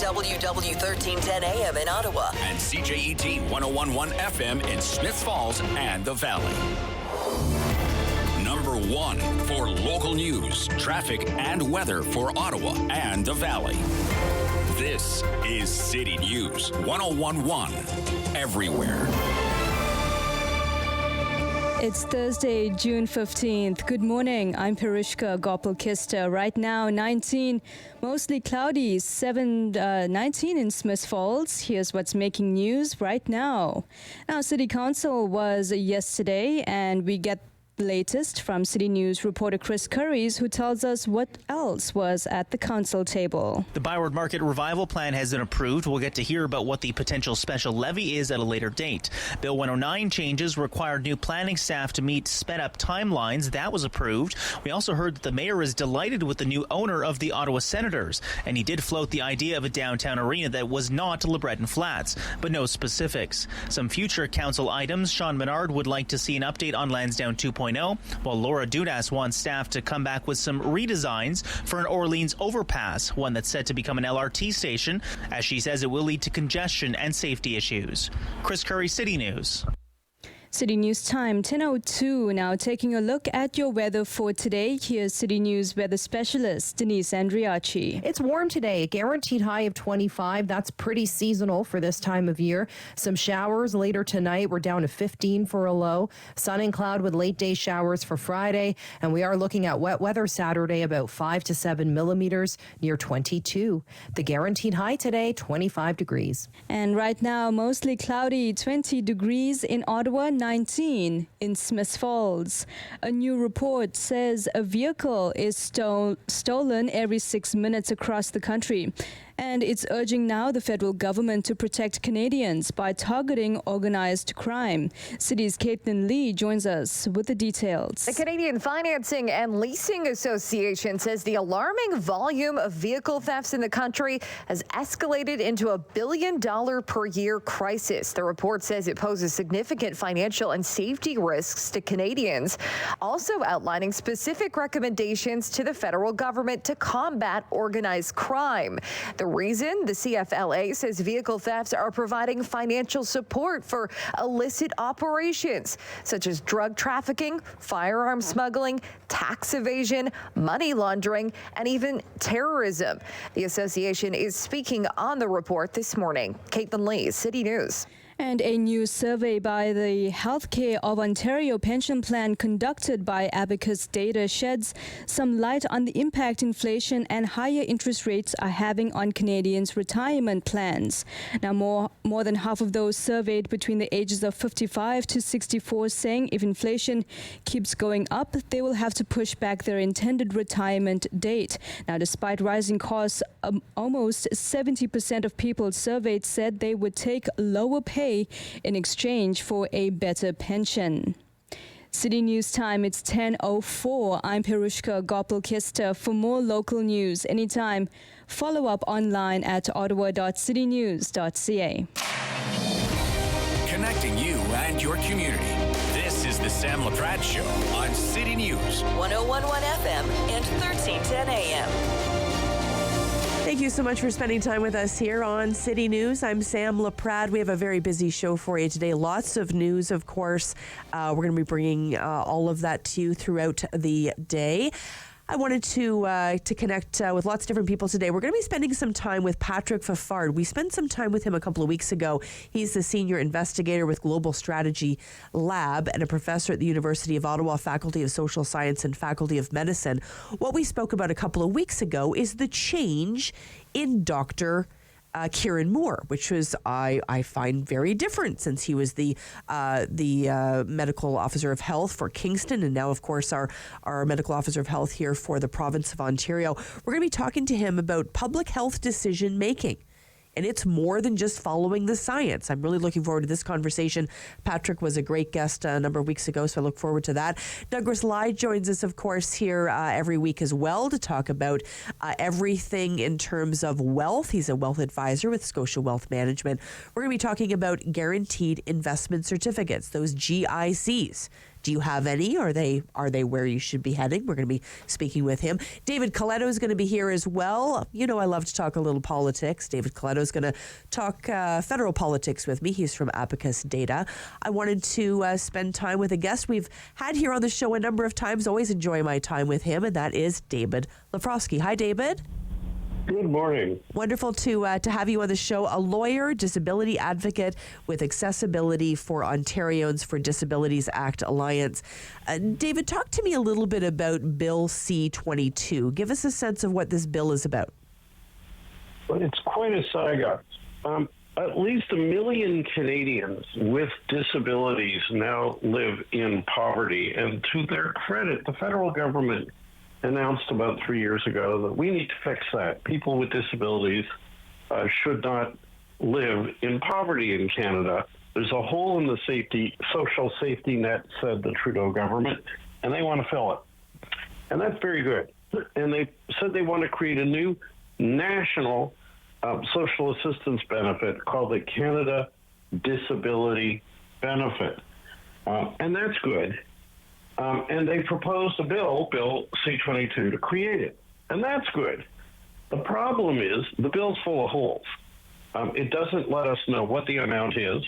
WW 1310 AM in Ottawa. And CJET 1011 FM in Smiths Falls and the Valley. Number 1 for local news, traffic, and weather for Ottawa and the Valley. This is City News 1011 everywhere. It's Thursday, June 15th. Good morning. I'm Pirishka Gopal-Kista. Right now, 19, mostly cloudy, 19 in Smiths Falls. Here's what's making news right now. Now, City Council was yesterday, and we get the latest from City News reporter Chris Curries, who tells us what else was at the council table. The Byward Market Revival Plan has been approved. We'll get to hear about what the potential special levy is at a later date. Bill 109 changes required new planning staff to meet sped-up timelines. That was approved. We also heard that the mayor is delighted with the new owner of the Ottawa Senators, and he did float the idea of a downtown arena that was not LeBreton Flats, but no specifics. Some future council items: Sean Menard would like to see an update on Lansdowne 2.0, while Laura Dudas wants staff to come back with some redesigns for an Orleans overpass, one that's set to become an LRT station, as she says it will lead to congestion and safety issues. Chris Curry, City News. City News time, 10:02. Now taking a look at your weather for today. Here's City News weather specialist Denise Andriachi. It's warm today, a guaranteed high of 25. That's pretty seasonal for this time of year. Some showers later tonight. We're down to 15 for a low. Sun and cloud with late day showers for Friday. And we are looking at wet weather Saturday, about 5 to 7 millimeters, near 22. The guaranteed high today, 25 degrees. And right now, mostly cloudy, 20 degrees in Ottawa, 19 in Smiths Falls. A new report says a vehicle is stolen every 6 minutes across the country. And it's urging now the federal government to protect Canadians by targeting organized crime. City's Caitlin Lee joins us with the details. The Canadian Financing and Leasing Association says the alarming volume of vehicle thefts in the country has escalated into a $1 billion per year crisis. The report says it poses significant financial and safety risks to Canadians, also outlining specific recommendations to the federal government to combat organized crime. The reason, the CFLA says vehicle thefts are providing financial support for illicit operations, such as drug trafficking, firearm smuggling, tax evasion, money laundering, and even terrorism. The association is speaking on the report this morning. Caitlin Lee, City News. And a new survey by the Healthcare of Ontario pension plan conducted by Abacus Data sheds some light on the impact inflation and higher interest rates are having on Canadians' retirement plans. Now, more than half of those surveyed between the ages of 55 to 64 saying if inflation keeps going up, they will have to push back their intended retirement date. Now, despite rising costs, almost 70% of people surveyed said they would take lower pay in exchange for a better pension. City News time, it's 10:04. I'm Pirushka Gopal-Kista. For more local news anytime, follow up online at ottawa.citynews.ca. Connecting you and your community. This is the Sam Laprade Show on City News 1011 FM and 1310 AM. Thank you so much for spending time with us here on City News. I'm Sam Laprade. We have a very busy show for you today. Lots of news, of course. We're going to be bringing all of that to you throughout the day. I wanted to connect with lots of different people today. We're going to be spending some time with Patrick Fafard. We spent some time with him a couple of weeks ago. He's the senior investigator with Global Strategy Lab and a professor at the University of Ottawa, Faculty of Social Science and Faculty of Medicine. What we spoke about a couple of weeks ago is the change in Dr. Kieran Moore, which was I find very different since he was the medical officer of health for Kingston and now, of course, our medical officer of health here for the province of Ontario. We're going to be talking to him about public health decision making. And it's more than just following the science. I'm really looking forward to this conversation. Patrick was a great guest a number of weeks ago, so I look forward to that. Douglas Lai joins us, of course, here every week as well to talk about everything in terms of wealth. He's a wealth advisor with Scotia Wealth Management. We're going to be talking about guaranteed investment certificates, those GICs. Do you have any? Are they where you should be heading? We're going to be speaking with him. David Coletto is going to be here as well. You know, I love to talk a little politics. David Coletto is going to talk federal politics with me. He's from Abacus Data. I wanted to spend time with a guest we've had here on the show a number of times. Always enjoy my time with him, and that is David Laprade. Hi, David. Good morning. Wonderful to have you on the show. A lawyer, disability advocate with Accessibility for Ontarians for Disabilities Act Alliance. David, talk to me a little bit about Bill C-22. Give us a sense of what this bill is about. Well, it's quite a saga. At least 1 million Canadians with disabilities now live in poverty. And to their credit, the federal government announced about 3 years ago that we need to fix that. People with disabilities should not live in poverty in Canada. There's a hole in the social safety net, said the Trudeau government, and they want to fill it. And that's very good. And they said they want to create a new national social assistance benefit called the Canada Disability Benefit. And that's good. And they proposed a bill, Bill C-22, to create it. And that's good. The problem is the bill's full of holes. It doesn't let us know what the amount is,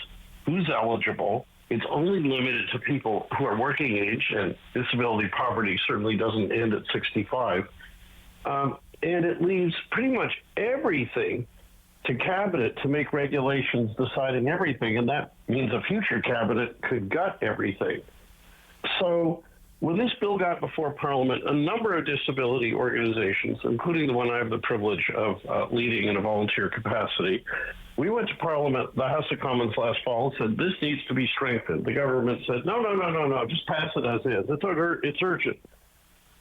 who's eligible. It's only limited to people who are working age, and disability poverty certainly doesn't end at 65. And it leaves pretty much everything to cabinet to make regulations deciding everything, and that means a future cabinet could gut everything. So when this bill got before Parliament, a number of disability organizations, including the one I have the privilege of leading in a volunteer capacity, we went to Parliament, the House of Commons last fall, and said, this needs to be strengthened. The government said, no, just pass it as is. It's urgent.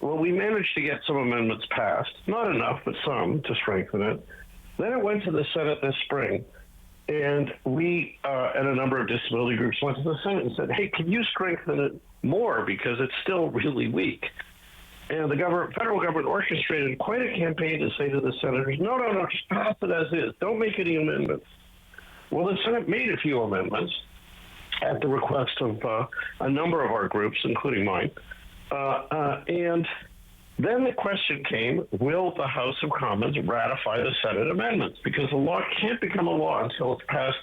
Well, we managed to get some amendments passed, not enough, but some, to strengthen it. Then it went to the Senate this spring. And we and a number of disability groups went to the Senate and said, hey, can you strengthen it more because it's still really weak? And the federal government orchestrated quite a campaign to say to the senators, no, just pass it as is. Don't make any amendments. Well, the Senate made a few amendments at the request of a number of our groups, including mine. And then the question came, will the House of Commons ratify the Senate amendments? Because the law can't become a law until it's passed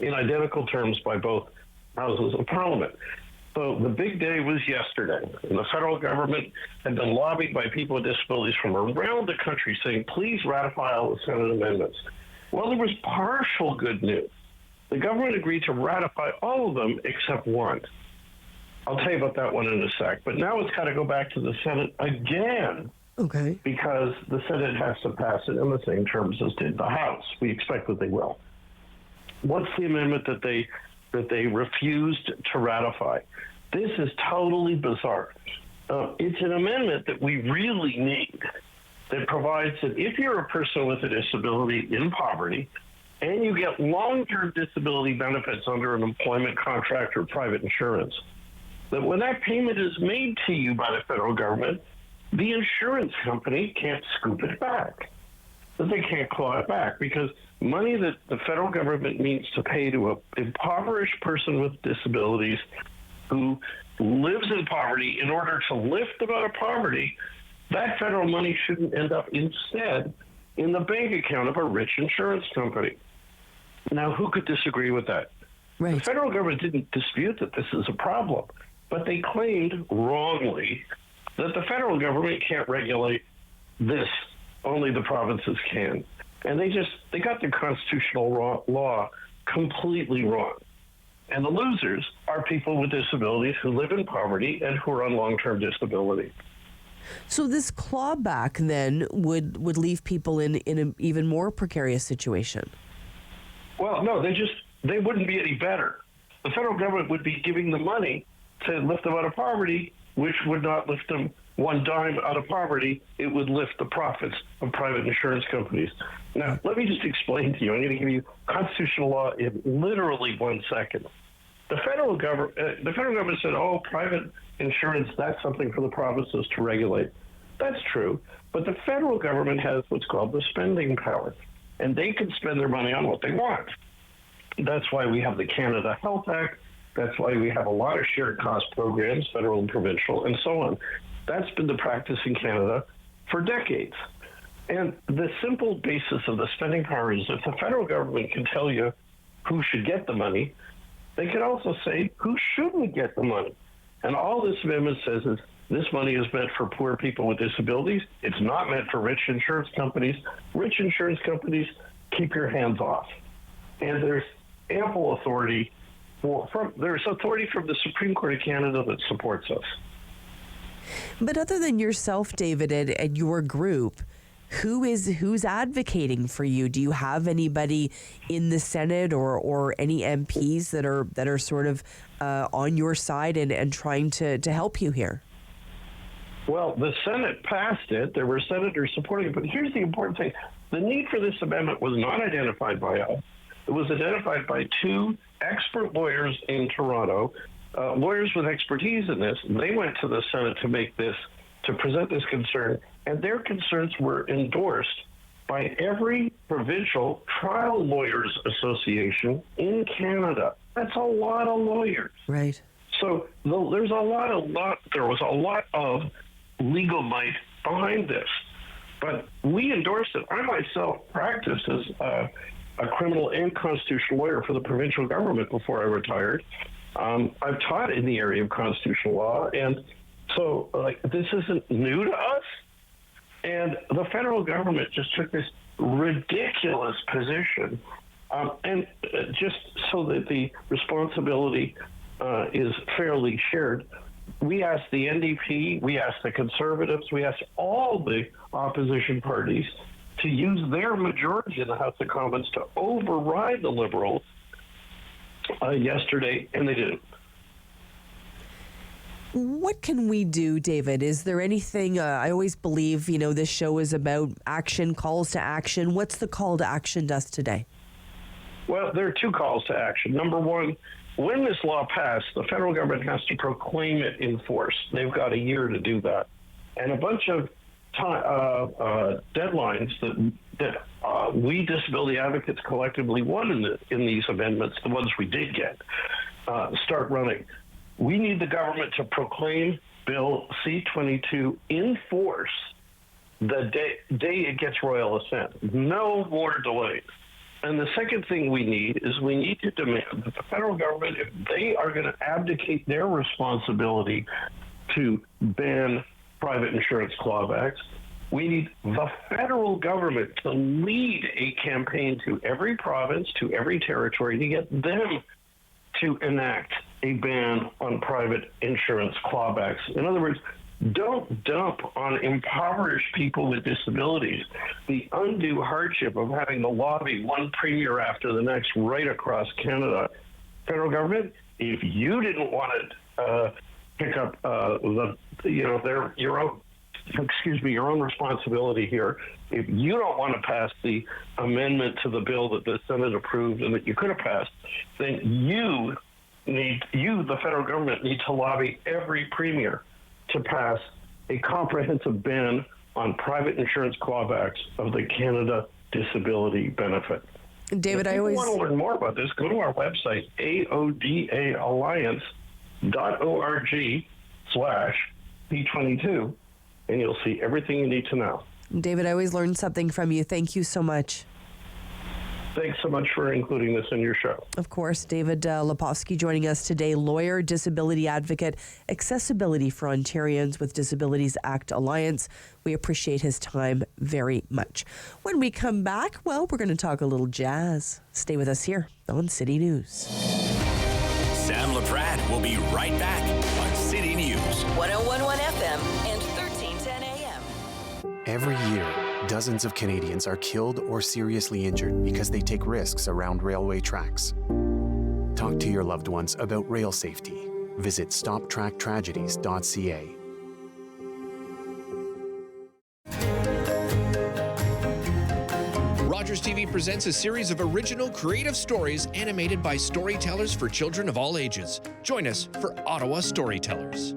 in identical terms by both houses of Parliament. So the big day was yesterday, and the federal government had been lobbied by people with disabilities from around the country saying, please ratify all the Senate amendments. Well, there was partial good news. The government agreed to ratify all of them except one. I'll tell you about that one in a sec. But now it's got to go back to the Senate again. Okay. Because the Senate has to pass it in the same terms as did the House. We expect that they will. What's the amendment that they refused to ratify? This is totally bizarre. It's an amendment that we really need that provides that if you're a person with a disability in poverty and you get long-term disability benefits under an employment contract or private insurance, that when that payment is made to you by the federal government, the insurance company can't scoop it back. That they can't claw it back because money that the federal government needs to pay to an impoverished person with disabilities who lives in poverty in order to lift them out of poverty, that federal money shouldn't end up instead in the bank account of a rich insurance company. Now, who could disagree with that? Right. The federal government didn't dispute that this is a problem, but they claimed wrongly that the federal government can't regulate this. Only the provinces can. And they got the constitutional law completely wrong. And the losers are people with disabilities who live in poverty and who are on long-term disability. So this clawback then would leave people in an even more precarious situation. Well, no, they wouldn't be any better. The federal government would be giving the money to lift them out of poverty, which would not lift them one dime out of poverty. It would lift the profits of private insurance companies. Now, let me just explain to you. I'm going to give you constitutional law in literally 1 second. The federal government said, oh, private insurance, that's something for the provinces to regulate. That's true. But the federal government has what's called the spending power, and they can spend their money on what they want. That's why we have the Canada Health Act. That's why we have a lot of shared cost programs, federal and provincial, and so on. That's been the practice in Canada for decades. And the simple basis of the spending power is if the federal government can tell you who should get the money, they can also say who shouldn't get the money. And all this amendment says is this money is meant for poor people with disabilities. It's not meant for rich insurance companies. Rich insurance companies, keep your hands off. And there's ample authority there's authority from the Supreme Court of Canada that supports us. But other than yourself, David, and your group, who's advocating for you? Do you have anybody in the Senate or any MPs that are sort of on your side and trying to help you here? Well, the Senate passed it. There were senators supporting it. But here's the important thing. The need for this amendment was not identified by us. It was identified by two expert lawyers in Toronto, lawyers with expertise in this. They went to the Senate to present this concern, and their concerns were endorsed by every provincial trial lawyers association in Canada. That's a lot of lawyers. Right. So there was a lot of legal might behind this, but we endorsed it. I myself practiced as a criminal and constitutional lawyer for the provincial government before I retired. I've taught in the area of constitutional law, and so this isn't new to us. And the federal government just took this ridiculous position, and just so that the responsibility is fairly shared, we asked the NDP, we asked the Conservatives, we asked all the opposition parties to use their majority in the House of Commons to override the Liberals yesterday, and they didn't. What can we do, David? Is there anything, I always believe, this show is about action, calls to action. What's the call to action to us today? Well, there are two calls to action. Number one, when this law passed, the federal government has to proclaim it in force. They've got a year to do that. And a bunch of deadlines that we disability advocates collectively won in these amendments, the ones we did get, start running. We need the government to proclaim Bill C-22 in force the day it gets royal assent. No more delays. And the second thing we need to demand that the federal government, if they are going to abdicate their responsibility to ban private insurance clawbacks, we need the federal government to lead a campaign to every province, to every territory, to get them to enact a ban on private insurance clawbacks. In other words, don't dump on impoverished people with disabilities the undue hardship of having to lobby one premier after the next right across Canada. Federal government, if you didn't want to pick up your own responsibility here, if you don't want to pass the amendment to the bill that the Senate approved and that you could have passed, then the federal government, need to lobby every premier to pass a comprehensive ban on private insurance clawbacks of the Canada Disability Benefit. David, if you want to learn more about this, go to our website, aodaalliance.org/P22, and you'll see everything you need to know. David, I always learn something from you. Thank you so much. Thanks so much for including this in your show. Of course, David Lepofsky joining us today, lawyer, disability advocate, Accessibility for Ontarians with Disabilities Act Alliance. We appreciate his time very much. When we come back, well, we're going to talk a little jazz. Stay with us here on City News. Sam Laprade will be right back on City News. 101.1 FM and 1310 AM. Every year, dozens of Canadians are killed or seriously injured because they take risks around railway tracks. Talk to your loved ones about rail safety. Visit stoptracktragedies.ca. Rogers TV presents a series of original creative stories animated by storytellers for children of all ages. Join us for Ottawa Storytellers.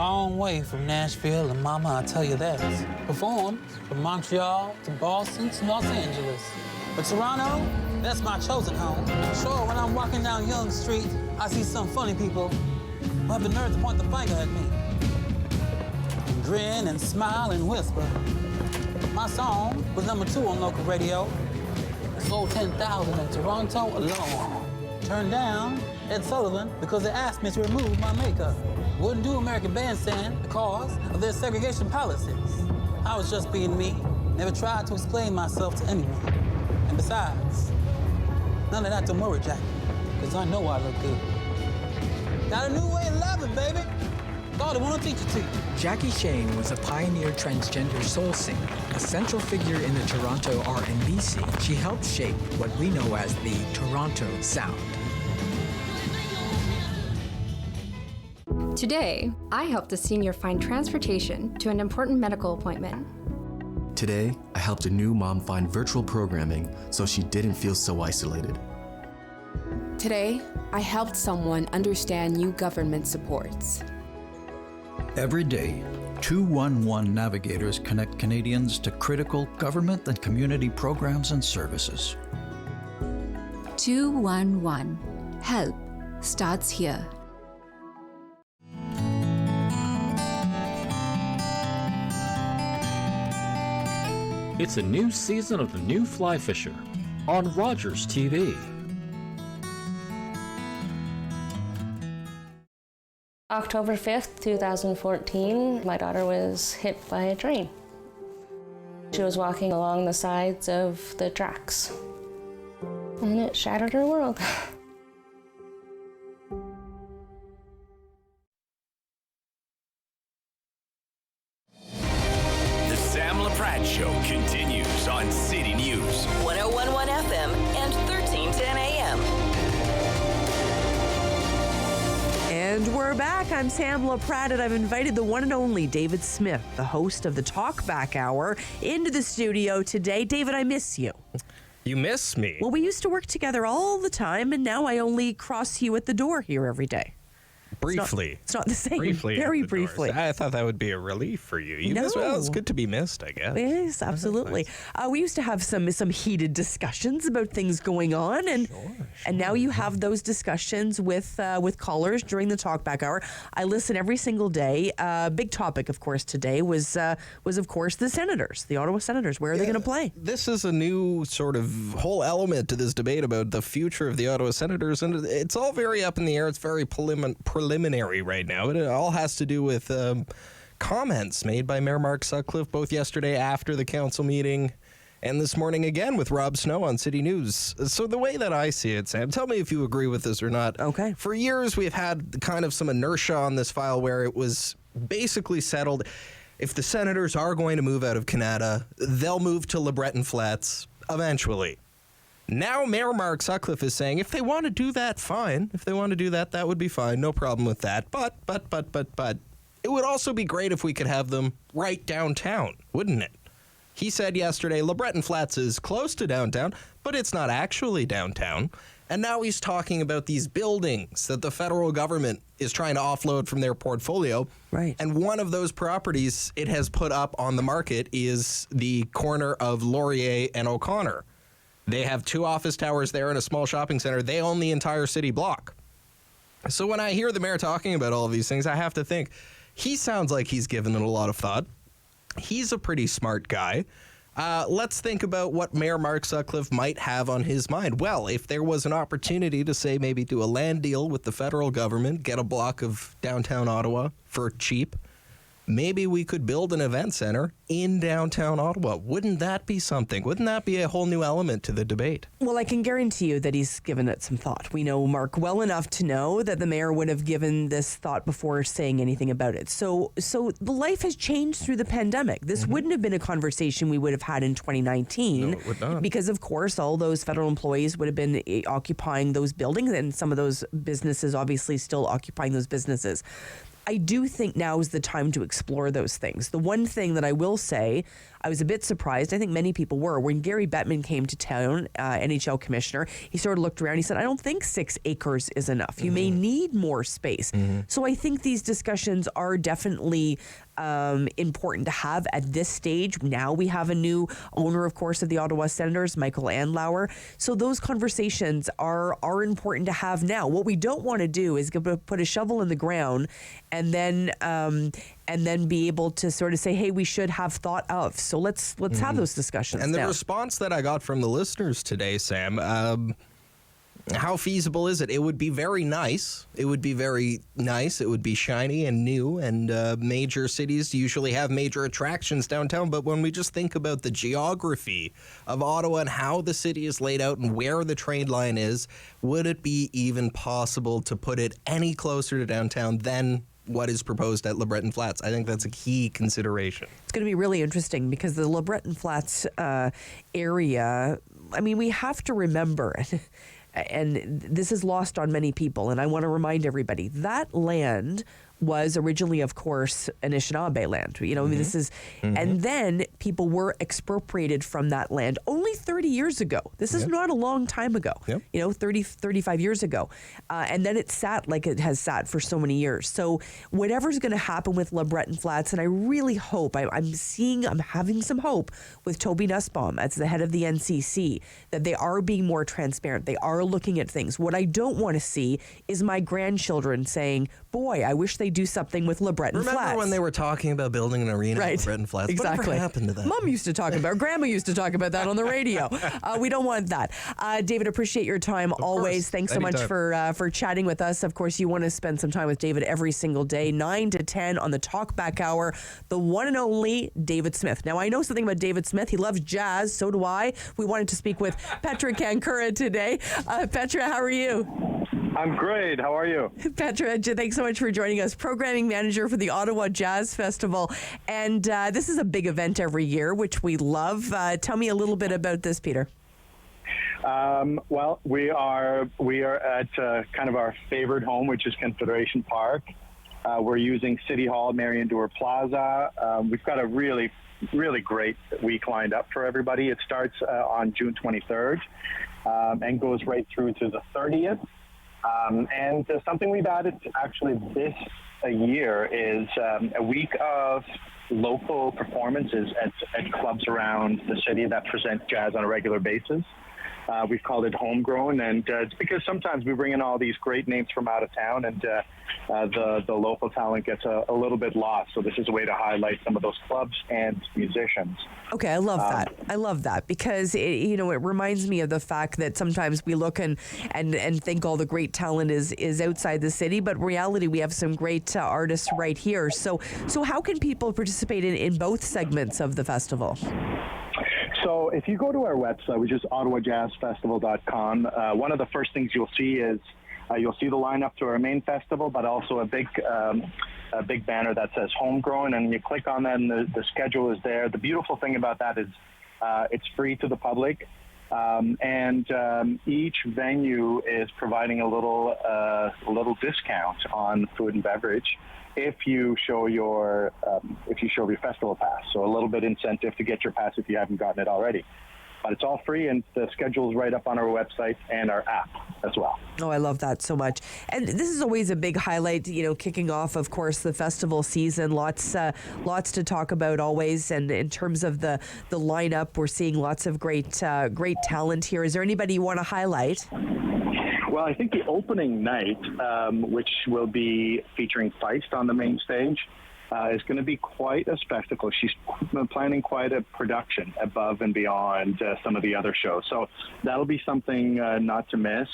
long way from Nashville, and mama, I tell you that. Performed from Montreal to Boston to Los Angeles. But Toronto, that's my chosen home. Sure, when I'm walking down Yonge Street, I see some funny people who have the nerve to point the finger at me. And grin and smile and whisper. My song was #2 on local radio. It sold 10,000 in Toronto alone. Turned down Ed Sullivan because they asked me to remove my makeup. Wouldn't do American Bandstand because of their segregation policies. I was just being me. Never tried to explain myself to anyone. And besides, none of that to worry, Jackie, because I know I look good. Got a new way of loving, baby. Thought I want to teach it to you. Jackie Shane was a pioneer transgender soul singer, a central figure in the Toronto R&B scene. She helped shape what we know as the Toronto sound. Today, I helped a senior find transportation to an important medical appointment. Today, I helped a new mom find virtual programming so she didn't feel so isolated. Today, I helped someone understand new government supports. Every day, 211 navigators connect Canadians to critical government and community programs and services. 211. Help starts here. It's a new season of The New Fly Fisher on Rogers TV. October 5th, 2014, my daughter was hit by a train. She was walking along the sides of the tracks, and it shattered her world. The Sam Laprade Show continues on City News. 1011 FM and 1310 AM. And we're back. I'm Sam Laprade, and I've invited the one and only David Smith, the host of the Talk Back Hour, into the studio today. David, I miss you. You miss me? Well, we used to work together all the time, and now I only cross you at the door here every day. Briefly. It's not the same. Briefly. Very briefly. I thought that would be a relief for you. You miss, well, it's good to be missed, I guess. Yes, absolutely. We used to have some heated discussions about things going on, and now you have those discussions with callers during the Talkback Hour. I listen every single day. Big topic, of course, today was of course the Senators, the Ottawa Senators. Where are they going to play? This is a new sort of whole element to this debate about the future of the Ottawa Senators, and it's all very up in the air. It's very preliminary right now. It all has to do with comments made by Mayor Mark Sutcliffe both yesterday after the council meeting and this morning again with Rob Snow on City News. So the way that I see it, Sam, tell me if you agree with this or not. Okay. For years, we've had kind of some inertia on this file where it was basically settled. If the Senators are going to move out of Canada, they'll move to LeBreton Flats eventually. Now Mayor Mark Sutcliffe is saying if they want to do that, fine. If they want to do that, that would be fine. No problem with that. But it would also be great if we could have them right downtown, wouldn't it? He said yesterday, LeBreton Flats is close to downtown, but it's not actually downtown. And now he's talking about these buildings that the federal government is trying to offload from their portfolio. Right. And one of those properties it has put up on the market is the corner of Laurier and O'Connor. They have 2 office towers there and a small shopping center. They own the entire city block. So when I hear the mayor talking about all of these things, I have to think, he sounds like he's given it a lot of thought. He's a pretty smart guy. Let's think about what Mayor Mark Sutcliffe might have on his mind. Well, if there was an opportunity to, say, maybe do a land deal with the federal government, get a block of downtown Ottawa for cheap, maybe we could build an event center in downtown Ottawa. Wouldn't that be something? Wouldn't that be a whole new element to the debate? Well, I can guarantee you that he's given it some thought. We know Mark well enough to know that the mayor would have given this thought before saying anything about it. So the life has changed through the pandemic. This wouldn't have been a conversation we would have had in 2019. No, it would not. Because, of course, all those federal employees would have been occupying those buildings, and some of those businesses obviously still occupying those businesses. I do think now is the time to explore those things. The one thing that I will say, I was a bit surprised, I think many people were, when Gary Bettman came to town, NHL commissioner, he sort of looked around, he said, I don't think 6 acres is enough. You may need more space. So I think these discussions are definitely important to have at this stage. Now we have a new owner, of course, of the Ottawa Senators, Michael Andlauer. So those conversations are important to have now. What we don't want to do is put a shovel in the ground and then be able to sort of say, hey, we should have thought of. So let's have those discussions. And the now. response that I got from the listeners today, Sam, how feasible is it? It would be very nice. It would be very nice. It would be shiny and new, and major cities usually have major attractions downtown. But when we just think about the geography of Ottawa and how the city is laid out and where the train line is, would it be even possible to put it any closer to downtown than what is proposed at LeBreton Flats? I think that's a key consideration. It's going to be really interesting because the LeBreton Flats area, I mean, we have to remember, and this is lost on many people, and I want to remind everybody, that land was originally, of course, Anishinaabe land. You know, I mean, this is, and then people were expropriated from that land only 30 years ago. This is not a long time ago, you know, 30, 35 years ago. And then it sat like it has sat for so many years. So whatever's going to happen with LeBreton Flats, and I really hope, I'm having some hope with Toby Nussbaum as the head of the NCC, that they are being more transparent. They are looking at things. What I don't want to see is my grandchildren saying, boy, I wish they do something with LeBreton Flats. Remember when they were talking about building an arena at LeBreton Flats? Exactly. Whatever happened to that? Mom used to talk about, Grandma used to talk about that on the radio. We don't want that. David, appreciate your time always. Thanks so much for chatting with us. Of course, you want to spend some time with David every single day, 9 to 10 on the Talkback Hour, the one and only David Smith. Now, I know something about David Smith. He loves jazz. So do I. We wanted to speak with Petra Kankura today. Petra, how are you? I'm great. How are you? Petra, thanks so much for joining us. Programming manager for the Ottawa Jazz Festival. And this is a big event every year, which we love. Tell me a little bit about this, Peter. Well, we are at kind of our favorite home, which is Confederation Park. We're using City Hall, Marion Dewar Plaza. We've got a really great week lined up for everybody. It starts on June 23rd and goes right through to the 30th. And something we've added actually this year is a week of local performances at clubs around the city that present jazz on a regular basis. We've called it Homegrown, and it's because sometimes we bring in all these great names from out of town, and the local talent gets a little bit lost. So this is a way to highlight some of those clubs and musicians. Okay, I love that. I love that because it reminds me of the fact that sometimes we look and think all the great talent is outside the city, but in reality we have some great artists right here. So how can people participate in both segments of the festival? So if you go to our website, which is ottawajazzfestival.com, one of the first things you'll see is you'll see the lineup to our main festival, but also a big banner that says Homegrown, and you click on that and the schedule is there. The beautiful thing about that is it's free to the public, and each venue is providing a little discount on food and beverage if you show your festival pass. So a little bit incentive to get your pass if you haven't gotten it already. But it's all free, and the schedule is right up on our website and our app as well. Oh, I love that so much. And this is always a big highlight, kicking off, of course, the festival season. Lots to talk about always. And in terms of the lineup, we're seeing lots of great talent here. Is there anybody you want to highlight? Well, I think the opening night, which will be featuring Feist on the main stage, is going to be quite a spectacle. She's planning quite a production above and beyond some of the other shows. So that'll be something not to miss.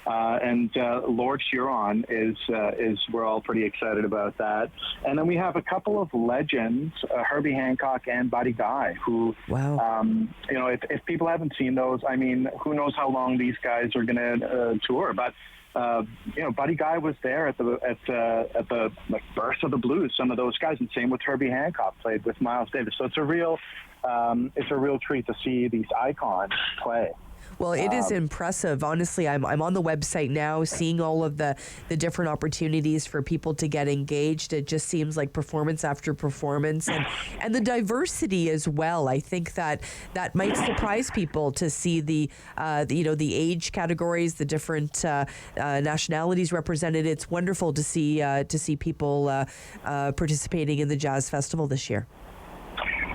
And Lord Chiron is we're all pretty excited about that. And then we have a couple of legends, Herbie Hancock and Buddy Guy, who, if people haven't seen those, I mean, who knows how long these guys are going to tour, but Buddy Guy was there at the birth of the blues. Some of those guys, and same with Herbie Hancock, played with Miles Davis. So it's a real treat to see these icons play. Well, it is impressive. Honestly, I'm on the website now, seeing all of the different opportunities for people to get engaged. It just seems like performance after performance, and the diversity as well. I think that might surprise people to see the age categories, the different nationalities represented. It's wonderful to see people participating in the Jazz Festival this year.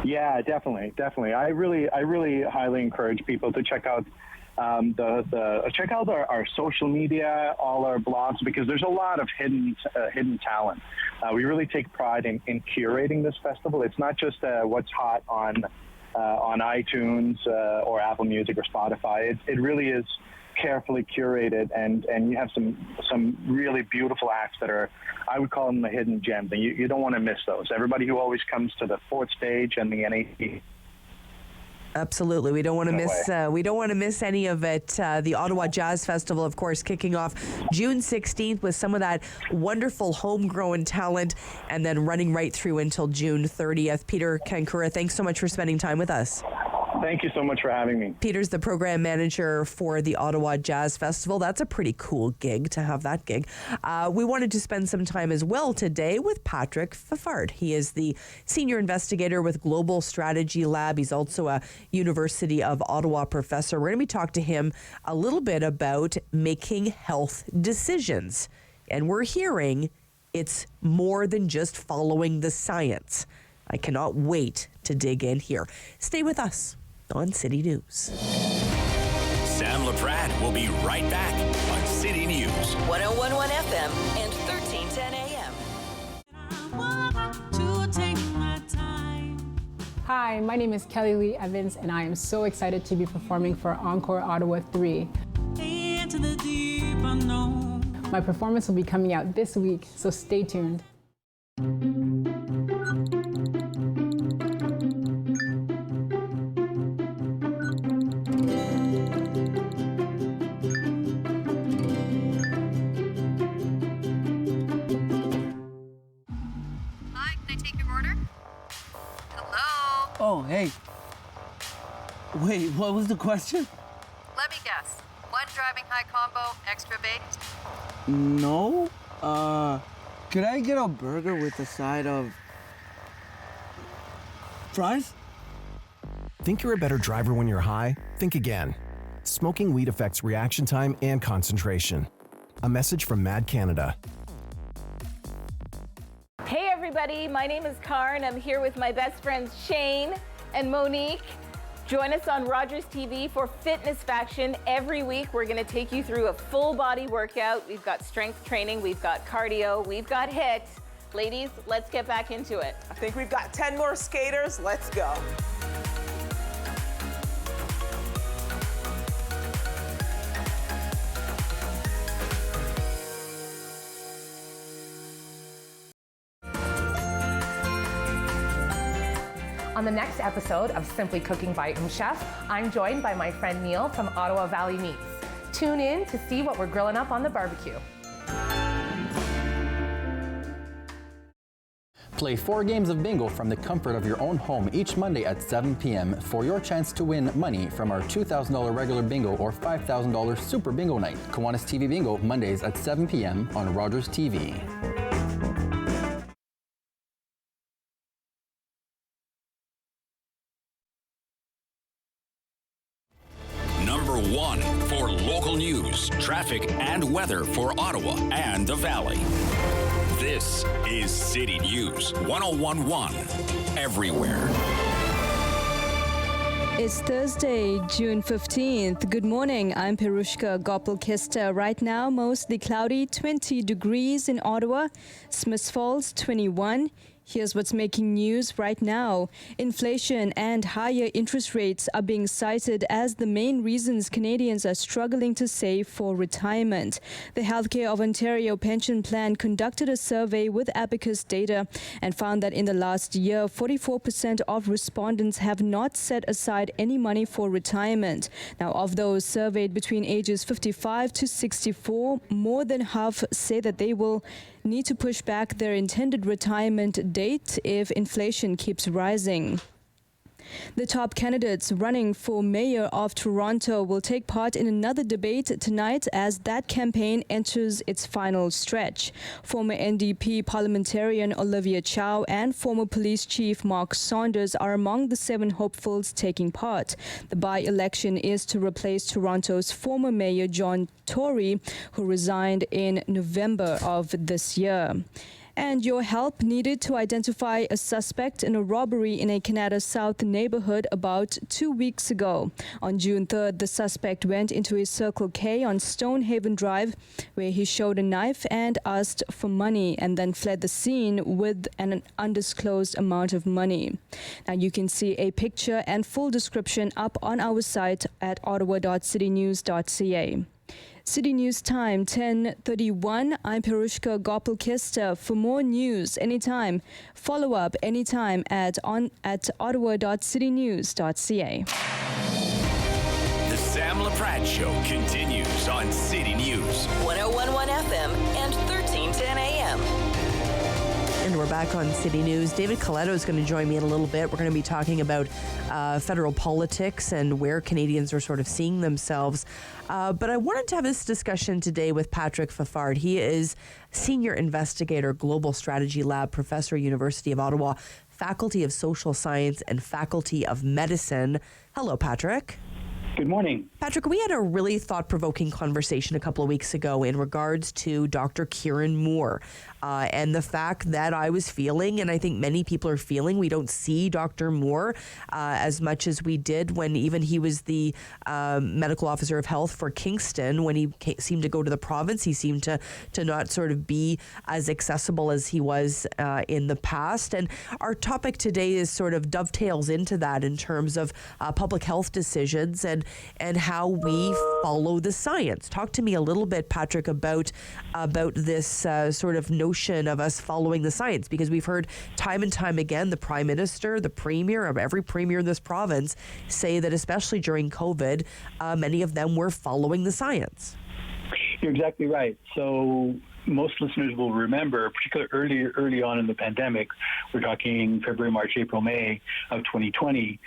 Yeah, definitely. I really highly encourage people to check out check out our social media, all our blogs, because there's a lot of hidden talent. We really take pride in curating this festival. It's not just what's hot on iTunes or Apple Music or Spotify. It really is carefully curated, and you have some really beautiful acts that are, I would call them the hidden gems, and you don't want to miss those. Everybody who always comes to the fourth stage and the NAC. Absolutely. We don't want to miss any of it. The Ottawa Jazz Festival, of course, kicking off June 16th with some of that wonderful homegrown talent, and then running right through until June 30th. Peter Kankura, thanks so much for spending time with us. Thank you so much for having me. Peter's the program manager for the Ottawa Jazz Festival. That's a pretty cool gig, to have that gig. We wanted to spend some time as well today with Patrick Fafard. He is the senior investigator with Global Strategy Lab. He's also a University of Ottawa professor. We're going to be talking to him a little bit about making health decisions. And we're hearing it's more than just following the science. I cannot wait to dig in here. Stay with us on City News. Sam Laprade will be right back on City News. 101.1 FM and 1310 AM. Hi, my name is Kelly Lee Evans, and I am so excited to be performing for Encore Ottawa 3. My performance will be coming out this week, so stay tuned. Oh, hey. Wait, what was the question? Let me guess. One driving high combo, extra baked? No. Could I get a burger with a side of fries? Think you're a better driver when you're high? Think again. Smoking weed affects reaction time and concentration. A message from Mad Canada. Hey everybody, my name is Karen. I'm here with my best friends Shane and Monique. Join us on Rogers TV for Fitness Faction. Every week we're going to take you through a full body workout. We've got strength training, we've got cardio, we've got HIIT. Ladies, let's get back into it. I think we've got 10 more skaters. Let's go. On the next episode of Simply Cooking by Chef, I'm joined by my friend Neil from Ottawa Valley Meats. Tune in to see what we're grilling up on the barbecue. Play 4 games of bingo from the comfort of your own home each Monday at 7 p.m. for your chance to win money from our $2,000 regular bingo or $5,000 super bingo night. Kiwanis TV Bingo, Mondays at 7 p.m. on Rogers TV. Number 1 for local news, traffic, and weather for Ottawa and the Valley. This is City News 101.1 everywhere. It's Thursday, June 15th. Good morning. I'm Perushka Gopal-Kista. Right now, mostly cloudy, 20 degrees in Ottawa. Smiths Falls, 21. Here's what's making news right now. Inflation and higher interest rates are being cited as the main reasons Canadians are struggling to save for retirement. The Healthcare of Ontario Pension Plan conducted a survey with Abacus data and found that in the last year, 44% of respondents have not set aside any money for retirement. Now, of those surveyed between ages 55 to 64, more than half say that they will need to push back their intended retirement date if inflation keeps rising. The top candidates running for mayor of Toronto will take part in another debate tonight as that campaign enters its final stretch. Former NDP parliamentarian Olivia Chow and former police chief Mark Saunders are among the 7 hopefuls taking part. The by-election is to replace Toronto's former mayor John Tory, who resigned in November of this year. And your help needed to identify a suspect in a robbery in a Canada South neighborhood about 2 weeks ago. On June 3rd, the suspect went into a Circle K on Stonehaven Drive, where he showed a knife and asked for money, and then fled the scene with an undisclosed amount of money. Now you can see a picture and full description up on our site at ottawa.citynews.ca. City News Time, 10:31. I'm Perushka Gopal-Kista. For more news anytime, follow up anytime at ottawa.citynews.ca. The Sam Laprade Show continues on City News. 101.1 FM and 1310 AM. And we're back on City News. David Coletto is going to join me in a little bit. We're going to be talking about federal politics and where Canadians are sort of seeing themselves. But I wanted to have this discussion today with Patrick Fafard. He is Senior Investigator, Global Strategy Lab, Professor, University of Ottawa, Faculty of Social Science and Faculty of Medicine. Hello, Patrick. Good morning. Patrick, we had a really thought-provoking conversation a couple of weeks ago in regards to Dr. Kieran Moore and the fact that I was feeling, and I think many people are feeling, we don't see Dr. Moore as much as we did when even he was the medical officer of health for Kingston. When he seemed to go to the province, he seemed to not sort of be as accessible as he was in the past. And our topic today is sort of dovetails into that in terms of public health decisions and how we follow the science. Talk to me a little bit, Patrick, about this sort of notion of us following the science, because we've heard time and time again the Prime Minister, the Premier, of every Premier in this province say that especially during COVID, many of them were following the science. You're exactly right. So most listeners will remember, particularly early on in the pandemic, we're talking February, March, April, May of 2020,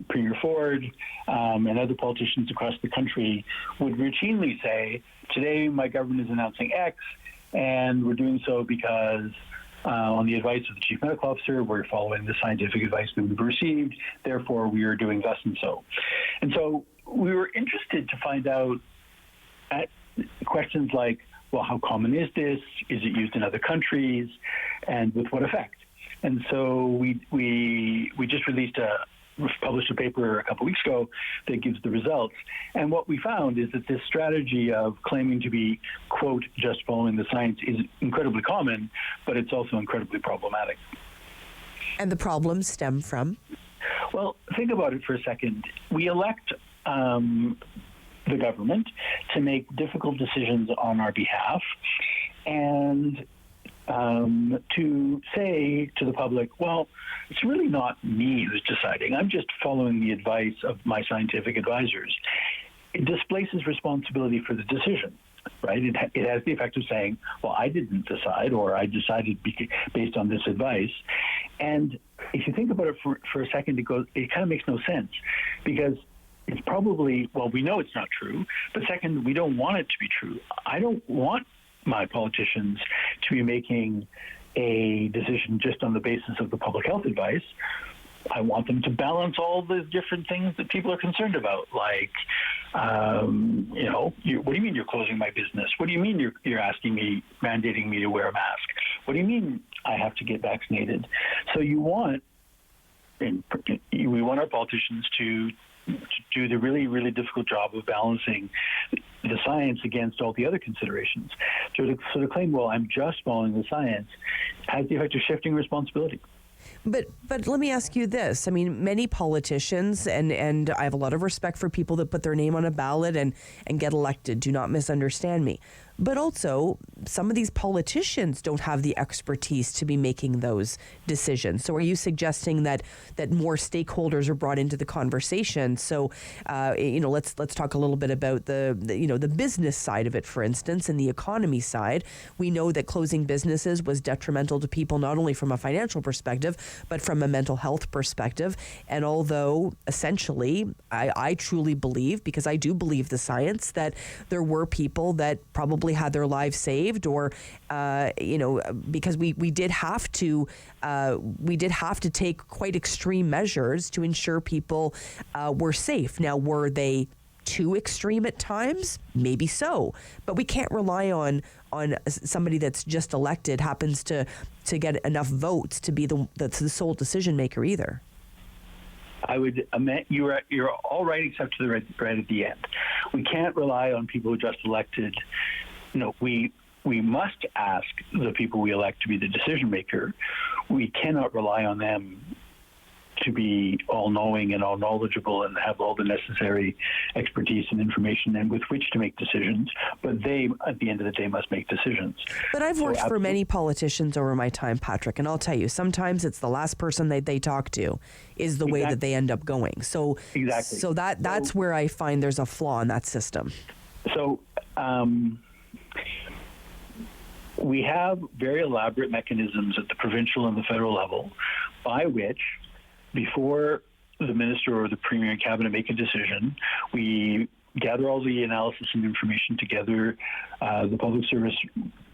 Premier Ford and other politicians across the country would routinely say, today my government is announcing X, and we're doing so because on the advice of the chief medical officer, we're following the scientific advice that we've received, therefore we are doing thus and so. And so we were interested to find out questions like, well, how common is this? Is it used in other countries? And with what effect? And so we just published a paper a couple weeks ago that gives the results. And what we found is that this strategy of claiming to be, quote, just following the science is incredibly common, but it's also incredibly problematic. And the problems stem from? Well, think about it for a second. We elect the government to make difficult decisions on our behalf and to say to the public, well, it's really not me who's deciding. I'm just following the advice of my scientific advisors. It displaces responsibility for the decision, right? It has the effect of saying, well, I didn't decide, or I decided based on this advice. And if you think about it for a second, it kind of makes no sense, because it's probably, well, we know it's not true, but second, we don't want it to be true. I don't want my politicians to be making a decision just on the basis of the public health advice. I want them to balance all the different things that people are concerned about, like, what do you mean you're closing my business? What do you mean you're asking me, mandating me to wear a mask? What do you mean I have to get vaccinated? So we want our politicians to do the really, really difficult job of balancing the science against all the otother considerations. So to claim, well, I'm just following the science, has the effect of shifting responsibility. But let me ask you this. I mean, many politicians, and I have a lot of respect for people that put their name on a ballot and get elected. Do not misunderstand me. but also some of these politicians don't have the expertise to be making those decisions. So are you suggesting that more stakeholders are brought into the conversation? So, let's talk a little bit about the business side of it, for instance, and the economy side. We know that closing businesses was detrimental to people, not only from a financial perspective, but from a mental health perspective. And although essentially, I truly believe, because I do believe the science, that there were people that probably had their lives saved, or because we did have to take quite extreme measures to ensure people were safe. Now, were they too extreme at times? Maybe so, but we can't rely on somebody that's just elected happens to get enough votes to be the sole decision maker either. I would amend, you're all right except to the right at the end. We can't rely on people who just elected. We must ask the people we elect to be the decision maker. We cannot rely on them to be all-knowing and all-knowledgeable and have all the necessary expertise and information and with which to make decisions. But they, at the end of the day, must make decisions. But I've worked for many politicians over my time, Patrick, and I'll tell you, sometimes it's the last person that they talk to is the way that they end up going. So that's where I find there's a flaw in that system. So we have very elaborate mechanisms at the provincial and the federal level by which, before the minister or the premier and cabinet make a decision, we gather all the analysis and information together. The public service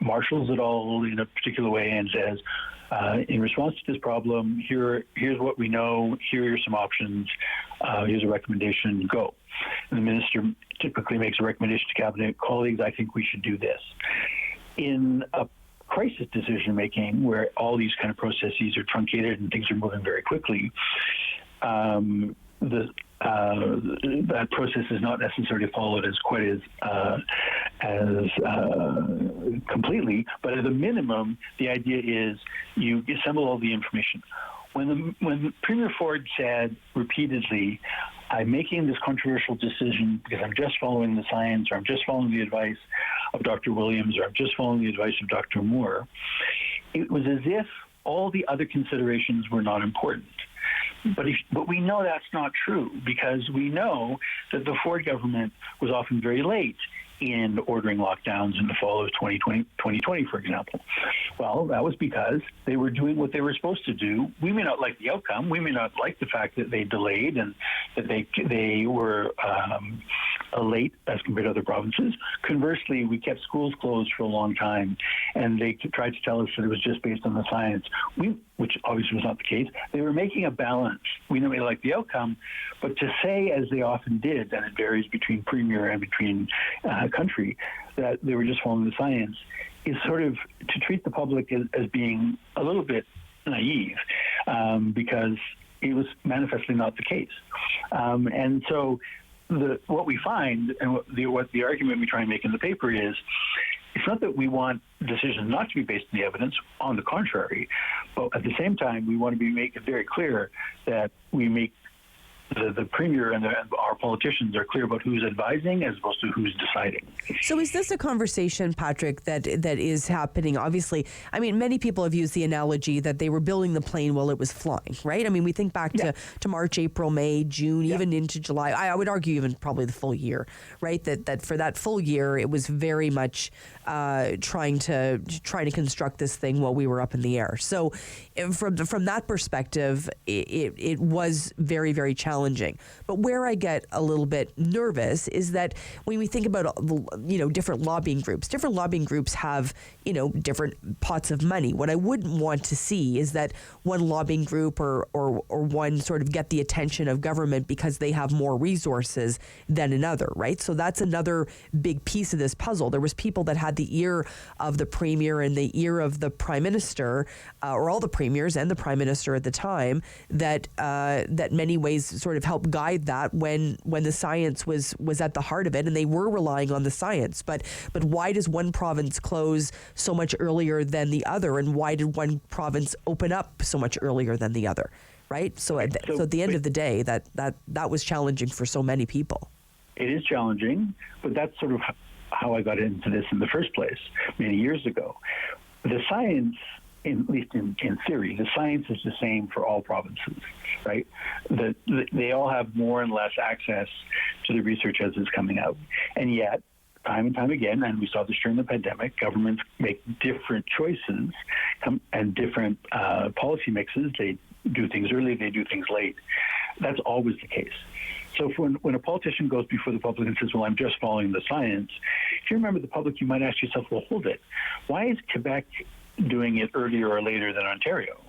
marshals it all in a particular way and says, in response to this problem, here's what we know, here are some options, here's a recommendation, go. And the minister typically makes a recommendation to cabinet colleagues, I think we should do this. In a crisis decision-making, where all these kind of processes are truncated and things are moving very quickly, that process is not necessarily followed as quite as completely, but at a minimum, the idea is you assemble all the information. When Premier Ford said repeatedly, I'm making this controversial decision because I'm just following the science, or I'm just following the advice of Dr. Williams, or I'm just following the advice of Dr. Moore, it was as if all the other considerations were not important. But we know that's not true, because we know that the Ford government was often very late in ordering lockdowns in the fall of 2020, for example. Well, that was because they were doing what they were supposed to do. We may not like the outcome. We may not like the fact that they delayed and that they were late as compared to other provinces. Conversely, we kept schools closed for a long time, and they tried to tell us that it was just based on the science, which obviously was not the case. They were making a balance. We know we like the outcome, but to say, as they often did, and it varies between premier and between country, that they were just following the science, is sort of to treat the public as being a little bit naive, because it was manifestly not the case. And so what we find, and what the argument we try and make in the paper is, it's not that we want decisions not to be based on the evidence. On the contrary, but at the same time, we want to make it very clear that we make the premier and our politicians are clear about who's advising as opposed to who's deciding. So is this a conversation, Patrick, that is happening? Obviously, I mean, many people have used the analogy that they were building the plane while it was flying, right? I mean, we think back to March, April, May, June, even into July. I would argue even probably the full year, right? That for that full year, it was very much trying to construct this thing while we were up in the air. So from that perspective, it was very, very challenging. But where I get a little bit nervous is that when we think about different lobbying groups have different pots of money. What I wouldn't want to see is that one lobbying group or one sort of get the attention of government because they have more resources than another, right? So that's another big piece of this puzzle. There was people that had the ear of the premier and the ear of the prime minister, or all the premiers and the prime minister at the time, that many ways sort of helped guide that when the science was at the heart of it, and they were relying on the science. But why does one province close so much earlier than the other, and why did one province open up so much earlier than the other, right? So at the end of the day, that was challenging for so many people. It is challenging, but that's sort of how I got into this in the first place many years ago. The science, at least in theory, the science is the same for all provinces, right? They all have more and less access to the research as it's coming out. And yet, time and time again, and we saw this during the pandemic, governments make different choices and different policy mixes. They do things early, they do things late. That's always the case. So when a politician goes before the public and says, well, I'm just following the science, if you remember the public, you might ask yourself, well, hold it. Why is Quebec doing it earlier or later than Ontario?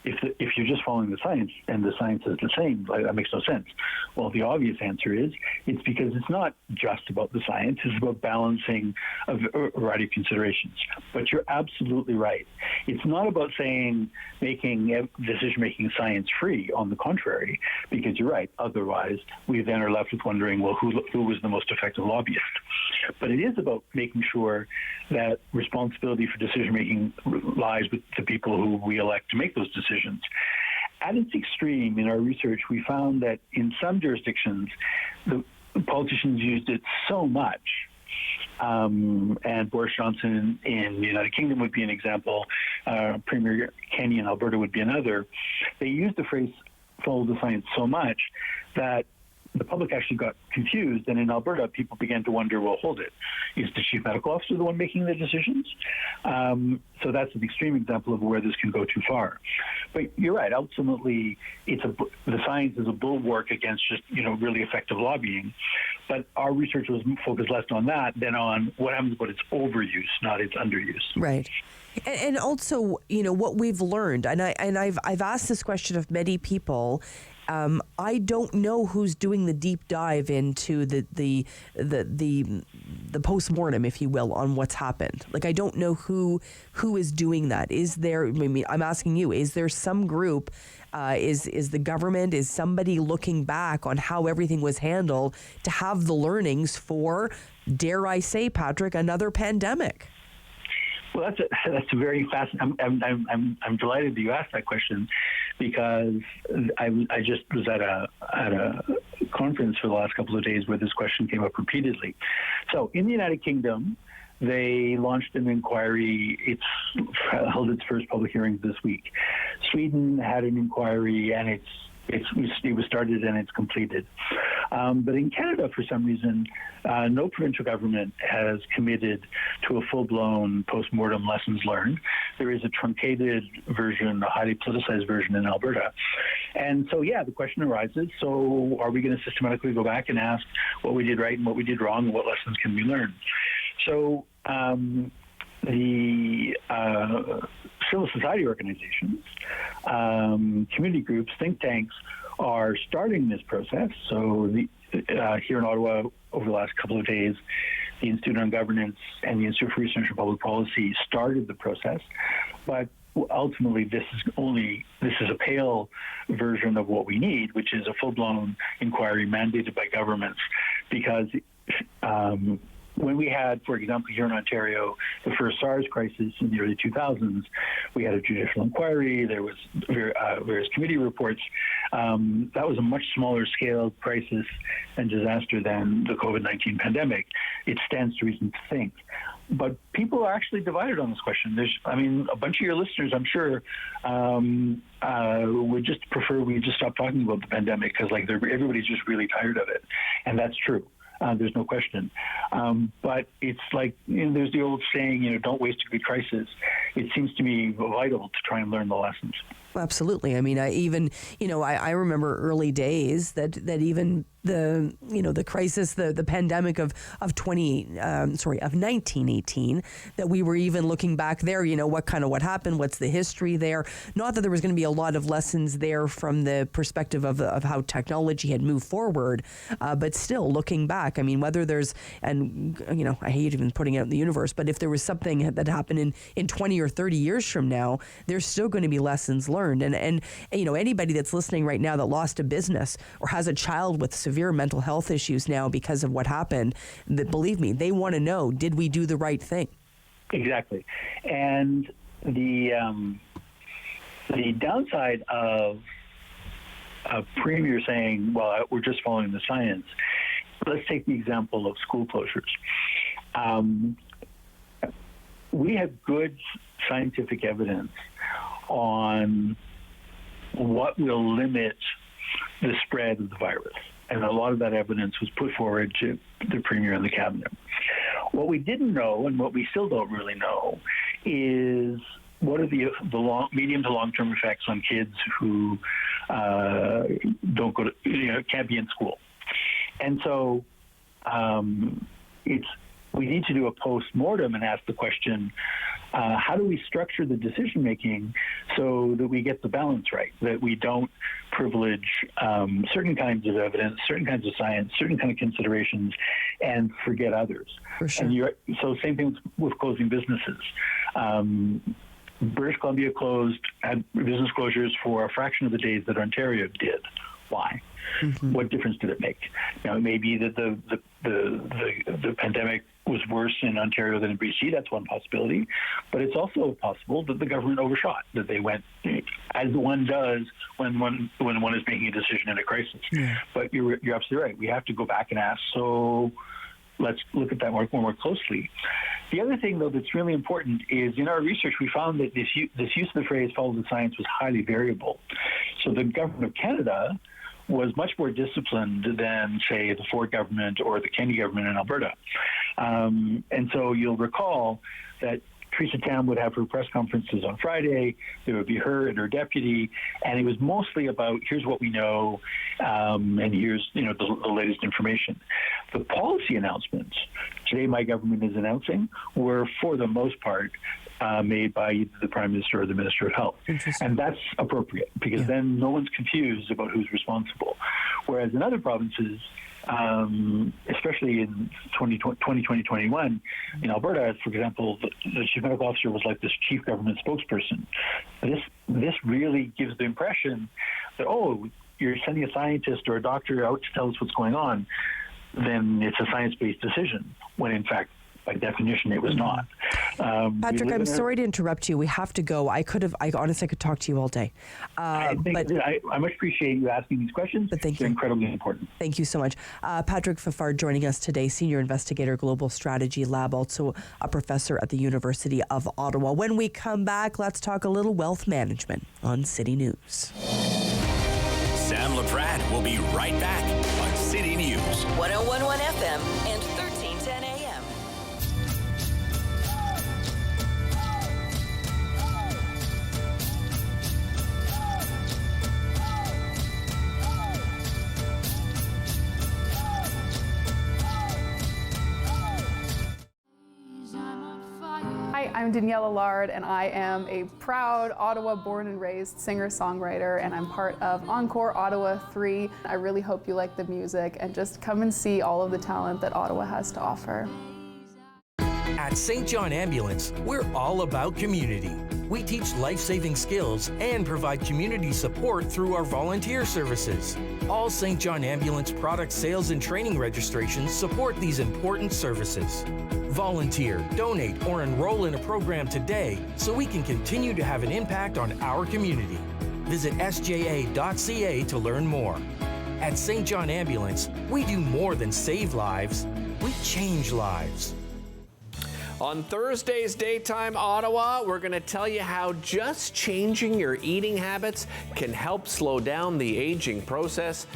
If you're just following the science and the science is the same, that makes no sense. Well, the obvious answer is it's because it's not just about the science, it's about balancing a variety of considerations. But you're absolutely right. It's not about making decision-making science-free, on the contrary, because you're right. Otherwise, we then are left with wondering, well, who was the most effective lobbyist? But it is about making sure that responsibility for decision-making lies with the people who we elect to make those decisions. At its extreme, in our research, we found that in some jurisdictions, the politicians used it so much, and Boris Johnson in the United Kingdom would be an example, Premier Kenney in Alberta would be another. They used the phrase follow the science so much that the public actually got confused, and in Alberta, people began to wonder, well, hold it, is the chief medical officer the one making the decisions? So that's an extreme example of where this can go too far. But you're right, ultimately, the science is a bulwark against just, really effective lobbying. But our research was focused less on that than on what happens about its overuse, not its underuse. Right. And also, what we've learned, and I've asked this question of many people. I don't know who's doing the deep dive into the postmortem, if you will, on what's happened. Like, I don't know who is doing that. Is there? I'm asking you. Is there some group? Is the government? Is somebody looking back on how everything was handled to have the learnings for, dare I say, Patrick, another pandemic? Well, that's a very fascinating. I'm delighted that you asked that question, because I just was at a conference for the last couple of days where this question came up repeatedly. So in the United Kingdom, they launched an inquiry. It's held its first public hearings this week. Sweden had an inquiry, and it was started and it's completed. But in Canada, for some reason, no provincial government has committed to a full-blown post-mortem lessons learned. There is a truncated version, a highly politicized version in Alberta. And so, the question arises, so are we going to systematically go back and ask what we did right and what we did wrong and what lessons can we learn? So the civil society organizations, community groups, think tanks are starting this process. So here in Ottawa, over the last couple of days, the Institute on Governance and the Institute for Research and Public Policy started the process. But ultimately, this is a pale version of what we need, which is a full-blown inquiry mandated by governments, because when we had, for example, here in Ontario, the first SARS crisis in the early 2000s, we had a judicial inquiry, there was various committee reports. That was a much smaller scale crisis and disaster than the COVID-19 pandemic. It stands to reason to think. But people are actually divided on this question. A bunch of your listeners, I'm sure, would just prefer we just stop talking about the pandemic, because everybody's just really tired of it. And that's true. There's no question. But it's like, there's the old saying, don't waste a good crisis. It seems to me vital to try and learn the lessons. Absolutely. I remember early days that even the crisis, the pandemic of 1918, that we were even looking back there, what happened, what's the history there. Not that there was going to be a lot of lessons there from the perspective of how technology had moved forward, but still looking back, whether there's, and I hate even putting it out in the universe, but if there was something that happened in 20 or 30 years from now, there's still going to be lessons learned. And anybody that's listening right now that lost a business or has a child with severe mental health issues now because of what happened, that, believe me, they want to know, did we do the right thing? Exactly. And the downside of a premier saying, well, we're just following the science. Let's take the example of school closures. we have good scientific evidence on what will limit the spread of the virus. And a lot of that evidence was put forward to the Premier and the Cabinet. What we didn't know, and what we still don't really know, is what are the medium to long-term effects on kids who don't go to, can't be in school. And so we need to do a post-mortem and ask the question, how do we structure the decision-making so that we get the balance right, that we don't privilege certain kinds of evidence, certain kinds of science, certain kind of considerations, and forget others. For sure. And so same thing with closing businesses. British Columbia had business closures for a fraction of the days that Ontario did. Why? Mm-hmm. What difference did it make? Now, it may be that the pandemic was worse in Ontario than in BC. That's one possibility. But it's also possible that the government overshot, that they went, as one does when one is making a decision in a crisis. Yeah. But you're absolutely right. We have to go back and ask, so let's look at that more closely. The other thing, though, that's really important is in our research, we found that this use of the phrase follow the science was highly variable. So the government of Canada was much more disciplined than, say, the Ford government or the Kennedy government in Alberta. And so you'll recall that Theresa Tam would have her press conferences on Friday. There would be her and her deputy, and it was mostly about here's what we know, and here's the latest information. The policy announcements today my government is announcing were, for the most part, made by either the Prime Minister or the Minister of Health. And that's appropriate because then no one's confused about who's responsible. Whereas in other provinces, especially in 2021, in Alberta, for example, the Chief Medical Officer was like this Chief Government Spokesperson. This really gives the impression that, you're sending a scientist or a doctor out to tell us what's going on, then it's a science-based decision, when in fact, by definition, it was not. Patrick, I'm sorry to interrupt you. We have to go. I honestly could talk to you all day. I much appreciate you asking these questions. But thank you. They're incredibly important. Thank you so much. Patrick Fafard joining us today, Senior Investigator, Global Strategy Lab, also a professor at the University of Ottawa. When we come back, let's talk a little wealth management on City News. Sam Laprade will be right back on City News. 101.1 FM and 1310 AM. Hi, I'm Danielle Allard, and I am a proud Ottawa born and raised singer-songwriter, and I'm part of Encore Ottawa 3. I really hope you like the music and just come and see all of the talent that Ottawa has to offer. At St. John Ambulance, we're all about community. We teach life-saving skills and provide community support through our volunteer services. All St. John Ambulance product sales and training registrations support these important services. Volunteer, donate, or enroll in a program today so we can continue to have an impact on our community. Visit sja.ca to learn more. At St. John Ambulance, we do more than save lives, we change lives. On Thursday's Daytime Ottawa, we're going to tell you how just changing your eating habits can help slow down the aging process.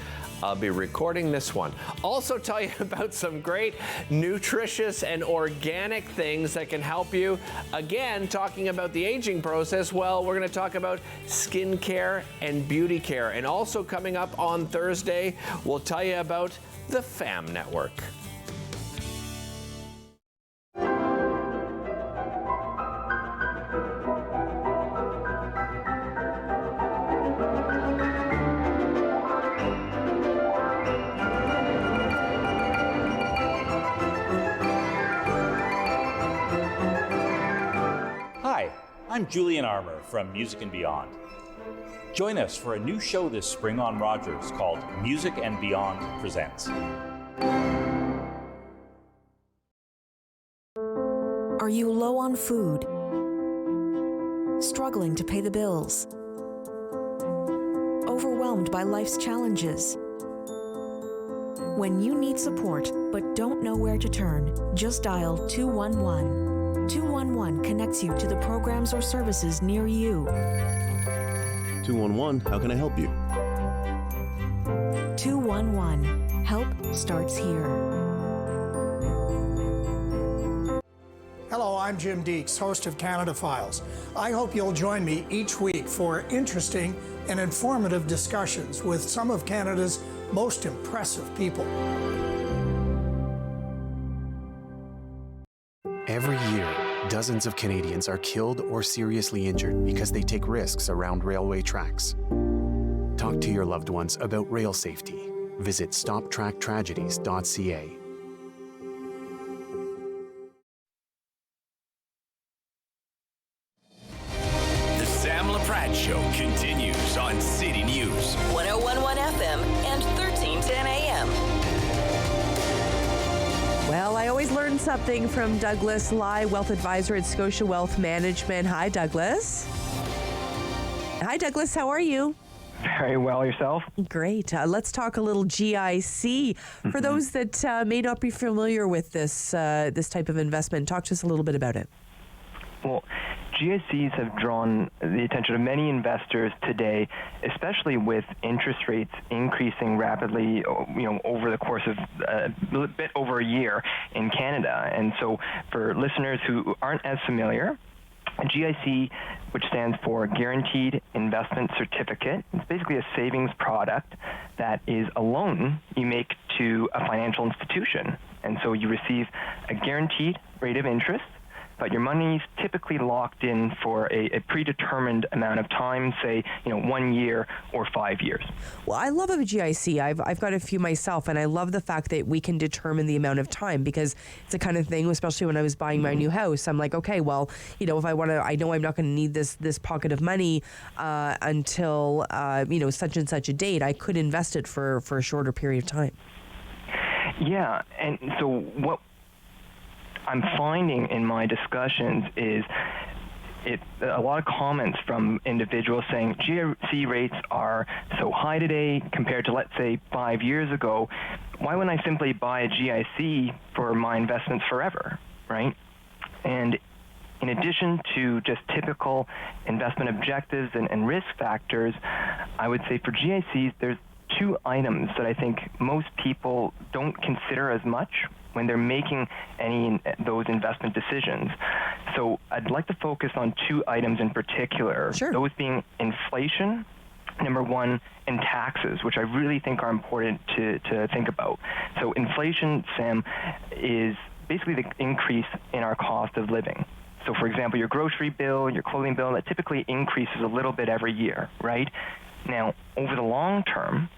I'll be recording this one. Also tell you about some great nutritious and organic things that can help you. Again, talking about the aging process, well, we're going to talk about skincare and beauty care. And also coming up on Thursday, we'll tell you about the FAM Network. I'm Julian Armour from Music and Beyond. Join us for a new show this spring on Rogers called Music and Beyond Presents. Are you low on food? Struggling to pay the bills? Overwhelmed by life's challenges? When you need support but don't know where to turn, just dial 211. 211 connects you to the programs or services near you. 211, how can I help you? 211. Help starts here. Hello, I'm Jim Deeks, host of Canada Files. I hope you'll join me each week for interesting and informative discussions with some of Canada's most impressive people. Every year, dozens of Canadians are killed or seriously injured because they take risks around railway tracks. Talk to your loved ones about rail safety. Visit stoptracktragedies.ca. The Sam Laprade Show continues on City News. 1011 FM and 1310 AM. Well, I always learn something from Douglas Lai, Wealth Advisor at Scotia Wealth Management. Hi, Douglas. Hi, Douglas. How are you? Very well. Yourself? Great. Let's talk a little GIC. For those that may not be familiar with this type of investment, talk to us a little bit about it. Well, GICs have drawn the attention of many investors today, especially with interest rates increasing rapidly, over the course of a bit over a year in Canada. And so for listeners who aren't as familiar, a GIC, which stands for Guaranteed Investment Certificate, it's basically a savings product that is a loan you make to a financial institution. And so you receive a guaranteed rate of interest, but your money's typically locked in for a predetermined amount of time, say, 1 year or 5 years. Well, I love a GIC. I've got a few myself, and I love the fact that we can determine the amount of time, because it's the kind of thing, especially when I was buying my new house, I'm like, okay, well, if I want to, I know I'm not going to need this pocket of money until, such and such a date. I could invest it for a shorter period of time. Yeah, and so what I'm finding in my discussions is a lot of comments from individuals saying GIC rates are so high today compared to, let's say, 5 years ago. Why wouldn't I simply buy a GIC for my investments forever, right? And in addition to just typical investment objectives and risk factors, I would say for GICs, there's two items that I think most people don't consider as much when they're making any those investment decisions. So I'd like to focus on two items in particular. Sure. Those being inflation, number one, and taxes, which I really think are important to think about. So inflation, Sam, is basically the increase in our cost of living. So for example, your grocery bill, your clothing bill, that typically increases a little bit every year, right? Now, over the long term,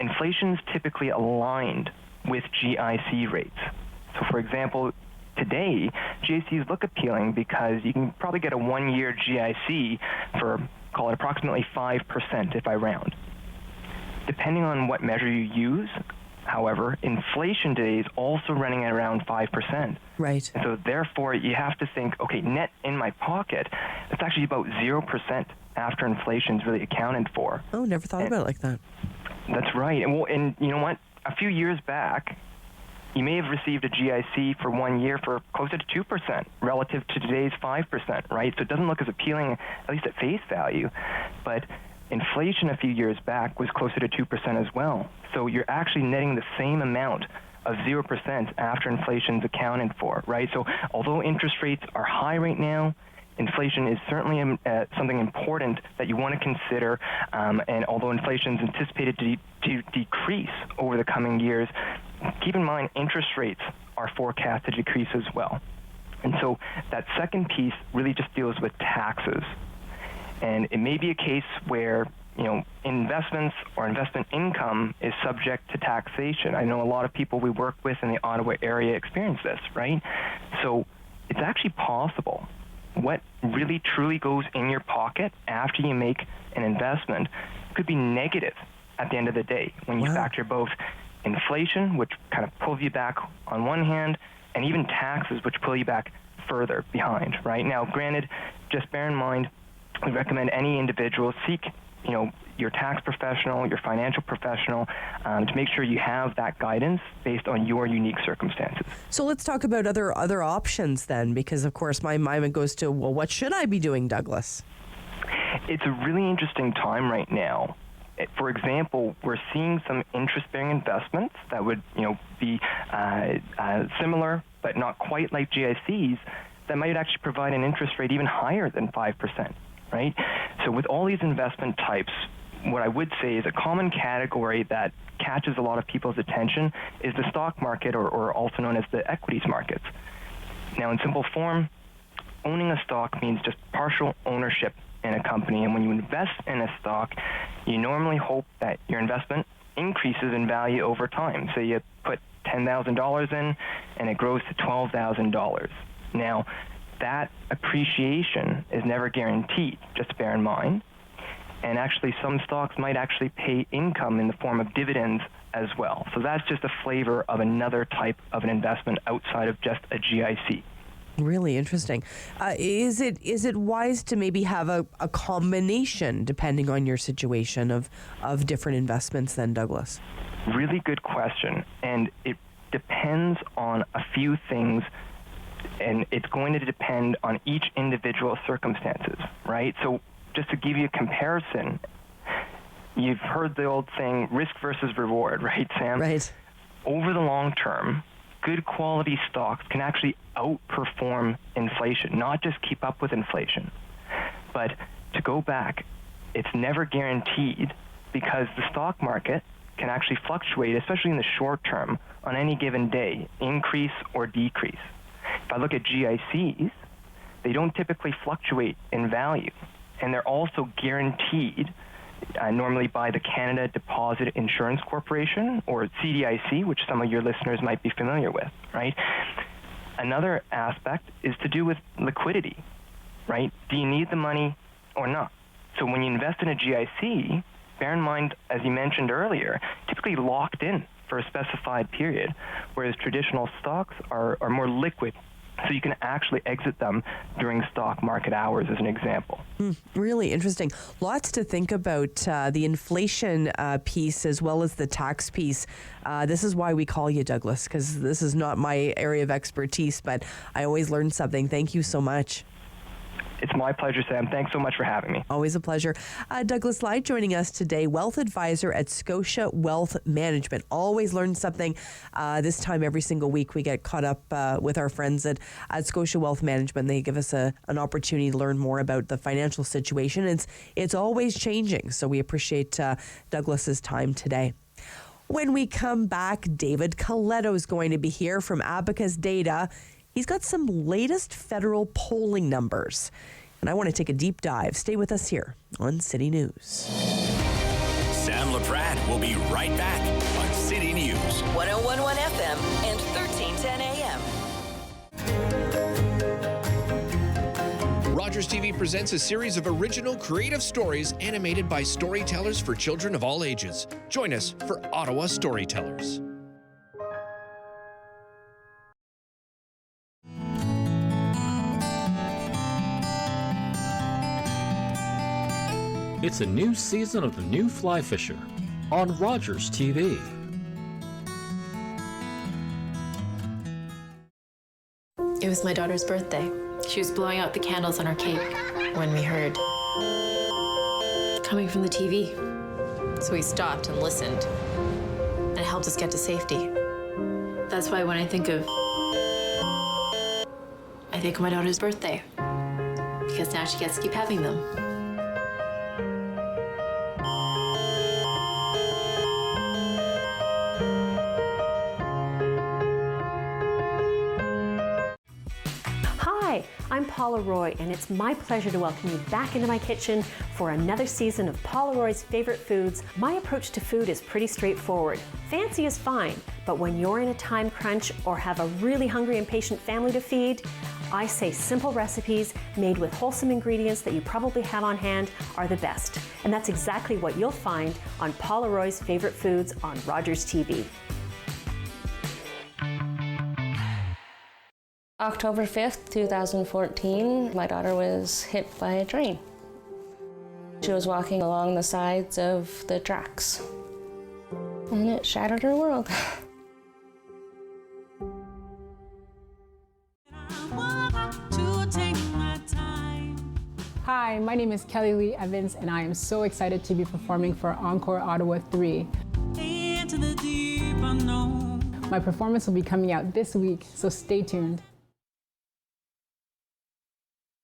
inflation is typically aligned with GIC rates. So for example, today, GICs look appealing because you can probably get a 1 year GIC for, call it approximately 5% if I round. Depending on what measure you use, however, inflation today is also running at around 5%. Right. And so therefore, you have to think, okay, net in my pocket, it's actually about 0% after inflation's really accounted for. Oh, never thought about it like that. That's right. And you know what? A few years back, you may have received a GIC for 1 year for closer to 2% relative to today's 5%, right? So it doesn't look as appealing, at least at face value. But inflation a few years back was closer to 2% as well. So you're actually netting the same amount of 0% after inflation's accounted for, right? So although interest rates are high right now, inflation is certainly something important that you want to consider, and although inflation is anticipated to decrease over the coming years, keep in mind interest rates are forecast to decrease as well. And so that second piece really just deals with taxes. And it may be a case where investments or investment income is subject to taxation. I know a lot of people we work with in the Ottawa area experience this, right? So it's actually possible. What really truly goes in your pocket after you make an investment could be negative at the end of the day when you factor both inflation, which kind of pulls you back on one hand, and even taxes, which pull you back further behind, right? Now, granted, just bear in mind, we recommend any individual seek your tax professional, your financial professional, to make sure you have that guidance based on your unique circumstances. So let's talk about other options then, because of course my mind goes to, well, what should I be doing, Douglas? It's a really interesting time right now. For example, we're seeing some interest-bearing investments that would, be similar but not quite like GICs that might actually provide an interest rate even higher than 5%, right? So with all these investment types, what I would say is a common category that catches a lot of people's attention is the stock market, or also known as the equities markets. Now, in simple form, owning a stock means just partial ownership in a company, and when you invest in a stock, you normally hope that your investment increases in value over time. So you put $10,000 in, and it grows to $12,000. Now, that appreciation is never guaranteed, just bear in mind. And actually, some stocks might actually pay income in the form of dividends as well. So that's just a flavor of another type of an investment outside of just a GIC. Really interesting. Is it wise to maybe have a combination, depending on your situation, of different investments then, Douglas? Really good question. And it depends on a few things, and it's going to depend on each individual circumstances, right? So just to give you a comparison, you've heard the old saying, risk versus reward, right, Sam? Right. Over the long term, good quality stocks can actually outperform inflation, not just keep up with inflation. But to go back, it's never guaranteed, because the stock market can actually fluctuate, especially in the short term, on any given day, increase or decrease. If I look at GICs, they don't typically fluctuate in value, and they're also guaranteed normally by the Canada Deposit Insurance Corporation, or CDIC, which some of your listeners might be familiar with, right? Another aspect is to do with liquidity, right? Do you need the money or not? So when you invest in a GIC, bear in mind, as you mentioned earlier, typically locked in for a specified period, whereas traditional stocks are more liquid. So you can actually exit them during stock market hours, as an example. Really interesting. Lots to think about, the inflation piece as well as the tax piece. This is why we call you, Douglas, because this is not my area of expertise, but I always learn something. Thank you so much. It's my pleasure, Sam. Thanks so much for having me. Always a pleasure. Douglas Lyde joining us today, wealth advisor at Scotia Wealth Management. Always learn something. This time every single week we get caught up with our friends at Scotia Wealth Management. They give us an opportunity to learn more about the financial situation. It's always changing, so we appreciate Douglas's time today. When we come back, David Coletto is going to be here from Abacus Data. He's got some latest federal polling numbers, and I want to take a deep dive. Stay with us here on City News. Sam Laprade will be right back on City News. 101.1 FM and 1310 AM. Rogers TV presents a series of original creative stories animated by storytellers for children of all ages. Join us for Ottawa Storytellers. It's a new season of The New Fly Fisher on Rogers TV. It was my daughter's birthday. She was blowing out the candles on our cake when we heard coming from the TV. So we stopped and listened, and it helped us get to safety. That's why when I think of my daughter's birthday, because now she gets to keep having them. Hi, I'm Paula Roy, and it's my pleasure to welcome you back into my kitchen for another season of Paula Roy's Favorite Foods. My approach to food is pretty straightforward. Fancy is fine, but when you're in a time crunch or have a really hungry and patient family to feed, I say simple recipes made with wholesome ingredients that you probably have on hand are the best. And that's exactly what you'll find on Paula Roy's Favorite Foods on Rogers TV. October 5th, 2014, my daughter was hit by a train. She was walking along the sides of the tracks, and it shattered her world. Hi, my name is Kelly Lee Evans, and I am so excited to be performing for Encore Ottawa 3. My performance will be coming out this week, so stay tuned.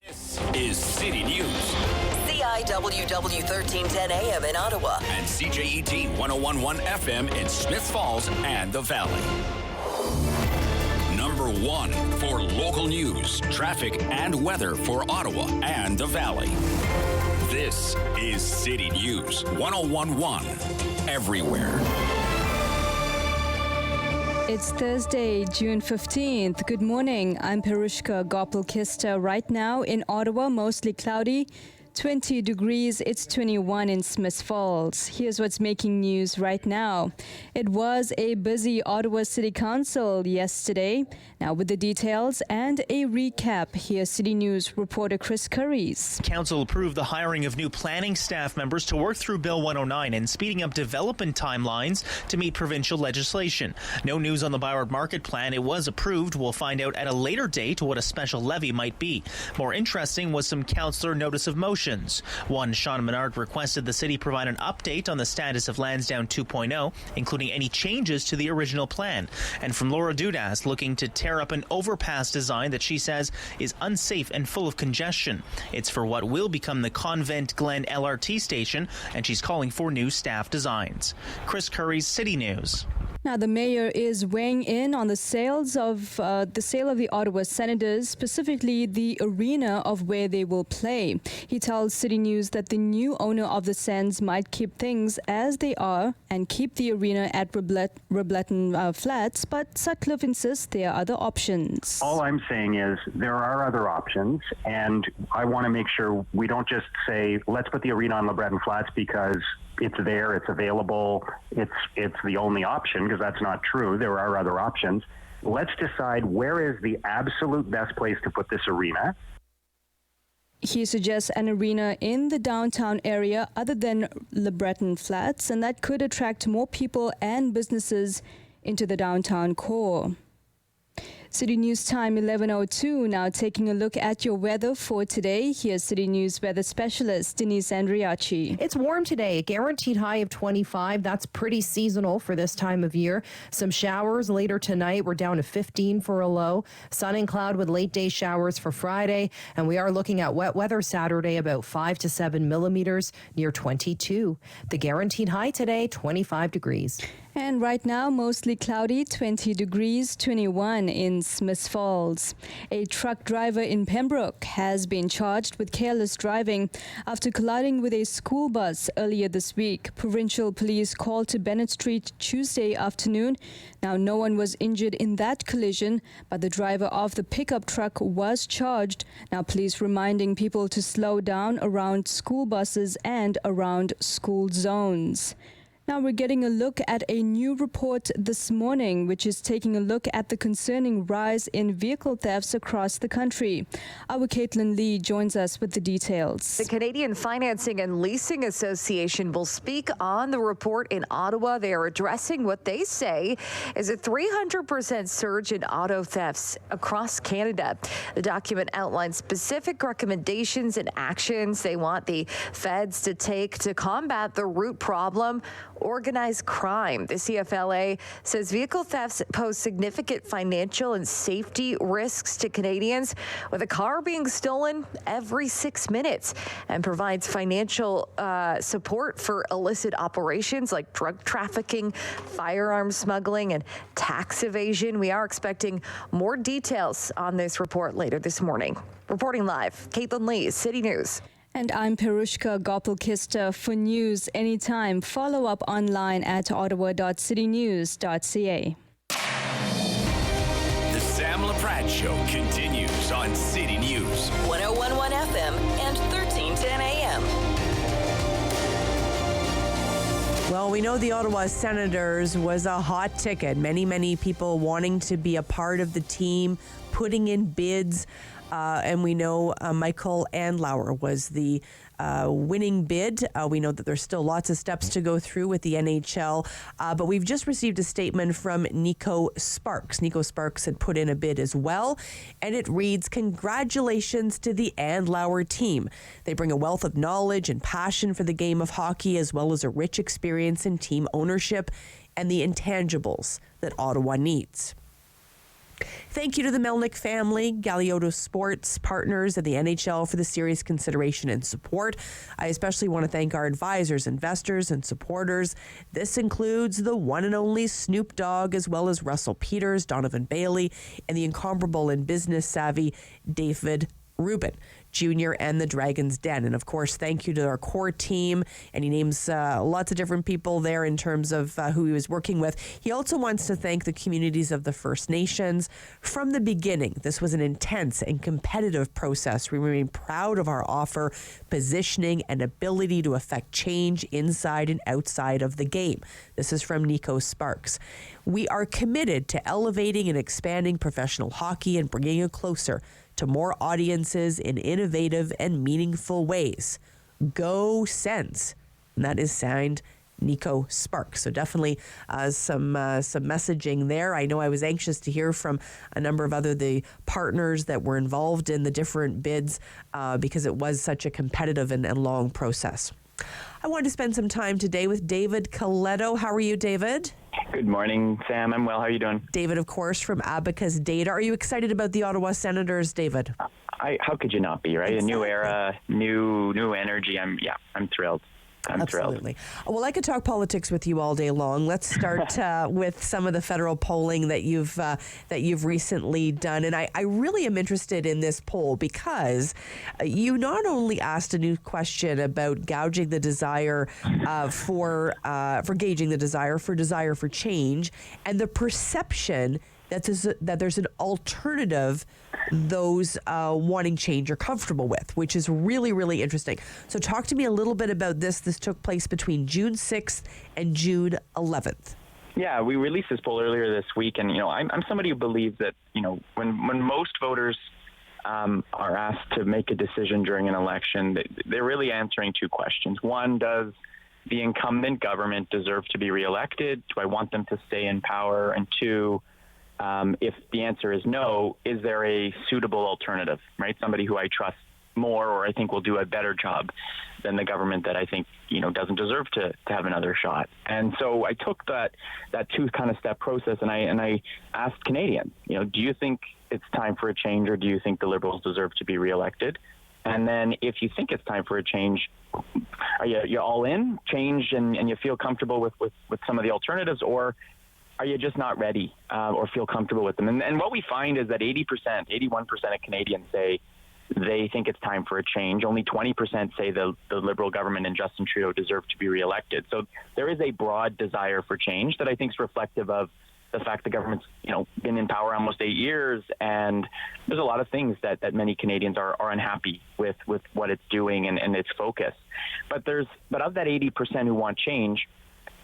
This is City News. CIWW 1310 AM in Ottawa. And CJET 1011 FM in Smiths Falls and the Valley. Number 1 for local news, traffic, and weather for Ottawa and the Valley. This is City News 1011 everywhere. It's Thursday, June 15th. Good morning. I'm Perushka Gopal-Kista. Right now in Ottawa, mostly cloudy. 20 degrees, it's 21 in Smiths Falls. Here's what's making news right now. It was a busy Ottawa City Council yesterday. Now with the details and a recap, here's City News reporter Chris Curries. Council approved the hiring of new planning staff members to work through Bill 109 and speeding up development timelines to meet provincial legislation. No news on the Byward Market plan. It was approved. We'll find out at a later date what a special levy might be. More interesting was some councillor notice of motion. One, Sean Menard requested the city provide an update on the status of Lansdowne 2.0, including any changes to the original plan. And from Laura Dudas, looking to tear up an overpass design that she says is unsafe and full of congestion. It's for what will become the Convent Glen LRT station, and she's calling for new staff designs. Chris Curry's City News. Now, the mayor is weighing in on the sale of the Ottawa Senators, specifically the arena of where they will play. He tells City News that the new owner of the Sens might keep things as they are and keep the arena at Robleton Flats, but Sutcliffe insists there are other options. All I'm saying is there are other options, and I want to make sure we don't just say, let's put the arena on Robleton Flats because it's there, it's available, it's the only option, because that's not true. There are other options. Let's decide where is the absolute best place to put this arena. He suggests an arena in the downtown area other than Le Breton Flats, and that could attract more people and businesses into the downtown core. City News time 11:02. Now taking a look at your weather for today. Here's City News weather specialist Denise Andriachi. It's warm today, a guaranteed high of 25. That's pretty seasonal for this time of year. Some showers later tonight. We're down to 15 for a low. Sun and cloud with late day showers for Friday. And we are looking at wet weather Saturday, about 5 to 7 millimeters, near 22. The guaranteed high today, 25 degrees. And right now, mostly cloudy, 20 degrees, 21 in Smiths Falls. A truck driver in Pembroke has been charged with careless driving after colliding with a school bus earlier this week. Provincial police called to Bennett Street Tuesday afternoon. Now, no one was injured in that collision, but the driver of the pickup truck was charged. Now, police reminding people to slow down around school buses and around school zones. Now we're getting a look at a new report this morning, which is taking a look at the concerning rise in vehicle thefts across the country. Our Caitlin Lee joins us with the details. The Canadian Financing and Leasing Association will speak on the report in Ottawa. They are addressing what they say is a 300% surge in auto thefts across Canada. The document outlines specific recommendations and actions they want the feds to take to combat the root problem, organized crime. The CFLA says vehicle thefts pose significant financial and safety risks to Canadians, with a car being stolen every 6 minutes, and provides financial support for illicit operations like drug trafficking, firearms smuggling, and tax evasion. We are expecting more details on this report later this morning. Reporting live, Caitlin Lee, City News. And I'm Perushka Gopal-Kista. For news anytime, follow up online at ottawa.citynews.ca. The Sam Laprade Show continues on City News 1011 FM and 1310 AM. Well, we know the Ottawa Senators was a hot ticket. Many people wanting to be a part of the team, putting in bids. and we know Michael Andlauer was the winning bid. We know that there's still lots of steps to go through with the NHL, but we've just received a statement from Nico Sparks. Nico Sparks had put in a bid as well, and it reads, "Congratulations to the Andlauer team. They bring a wealth of knowledge and passion for the game of hockey, as well as a rich experience in team ownership and the intangibles that Ottawa needs." Thank you to the Melnick family, Galiotto Sports partners, and the NHL for the serious consideration and support. I especially want to thank our advisors, investors, and supporters. This includes the one and only Snoop Dogg, as well as Russell Peters, Donovan Bailey, and the incomparable and business savvy David Rubin Jr. and the Dragon's Den. And of course, thank you to our core team. And he names lots of different people there in terms of who he was working with. He also wants to thank the communities of the First Nations. From the beginning, this was an intense and competitive process. We remain proud of our offer, positioning, and ability to affect change inside and outside of the game. This is from Nico Sparks. We are committed to elevating and expanding professional hockey and bringing it closer to more audiences in innovative and meaningful ways. Go Sens. And that is signed Nico Sparks. So definitely some messaging there. I know I was anxious to hear from a number of the partners that were involved in the different bids because it was such a competitive and long process. I wanted to spend some time today with David Coletto. How are you, David? Good morning, Sam. I'm well. How are you doing? David, of course, from Abacus Data. Are you excited about the Ottawa Senators, David? How could you not be, right? Exactly. A new era, new energy. I'm thrilled. Absolutely. Well, I could talk politics with you all day long. Let's start with some of the federal polling that you've recently done, and I really am interested in this poll because you not only asked a new question about gauging the desire for gauging the desire for change and the perception that there's an alternative those wanting change are comfortable with, which is really, really interesting. So talk to me a little bit about this. This took place between June 6th and June 11th. Yeah, we released this poll earlier this week, and I'm somebody who believes that when most voters are asked to make a decision during an election, they're really answering two questions. One, does the incumbent government deserve to be reelected? Do I want them to stay in power? And two, if the answer is no, is there a suitable alternative, right? Somebody who I trust more or I think will do a better job than the government that I think, doesn't deserve to have another shot. And so I took that two kind of step process and I asked Canadians, do you think it's time for a change or do you think the Liberals deserve to be reelected? And then if you think it's time for a change, are you all in change and you feel comfortable with some of the alternatives, or are you just not ready or feel comfortable with them? And what we find is that 81% of Canadians say they think it's time for a change. Only 20% say the Liberal government and Justin Trudeau deserve to be reelected. So there is a broad desire for change that I think is reflective of the fact the government's been in power almost 8 years, and there's a lot of things that many Canadians are unhappy with what it's doing and its focus. But of that 80% who want change,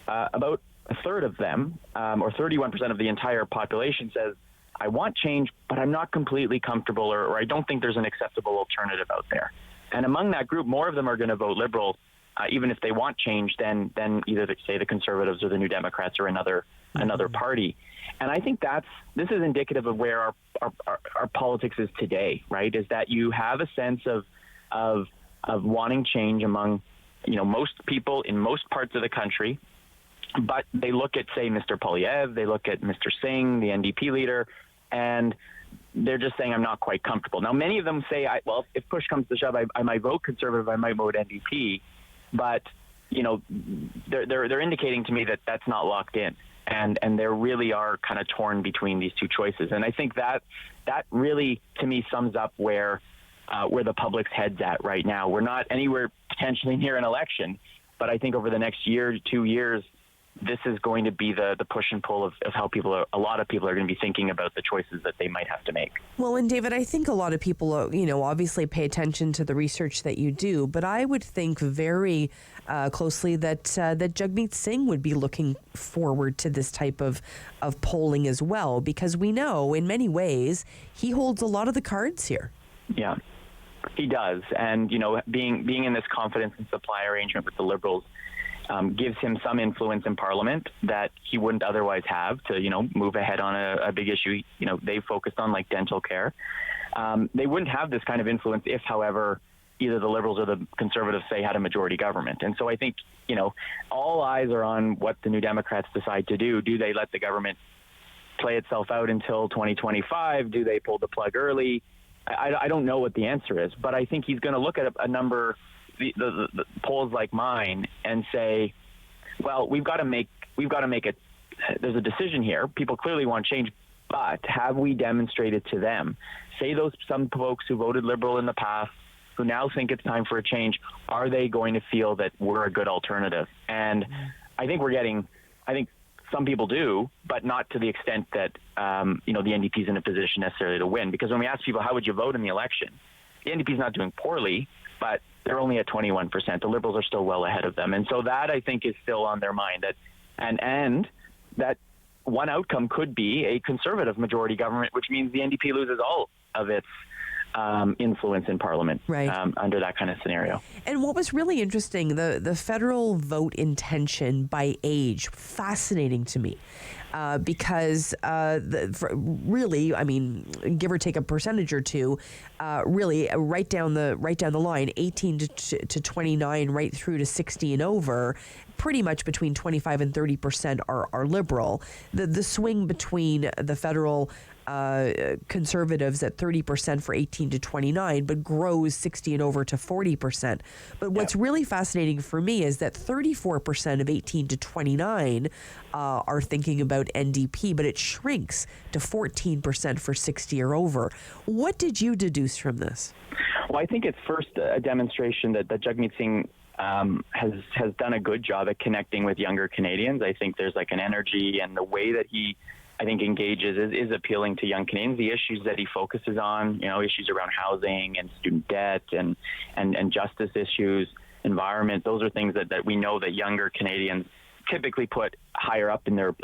about a third of them, or 31% of the entire population, says, I want change, but I'm not completely comfortable, or I don't think there's an acceptable alternative out there. And among that group, more of them are going to vote Liberal, even if they want change, than either, say, the Conservatives or the New Democrats or another party. And I think this is indicative of where our politics is today, right? Is that you have a sense of wanting change among most people in most parts of the country. But they look at, say, Mr. Poilievre, they look at Mr. Singh, the NDP leader, and they're just saying, I'm not quite comfortable. Now, many of them say, if push comes to shove, I might vote Conservative, I might vote NDP. But, they're indicating to me that that's not locked in. And they really are kind of torn between these two choices. And I think that really, to me, sums up where the public's head's at right now. We're not anywhere potentially near an election, but I think over the next year, 2 years, this is going to be the push and pull of how a lot of people are going to be thinking about the choices that they might have to make. Well, and David, I think a lot of people, obviously pay attention to the research that you do, but I would think very closely that Jagmeet Singh would be looking forward to this type of polling as well, because we know in many ways he holds a lot of the cards here. Yeah, he does. And, being in this confidence and supply arrangement with the Liberals gives him some influence in Parliament that he wouldn't otherwise have to, move ahead on a big issue, they focused on, like dental care. They wouldn't have this kind of influence if, however, either the Liberals or the Conservatives, say, had a majority government. And so I think, all eyes are on what the New Democrats decide to do. Do they let the government play itself out until 2025? Do they pull the plug early? I don't know what the answer is, but I think he's going to look at a number, the polls like mine, and say, well, we've got to make there's a decision here. People clearly want change, but have we demonstrated to them, say some folks who voted Liberal in the past, who now think it's time for a change, are they going to feel that we're a good alternative? And I think some people do, but not to the extent that, the NDP is in a position necessarily to win. Because when we ask people, how would you vote in the election? The NDP is not doing poorly, but they're only at 21%. The Liberals are still well ahead of them. And so that, I think, is still on their mind. And that one outcome could be a Conservative majority government, which means the NDP loses all of its influence in Parliament under that kind of scenario. And what was really interesting, the federal vote intention by age, fascinating to me. Because really, I mean, give or take a percentage or two, really right down the line, 18 to 29, right through to 60 and over, pretty much between 25 and 30% are Liberal. The swing between the federal Conservatives at 30% for 18 to 29, but grows 60 and over to 40%. But what's really fascinating for me is that 34% of 18 to 29 are thinking about NDP, but it shrinks to 14% for 60 or over. What did you deduce from this? Well, I think it's first a demonstration that Jagmeet Singh has done a good job at connecting with younger Canadians. I think there's like an energy, and the way that he, I think, engages is appealing to young Canadians. The issues that he focuses on, issues around housing and student debt and justice issues, environment, those are things that we know that younger Canadians typically put higher up in their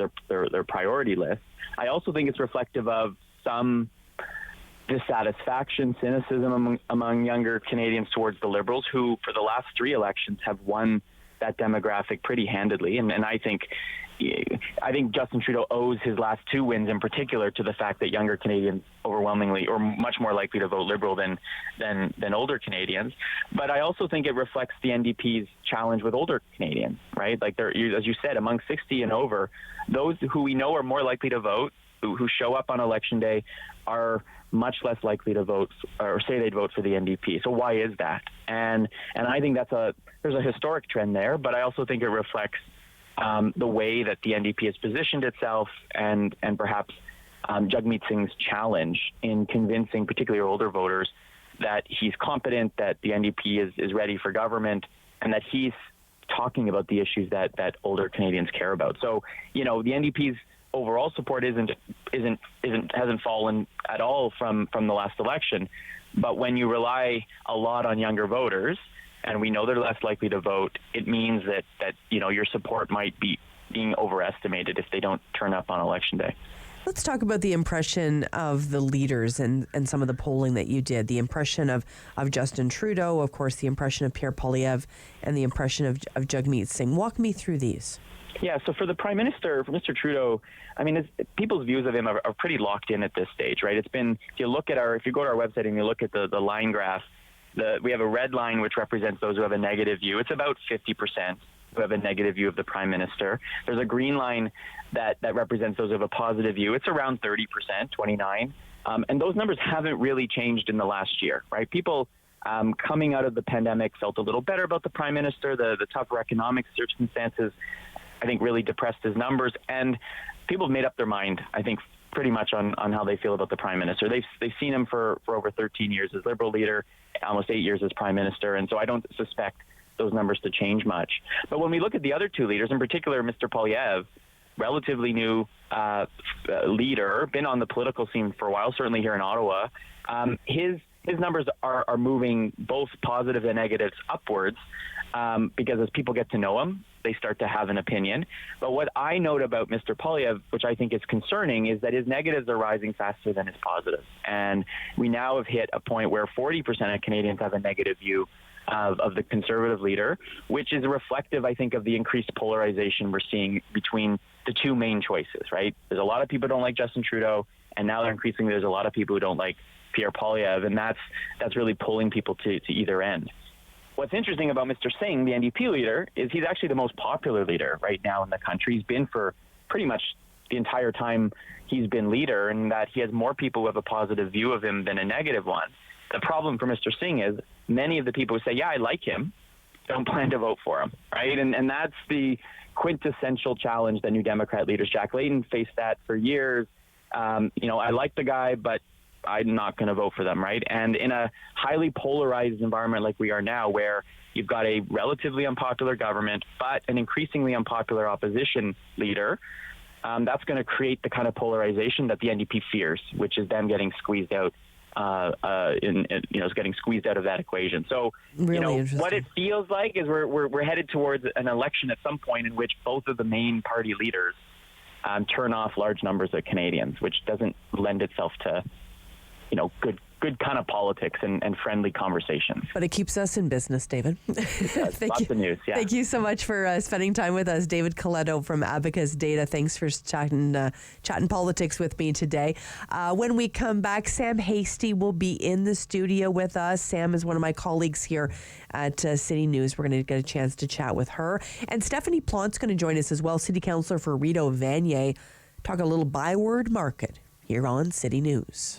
priority list. I also think it's reflective of some dissatisfaction, cynicism among younger Canadians towards the Liberals, who for the last 3 elections have won that demographic pretty handedly. And I think Justin Trudeau owes his last 2 wins in particular to the fact that younger Canadians overwhelmingly or much more likely to vote Liberal than older Canadians. But I also think it reflects the NDP's challenge with older Canadians, right? Like, as you said, among 60 and over, those who we know are more likely to vote, who show up on election day, are much less likely to vote or say they'd vote for the NDP. So why is that? And I think there's a historic trend there, but I also think it reflects the way that the NDP has positioned itself and perhaps Jagmeet Singh's challenge in convincing particularly older voters that he's competent, that the NDP is ready for government, and that he's talking about the issues that older Canadians care about. So, the NDP's overall support hasn't fallen at all from the last election. But when you rely a lot on younger voters, and we know they're less likely to vote, it means that your support might be being overestimated if they don't turn up on election day. Let's talk about the impression of the leaders and some of the polling that you did. The impression of Justin Trudeau, of course, the impression of Pierre Poilievre, and the impression of Jagmeet Singh. Walk me through these. Yeah, so for the Prime Minister, for Mr. Trudeau, I mean, people's views of him are pretty locked in at this stage, right? It's been, if you go to our website and you look at the line graph, we have a red line which represents those who have a negative view. It's about 50% who have a negative view of the Prime Minister. There's a green line that represents those who have a positive view. It's around 30%, 29%. And those numbers haven't really changed in the last year, right? People coming out of the pandemic felt a little better about the Prime Minister. The tougher economic circumstances, I think, really depressed his numbers. And people have made up their mind, I think, pretty much on how they feel about the Prime Minister. They've seen him for over 13 years as Liberal leader, almost 8 years as Prime Minister, and so I don't suspect those numbers to change much. But when we look at the other 2 leaders, in particular Mr. Poilievre, relatively new leader, been on the political scene for a while, certainly here in Ottawa, his his numbers are moving both positive and negatives upwards because as people get to know him, they start to have an opinion. But what I note about Mr. Poilievre, which I think is concerning, is that his negatives are rising faster than his positives. And we now have hit a point where 40% of Canadians have a negative view of the Conservative leader, which is reflective, I think, of the increased polarization we're seeing between the two main choices, right? There's a lot of people who don't like Justin Trudeau, and now increasingly there's a lot of people who don't like Pierre Poilievre, and that's really pulling people to either end. What's interesting about Mr. Singh, the NDP leader, is he's actually the most popular leader right now in the country. He's been for pretty much the entire time he's been leader, and that he has more people who have a positive view of him than a negative one. The problem for Mr. Singh is many of the people who say, yeah, I like him, don't plan to vote for him, right? And that's the quintessential challenge that New Democrat leaders, Jack Layton, faced that for years. I like the guy, but I'm not going to vote for them, right? And in a highly polarized environment like we are now, where you've got a relatively unpopular government, but an increasingly unpopular opposition leader, that's going to create the kind of polarization that the NDP fears, which is them getting squeezed out. Is getting squeezed out of that equation. So, really what it feels like is we're headed towards an election at some point in which both of the main party leaders turn off large numbers of Canadians, which doesn't lend itself to, good kind of politics and friendly conversations. But it keeps us in business, David. Lots of news, yeah. Thank you so much for spending time with us. David Coletto from Abacus Data. Thanks for chatting politics with me today. When we come back, Sam Hasty will be in the studio with us. Sam is one of my colleagues here at City News. We're going to get a chance to chat with her. And Stephanie Plant's going to join us as well, City Councillor for Rideau Vanier. Talk a little byword market here on City News.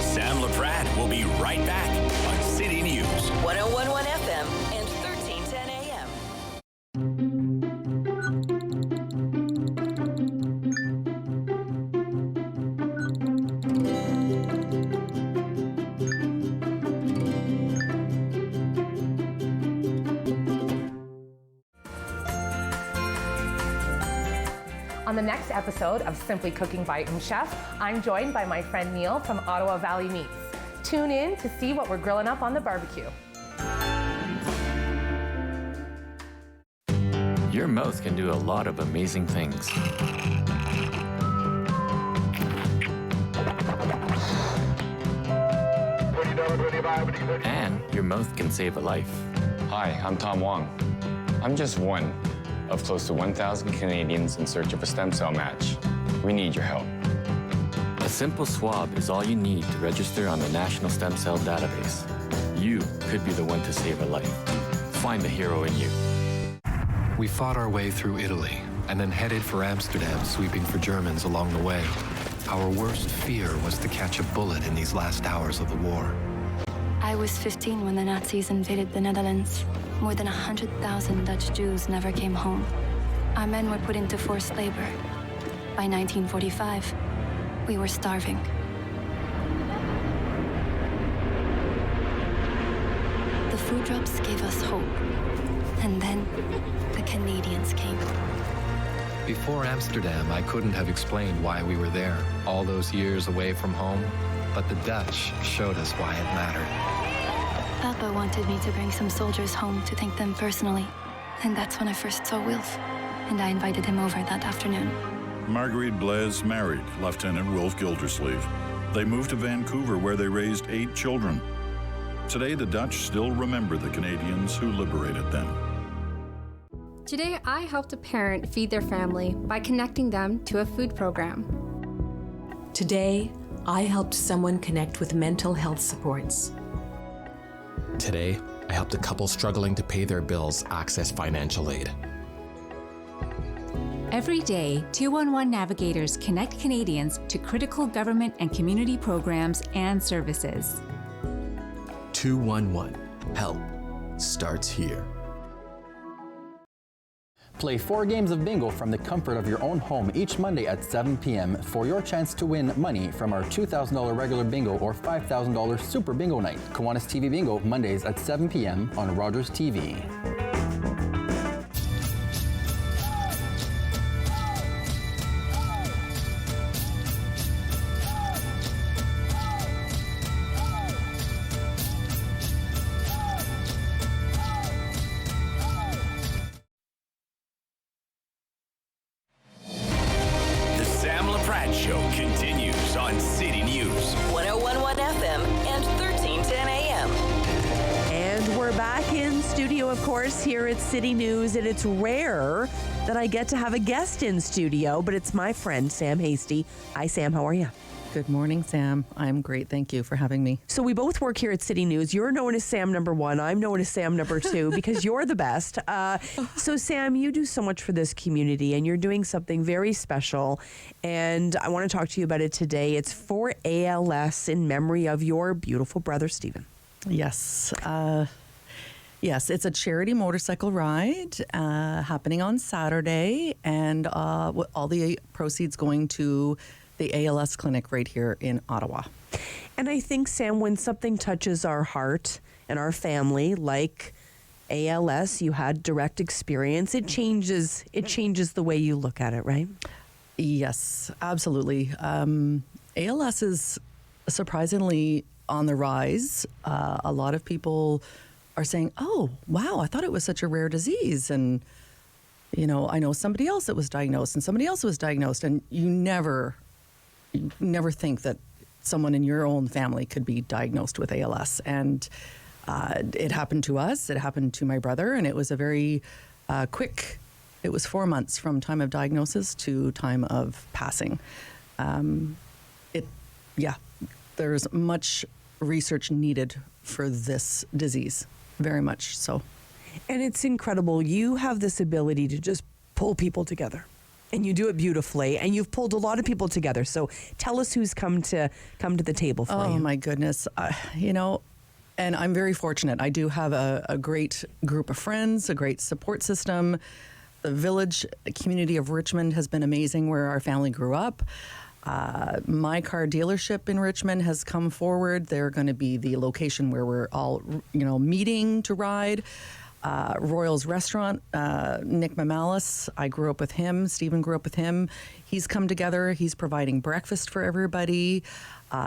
Sam Laprade will be right back on City News. 101.1 FM and 1310 AM. On the next episode of Simply Cooking by Chef, I'm joined by my friend Neil from Ottawa Valley Meats. Tune in to see what we're grilling up on the barbecue. Your mouth can do a lot of amazing things. And your mouth can save a life. Hi, I'm Tom Wong. I'm just one of close to 1,000 Canadians in search of a stem cell match. We need your help. A simple swab is all you need to register on the National Stem Cell Database. You could be the one to save a life. Find the hero in you. We fought our way through Italy and then headed for Amsterdam, sweeping for Germans along the way. Our worst fear was to catch a bullet in these last hours of the war. I was 15 when the Nazis invaded the Netherlands. More than 100,000 Dutch Jews never came home. Our men were put into forced labor. By 1945, we were starving. The food drops gave us hope. And then the Canadians came. Before Amsterdam, I couldn't have explained why we were there, all those years away from home. But the Dutch showed us why it mattered. Papa wanted me to bring some soldiers home to thank them personally. And that's when I first saw Wilf. And I invited him over that afternoon. Marguerite Blaise married Lieutenant Wilf Gildersleeve. They moved to Vancouver, where they raised 8 children. Today, the Dutch still remember the Canadians who liberated them. Today, I helped a parent feed their family by connecting them to a food program. Today, I helped someone connect with mental health supports. Today, I helped a couple struggling to pay their bills access financial aid. Every day, 211 navigators connect Canadians to critical government and community programs and services. 211. Help starts here. Play 4 games of bingo from the comfort of your own home each Monday at 7 p.m. for your chance to win money from our $2,000 regular bingo or $5,000 super bingo night. Kiwanis TV Bingo, Mondays at 7 p.m. on Rogers TV. Back in studio, of course, here at City News, and it's rare that I get to have a guest in studio, but it's my friend, Sam Hasty. Hi, Sam. How are you? Good morning, Sam. I'm great. Thank you for having me. So we both work here at City News. You're known as Sam number 1. I'm known as Sam number 2 because you're the best. So, Sam, you do so much for this community, and you're doing something very special, and I want to talk to you about it today. It's for ALS in memory of your beautiful brother, Stephen. Yes. Yes, it's a charity motorcycle ride happening on Saturday, and all the proceeds going to the ALS clinic right here in Ottawa. And I think, Sam, when something touches our heart and our family, like ALS, you had direct experience, it changes the way you look at it, right? Yes, absolutely. ALS is surprisingly on the rise. A lot of people are saying, oh, wow, I thought it was such a rare disease. And, you know, I know somebody else that was diagnosed and somebody else was diagnosed. And you never think that someone in your own family could be diagnosed with ALS. And it happened to us. It happened to my brother. And it was a very quick, it was 4 months from time of diagnosis to time of passing. There's much research needed for this disease, very much so. And it's incredible. You have this ability to just pull people together, and you do it beautifully, and you've pulled a lot of people together. So tell us who's come to the table for you. Oh, my goodness. You know, and I'm very fortunate. I do have a great group of friends, a great support system. The village community of Richmond has been amazing, where our family grew up. My car dealership in Richmond has come forward. They're going to be the location where we're all, you know, meeting to ride. Royals Restaurant, Nick Mamalis, I grew up with him. Stephen grew up with him. He's come together. He's providing breakfast for everybody.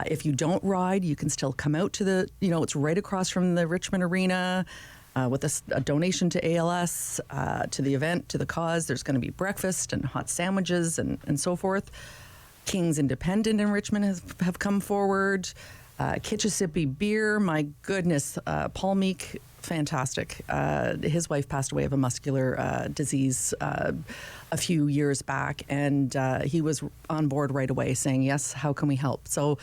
If you don't ride, you can still come out to the, you know, it's right across from the Richmond Arena with a donation to ALS, to the event, to the cause. There's going to be breakfast and hot sandwiches and so forth. King's Independent in Richmond have come forward. Kitchissippi Beer, my goodness. Paul Meek, fantastic. His wife passed away of a muscular disease a few years back, and he was on board right away saying, yes, how can we help? So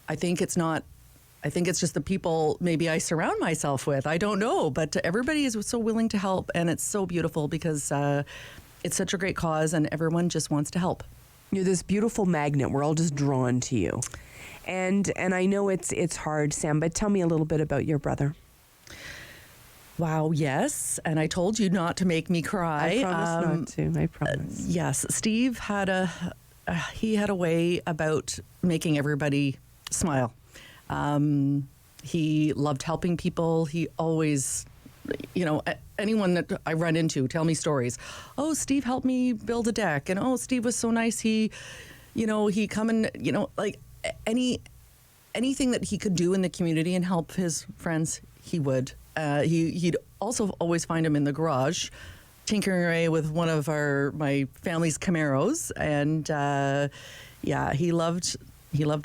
I think it's just the people maybe I surround myself with. I don't know, but everybody is so willing to help, and it's so beautiful because it's such a great cause, and everyone just wants to help. You're this beautiful magnet. We're all just drawn to you. And I know it's hard, Sam, but tell me a little bit about your brother. Wow, yes. And I told you not to make me cry. I promise not to. I promise. Yes. Steve had a way about making everybody smile. He loved helping people. He always, you know, anyone that I run into tell me stories. Oh, Steve helped me build a deck. And oh, Steve was so nice. He come and, you know, like anything that he could do in the community and help his friends, he would. He'd also always find him in the garage, tinkering away with one of my family's Camaros. And he loved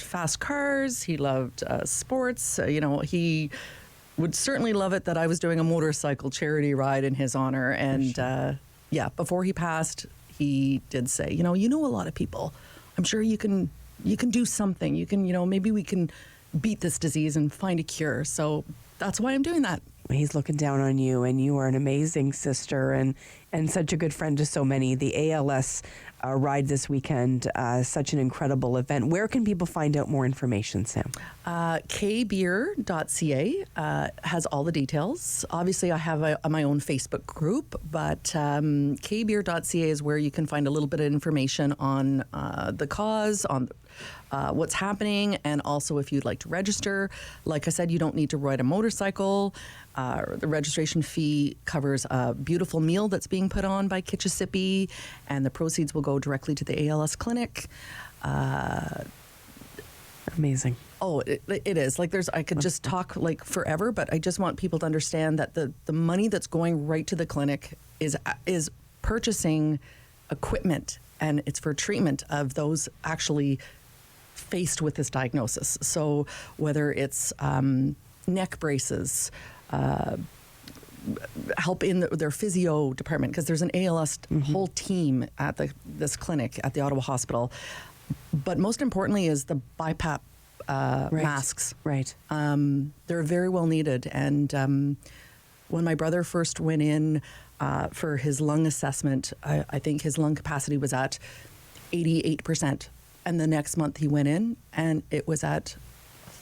fast cars. He loved sports. He would certainly love it that I was doing a motorcycle charity ride in his honor. And before he passed, he did say, you know a lot of people. I'm sure you can do something. You can, maybe we can beat this disease and find a cure. So that's why I'm doing that. He's looking down on you, and you are an amazing sister and such a good friend to so many. The ALS ride this weekend, such an incredible event. Where can people find out more information, Sam? kbeer.ca has all the details. Obviously, I have my own Facebook group, but kbeer.ca is where you can find a little bit of information on the cause, on what's happening, and also if you'd like to register. Like I said, you don't need to ride a motorcycle. The registration fee covers a beautiful meal that's being put on by Kitchissippi, and the proceeds will go directly to the ALS clinic. Amazing. Oh, it is. Like I could just talk like forever, but I just want people to understand that the money that's going right to the clinic is purchasing equipment, and it's for treatment of those actually faced with this diagnosis. So whether it's neck braces, help in their physio department, because there's an ALS whole team at this clinic at the Ottawa Hospital. But most importantly is the BiPAP masks. Right. They're very well needed. And when my brother first went in for his lung assessment, I think his lung capacity was at 88%. And the next month he went in and it was at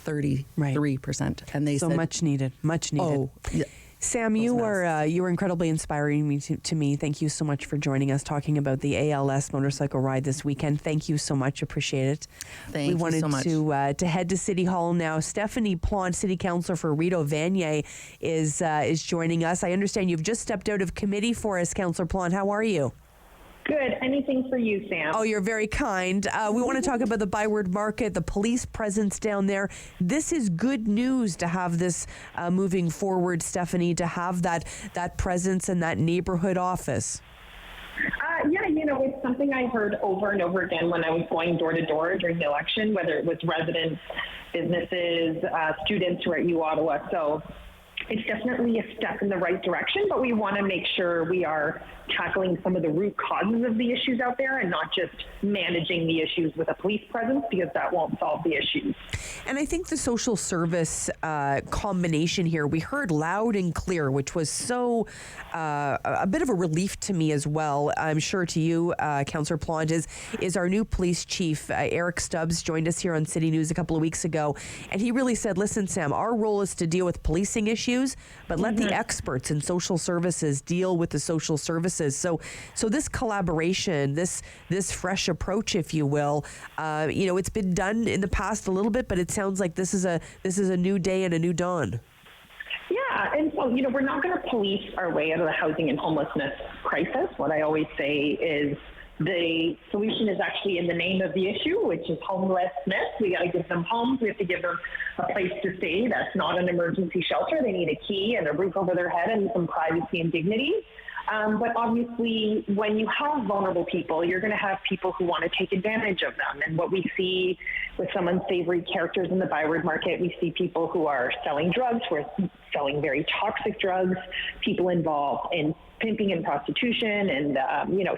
33%. And they so said, much needed. Oh, yeah. Sam, you were incredibly inspiring to me. Thank you so much for joining us, talking about the ALS motorcycle ride this weekend. Thank you so much. Appreciate it. Thank you so much. We wanted to head to City Hall now. Stephanie Plante, City Councillor for Rideau Vanier, is joining us. I understand you've just stepped out of committee for us, Councillor Plante. How are you? Good. Anything for you, Sam. Oh, you're very kind. We want to talk about the Byward Market, the police presence down there. This is good news to have this moving forward, Stephanie, to have that presence and that neighborhood office. Yeah, it's something I heard over and over again when I was going door to door during the election, whether it was residents, businesses, students who are at U Ottawa. So it's definitely a step in the right direction, but we want to make sure we are tackling some of the root causes of the issues out there and not just managing the issues with a police presence, because that won't solve the issues. And I think the social service combination here, we heard loud and clear, which was so a bit of a relief to me as well. I'm sure to you, Councillor Plante, is our new police chief, Eric Stubbs, joined us here on City News a couple of weeks ago. And he really said, listen, Sam, our role is to deal with policing issues, but let the experts in social services deal with the social services. So this collaboration, this fresh approach, if you will, it's been done in the past a little bit, but it sounds like this is a new day and a new dawn. Yeah, and so, we're not going to police our way out of the housing and homelessness crisis. What I always say is the solution is actually in the name of the issue, which is homelessness. We got to give them homes. We have to give them a place to stay. That's not an emergency shelter. They need a key and a roof over their head and some privacy and dignity. But obviously, when you have vulnerable people, you're going to have people who want to take advantage of them. And what we see with some unsavory characters in the Byward Market, we see people who are selling drugs, who are selling very toxic drugs, people involved in pimping and prostitution and,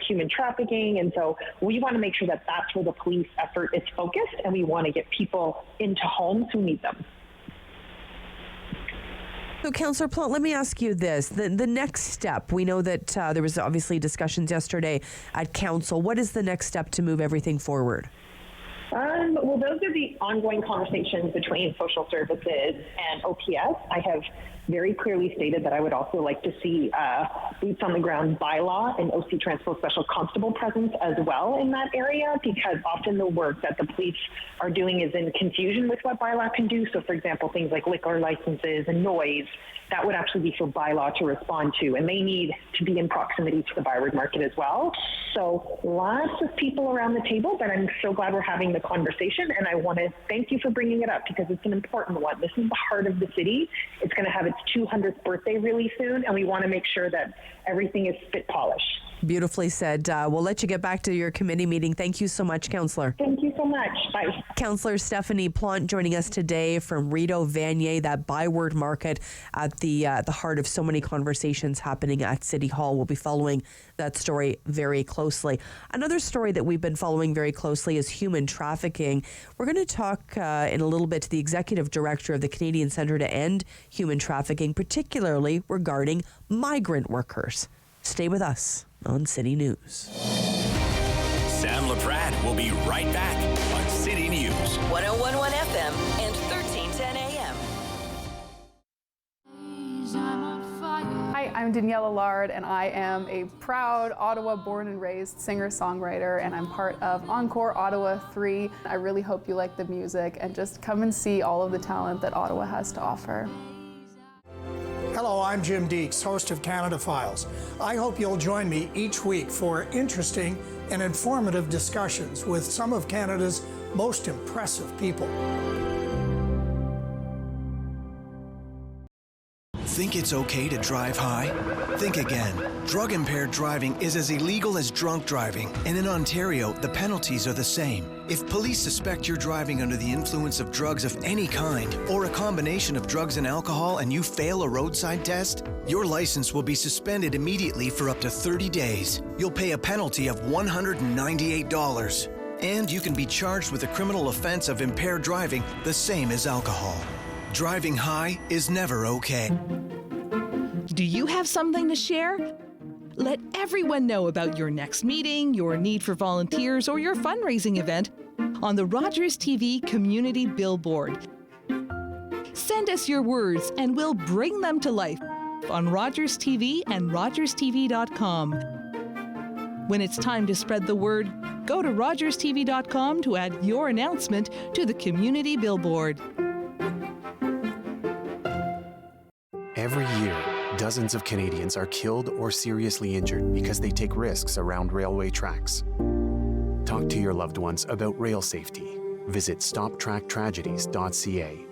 human trafficking. And so we want to make sure that that's where the police effort is focused, and we want to get people into homes who need them. So, Councillor Plante, let me ask you this. The next step, we know that there was obviously discussions yesterday at Council. What is the next step to move everything forward? Well, those are the ongoing conversations between social services and OPS. I have very clearly stated that I would also like to see boots on the ground bylaw and OC Transpo Special Constable presence as well in that area, because often the work that the police are doing is in confusion with what bylaw can do. So, for example, things like liquor licenses and noise, that would actually be for bylaw to respond to, and they need to be in proximity to the Byward Market as well. So lots of people around the table, but I'm so glad we're having the conversation, and I want to thank you for bringing it up because it's an important one. This is the heart of the city. It's going to have its 200th birthday really soon, and we want to make sure that everything is spit polished. Beautifully said. We'll let you get back to your committee meeting. Thank you so much, Councillor. Thank you so much. Bye. Councillor Stephanie Plante joining us today from Rideau Vanier, that Byward Market at the heart of so many conversations happening at City Hall. We'll be following that story very closely. Another story that we've been following very closely is human trafficking. We're going to talk in a little bit to the Executive Director of the Canadian Centre to End Human Trafficking, particularly regarding migrant workers. Stay with us on City News. Sam Laprade will be right back on City News. 101.1 FM and 1310 AM. Hi, I'm Danielle Allard, and I am a proud Ottawa born and raised singer-songwriter, and I'm part of Encore Ottawa 3. I really hope you like the music and just come and see all of the talent that Ottawa has to offer. Hello, I'm Jim Deeks, host of Canada Files. I hope you'll join me each week for interesting and informative discussions with some of Canada's most impressive people. Think it's okay to drive high? Think again. Drug-impaired driving is as illegal as drunk driving, and in Ontario, the penalties are the same. If police suspect you're driving under the influence of drugs of any kind, or a combination of drugs and alcohol, and you fail a roadside test, your license will be suspended immediately for up to 30 days. You'll pay a penalty of $198. And you can be charged with a criminal offense of impaired driving, the same as alcohol. Driving high is never okay. Do you have something to share? Let everyone know about your next meeting, your need for volunteers, or your fundraising event on the Rogers TV Community Billboard. Send us your words and we'll bring them to life on Rogers TV and rogerstv.com. When it's time to spread the word, go to rogerstv.com to add your announcement to the Community Billboard. Every year, dozens of Canadians are killed or seriously injured because they take risks around railway tracks. Talk to your loved ones about rail safety. Visit stoptracktragedies.ca.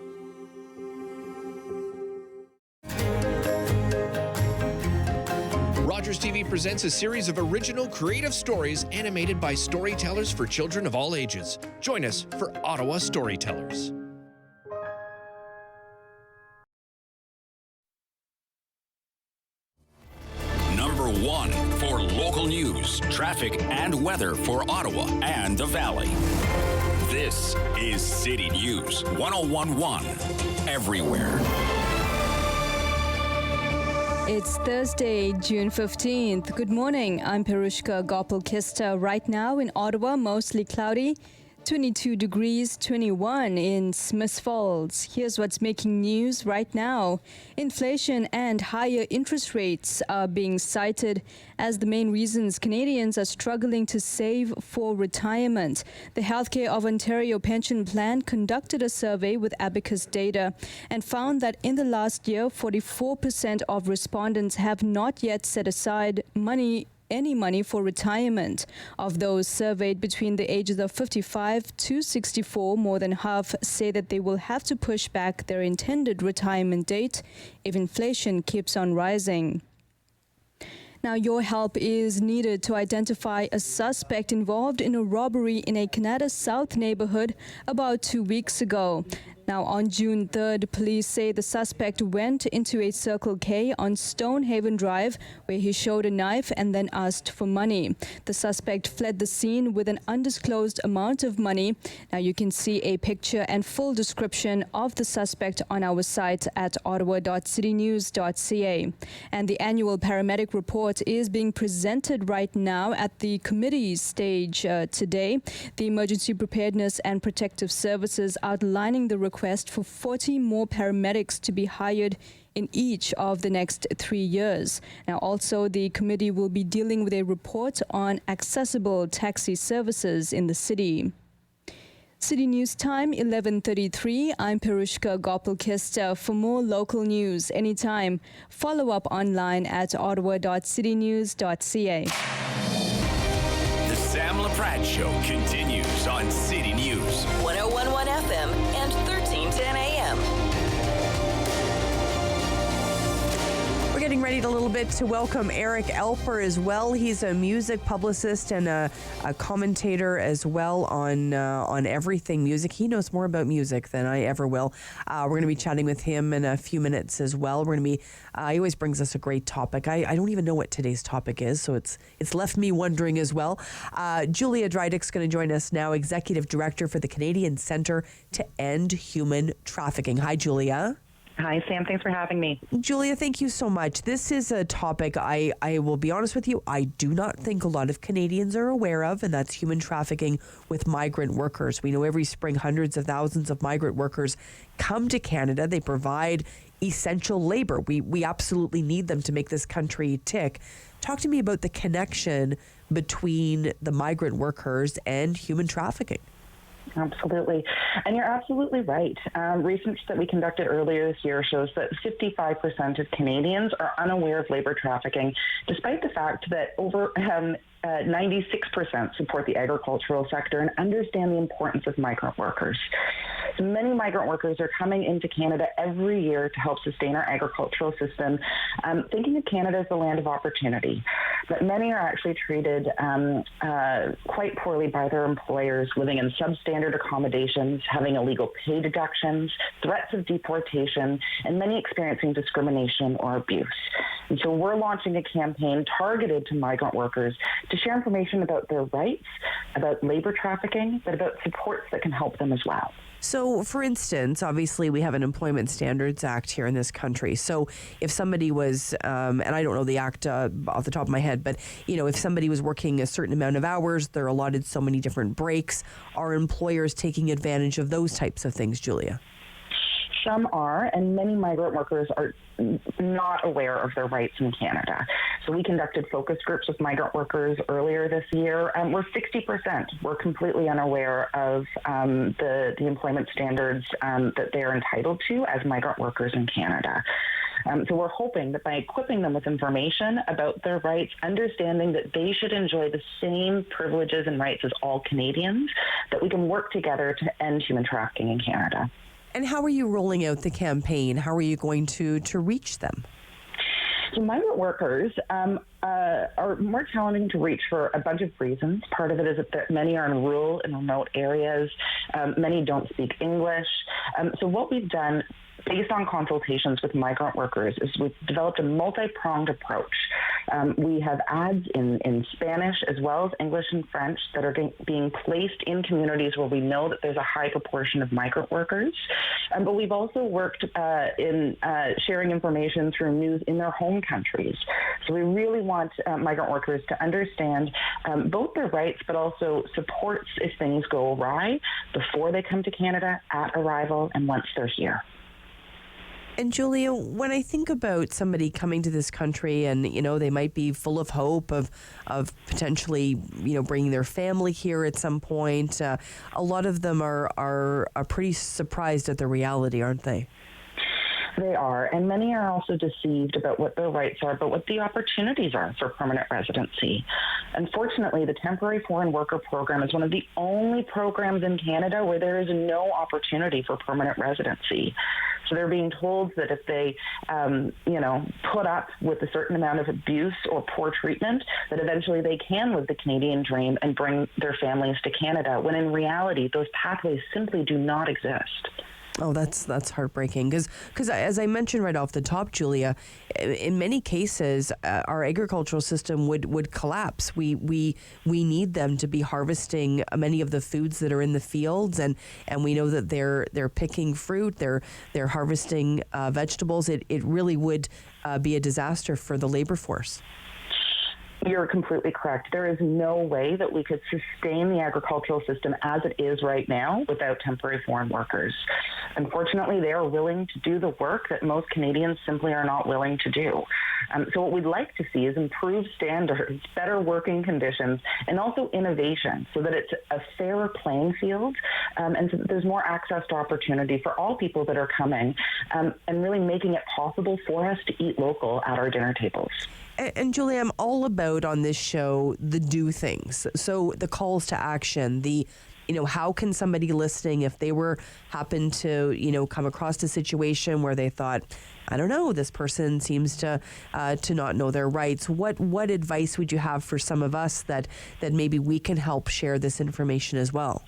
Rogers TV presents a series of original creative stories animated by storytellers for children of all ages. Join us for Ottawa Storytellers. Number 1 for local news, traffic, and weather for Ottawa and the Valley. This is City News 1011 everywhere. It's Thursday, June 15th. Good morning. I'm Perushka Gopal-Kista. Right now in Ottawa, mostly cloudy. 22 degrees, 21 in Smiths Falls. Here's what's making news right now. Inflation and higher interest rates are being cited as the main reasons Canadians are struggling to save for retirement. The Healthcare of Ontario Pension Plan conducted a survey with Abacus data and found that in the last year, 44% of respondents have not yet set aside any money for retirement. Of those surveyed between the ages of 55 to 64, more than half say that they will have to push back their intended retirement date if inflation keeps on rising. Now, your help is needed to identify a suspect involved in a robbery in a Canada South neighborhood about 2 weeks ago. Now, on June 3rd, police say the suspect went into a Circle K on Stonehaven Drive, where he showed a knife and then asked for money. The suspect fled the scene with an undisclosed amount of money. Now, you can see a picture and full description of the suspect on our site at ottawa.citynews.ca. And the annual paramedic report is being presented right now at the committee stage today. The Emergency Preparedness and Protective Services outlining the request for 40 more paramedics to be hired in each of the next 3 years. Now, also, the committee will be dealing with a report on accessible taxi services in the city. City News Time, 11:33. I'm Perushka Gopal-Kista. For more local news anytime, follow up online at ottawa.citynews.ca. The Sam Laprade Show continues on City News 1011 FM and 1310 AM. We're getting ready a little bit to welcome Eric Alper as well. He's a music publicist and a commentator as well on everything music. He knows more about music than I ever will. We're going to be chatting with him in a few minutes as well. We're going to be. He always brings us a great topic. I don't even know what today's topic is, so it's left me wondering as well. Julia Drydick's going to join us now, Executive Director for the Canadian Centre to End Human Trafficking. Hi, Julia. Hi, Sam. Thanks for having me. Julia, thank you so much. This is a topic I will be honest with you, I do not think a lot of Canadians are aware of, and that's human trafficking with migrant workers. We know every spring hundreds of thousands of migrant workers come to Canada. They provide essential labor. We absolutely need them to make this country tick. Talk to me about the connection between the migrant workers and human trafficking. Absolutely. And you're absolutely right. Research that we conducted earlier this year shows that 55% of Canadians are unaware of labor trafficking, despite the fact that over 96% support the agricultural sector and understand the importance of migrant workers. So many migrant workers are coming into Canada every year to help sustain our agricultural system, thinking of Canada as the land of opportunity. But many are actually treated quite poorly by their employers, living in substandard accommodations, having illegal pay deductions, threats of deportation, and many experiencing discrimination or abuse. And so we're launching a campaign targeted to migrant workers to share information about their rights, about labor trafficking, but about supports that can help them as well. So, for instance, obviously we have an Employment Standards Act here in this country. So if somebody was, and I don't know the act off the top of my head, but, if somebody was working a certain amount of hours, they're allotted so many different breaks. Are employers taking advantage of those types of things, Julia? Some are, and many migrant workers are not aware of their rights in Canada. So we conducted focus groups with migrant workers earlier this year. We're 60%. We're completely unaware of the employment standards that they're entitled to as migrant workers in Canada. So we're hoping that by equipping them with information about their rights, understanding that they should enjoy the same privileges and rights as all Canadians, that we can work together to end human trafficking in Canada. And how are you rolling out the campaign? How are you going to reach them? So migrant workers are more challenging to reach for a bunch of reasons. Part of it is that many are in rural and remote areas. Many don't speak English. So what we've done, based on consultations with migrant workers, is we've developed a multi-pronged approach. We have ads in Spanish as well as English and French that are being placed in communities where we know that there's a high proportion of migrant workers. But we've also worked in sharing information through news in their home countries. So we really want migrant workers to understand both their rights, but also supports if things go awry before they come to Canada, at arrival, and once they're here. And Julia, when I think about somebody coming to this country and, they might be full of hope of potentially, bringing their family here at some point, a lot of them are pretty surprised at the reality, aren't they? They are, and many are also deceived about what their rights are, but what the opportunities are for permanent residency. Unfortunately, the Temporary Foreign Worker Program is one of the only programs in Canada where there is no opportunity for permanent residency. So they're being told that if they, put up with a certain amount of abuse or poor treatment, that eventually they can live the Canadian dream and bring their families to Canada, when in reality, those pathways simply do not exist. Oh, that's heartbreaking. Because as I mentioned right off the top, Julia, in many cases, our agricultural system would collapse. We need them to be harvesting many of the foods that are in the fields, and we know that they're picking fruit, they're harvesting vegetables. It really would be a disaster for the labor force. You're completely correct. There is no way that we could sustain the agricultural system as it is right now without temporary foreign workers. Unfortunately, they are willing to do the work that most Canadians simply are not willing to do. So what we'd like to see is improved standards, better working conditions, and also innovation so that it's a fairer playing field, and so that there's more access to opportunity for all people that are coming, and really making it possible for us to eat local at our dinner tables. And Julia, I'm all about on this show the do things. So the calls to action, how can somebody listening, if they happen to, come across a situation where they thought, I don't know, this person seems to not know their rights. What advice would you have for some of us that maybe we can help share this information as well?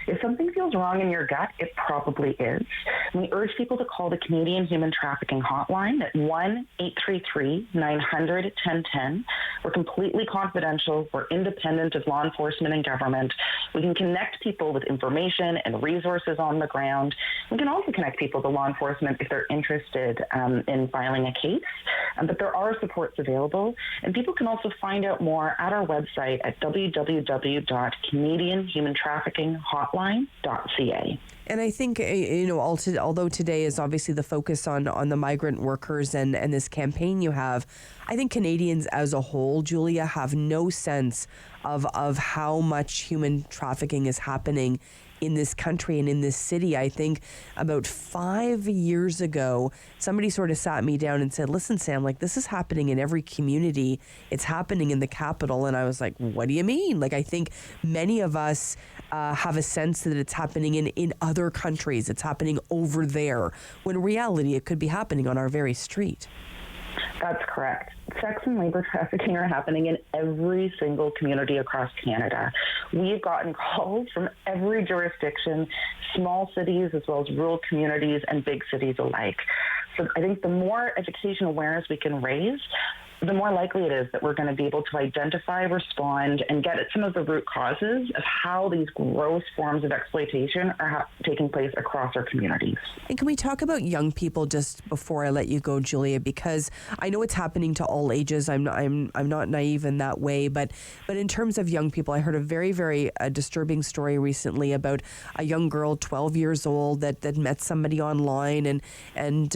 If something feels wrong in your gut, it probably is. We urge people to call the Canadian Human Trafficking Hotline at 1-833-900-1010. We're completely confidential. We're independent of law enforcement and government. We can connect people with information and resources on the ground. We can also connect people to law enforcement if they're interested in filing a case. But there are supports available, and people can also find out more at our website at www.canadianhumantraffickinghotline.ca. And I think, although today is obviously the focus on the migrant workers and this campaign you have, I think Canadians as a whole, Julia, have no sense of how much human trafficking is happening in this country and in this city. I think about 5 years ago, somebody sort of sat me down and said, listen, Sam, like, this is happening in every community. It's happening in the capital. And I was like, what do you mean? Like, I think many of us have a sense that it's happening in other countries. It's happening over there, when in reality, it could be happening on our very street. That's correct. Sex and labor trafficking are happening in every single community across Canada. We've gotten calls from every jurisdiction, small cities as well as rural communities and big cities alike. So I think the more education awareness we can raise, the more likely it is that we're going to be able to identify, respond, and get at some of the root causes of how these gross forms of exploitation are taking place across our communities. And can we talk about young people just before I let you go, Julia? Because I know it's happening to all ages. I'm not naive in that way, but in terms of young people, I heard a very, very disturbing story recently about a young girl, 12 years old, that met somebody online and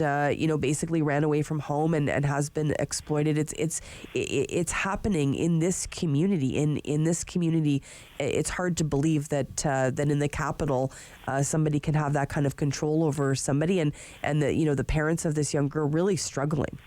basically ran away from home and has been exploited. It's happening in this community. In this community, it's hard to believe that in the capital, somebody can have that kind of control over somebody, and the parents of this young girl really struggling.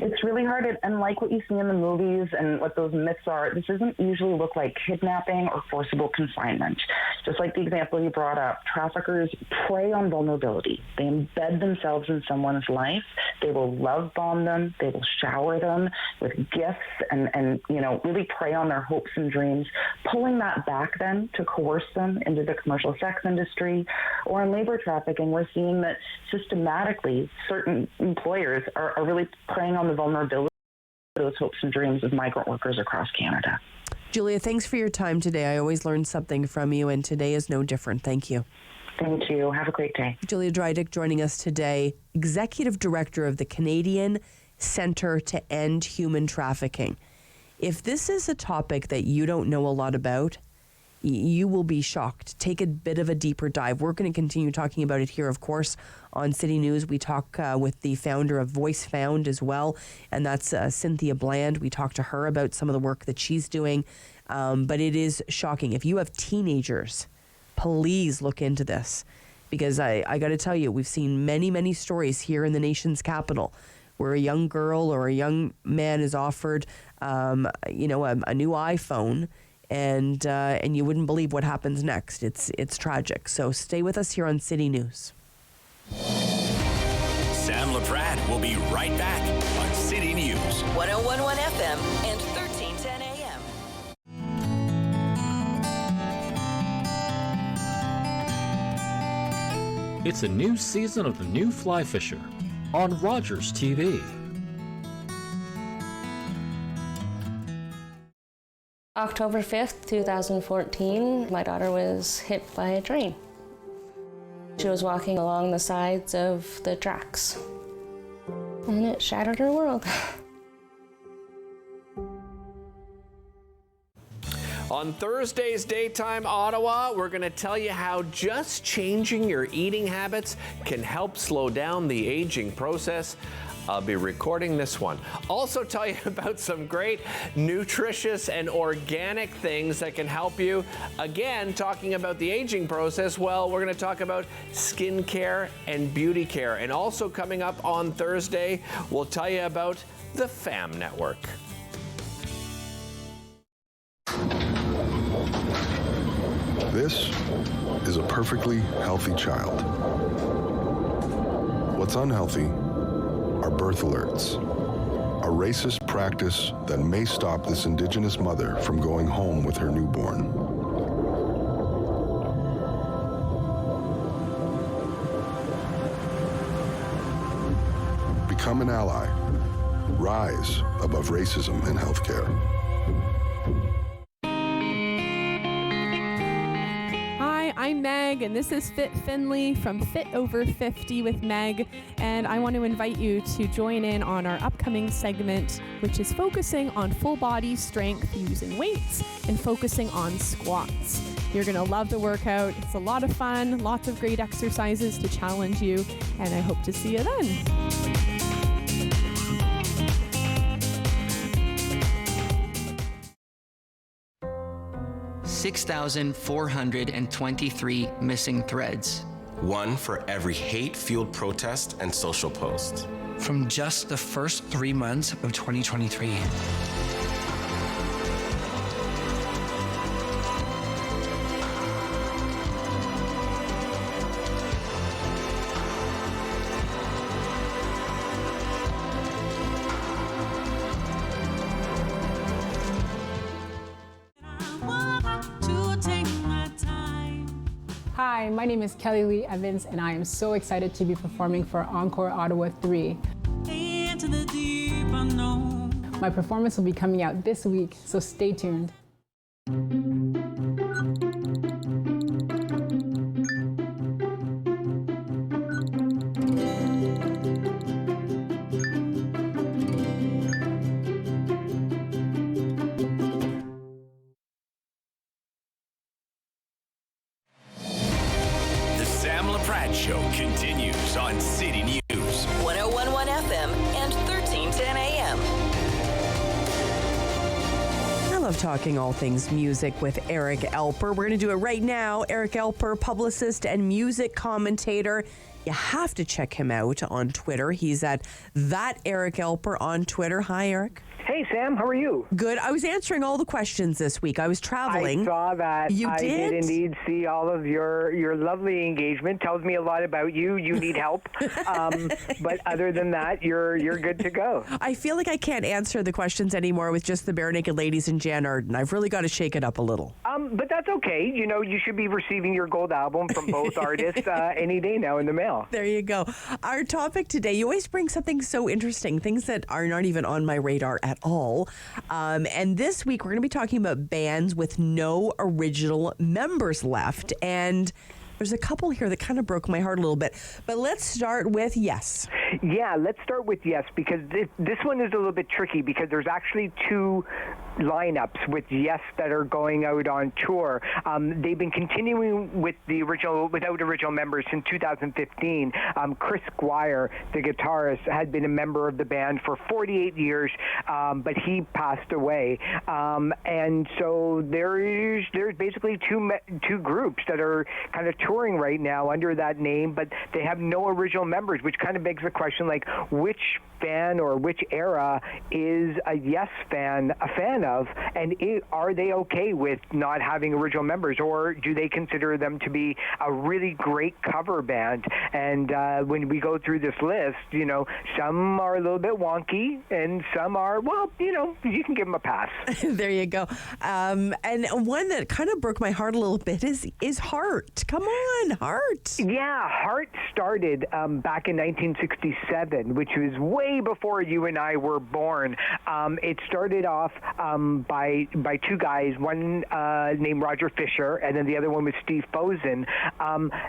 It's really hard, and like what you see in the movies and what those myths are, this doesn't usually look like kidnapping or forcible confinement. Just like the example you brought up, traffickers prey on vulnerability. They embed themselves in someone's life. They will love bomb them. They will shower them with gifts and really prey on their hopes and dreams, pulling that back then to coerce them into the commercial sex industry. Or in labor trafficking, we're seeing that systematically certain employers are really preying on the vulnerability of those hopes and dreams of migrant workers across Canada. Julia, thanks for your time today. I always learn something from you, and today is no different. Thank you. Thank you. Have a great day. Julia Drydick joining us today, Executive Director of the Canadian Centre to End Human Trafficking. If this is a topic that you don't know a lot about, you will be shocked. Take a bit of a deeper dive. We're going to continue talking about it here, of course, on City News. We talk with the founder of Voice Found as well, and that's Cynthia Bland. We talk to her about some of the work that she's doing, but it is shocking. If you have teenagers, please look into this, because I got to tell you, we've seen many, many stories here in the nation's capital where a young girl or a young man is offered, a new iPhone, and you wouldn't believe what happens next. It's tragic. So stay with us here on City News. Sam Laprade will be right back on City News. 101.1 FM and 1310 AM. It's a new season of The New Fly Fisher on Rogers TV. October 5th, 2014, my daughter was hit by a train. She was walking along the sides of the tracks, and it shattered her world. On Thursday's Daytime Ottawa, we're going to tell you how just changing your eating habits can help slow down the aging process. I'll be recording this one. Also tell you about some great nutritious and organic things that can help you. Again, talking about the aging process, well, we're going to talk about skincare and beauty care. And also coming up on Thursday, we'll tell you about the FAM Network. This is a perfectly healthy child. What's unhealthy are birth alerts, a racist practice that may stop this Indigenous mother from going home with her newborn. Become an ally. Rise above racism in healthcare. Hi, I'm Meg, Meg, and this is Fit Finley from Fit Over 50 with Meg, and I want to invite you to join in on our upcoming segment, which is focusing on full body strength using weights and focusing on squats. You're going to love the workout. It's a lot of fun, lots of great exercises to challenge you, and I hope to see you then. 6,423 missing threads. One for every hate-fueled protest and social post. From just the first 3 months of 2023. Hi, my name is Kelly Lee Evans, and I am so excited to be performing for Encore Ottawa 3. My performance will be coming out this week, so stay tuned. Sam Laprade Show continues on City News. 101.1 FM and 1310 AM. I love talking all things music with Eric Alper. We're going to do it right now. Eric Alper, publicist and music commentator. You have to check him out on Twitter. He's at that Eric Alper on Twitter. Hi, Eric. Hey, Sam, how are you? Good. I was answering all the questions this week. I was traveling. I saw that. You I did? did indeed see all of your lovely engagement. Tells me a lot about you. You need help. But other than that, you're good to go. I feel like I can't answer the questions anymore with just the Bare Naked Ladies and Jan Arden. I've really got to shake it up a little. But that's okay. You know, you should be receiving your gold album from both artists any day now in the mail. There you go. Our topic today, you always bring something so interesting, things that are not even on my radar at all. And this week, we're going to be talking about bands with no original members left. And there's a couple here that kind of broke my heart a little bit. But let's start with Yes. Yeah, let's start with Yes, because this one is a little bit tricky because there's actually two lineups with Yes that are going out on tour. They've been continuing with without original members since 2015. Chris Squire, the guitarist, had been a member of the band for 48 years, but he passed away. And so there's basically two groups that are kind of touring right now under that name, but they have no original members, which kind of begs the question, like, which fan or which era is a Yes fan a fan of, and are they okay with not having original members, or do they consider them to be a really great cover band? And when we go through this list, you know, some are a little bit wonky, and some are, well, you know, you can give them a pass. There you go. And one that kind of broke my heart a little bit is Heart. Come on, Heart. Yeah, Heart started back in 1967, which was way before you and I were born. It started off by two guys, one named Roger Fisher, and then the other one was Steve Fosen.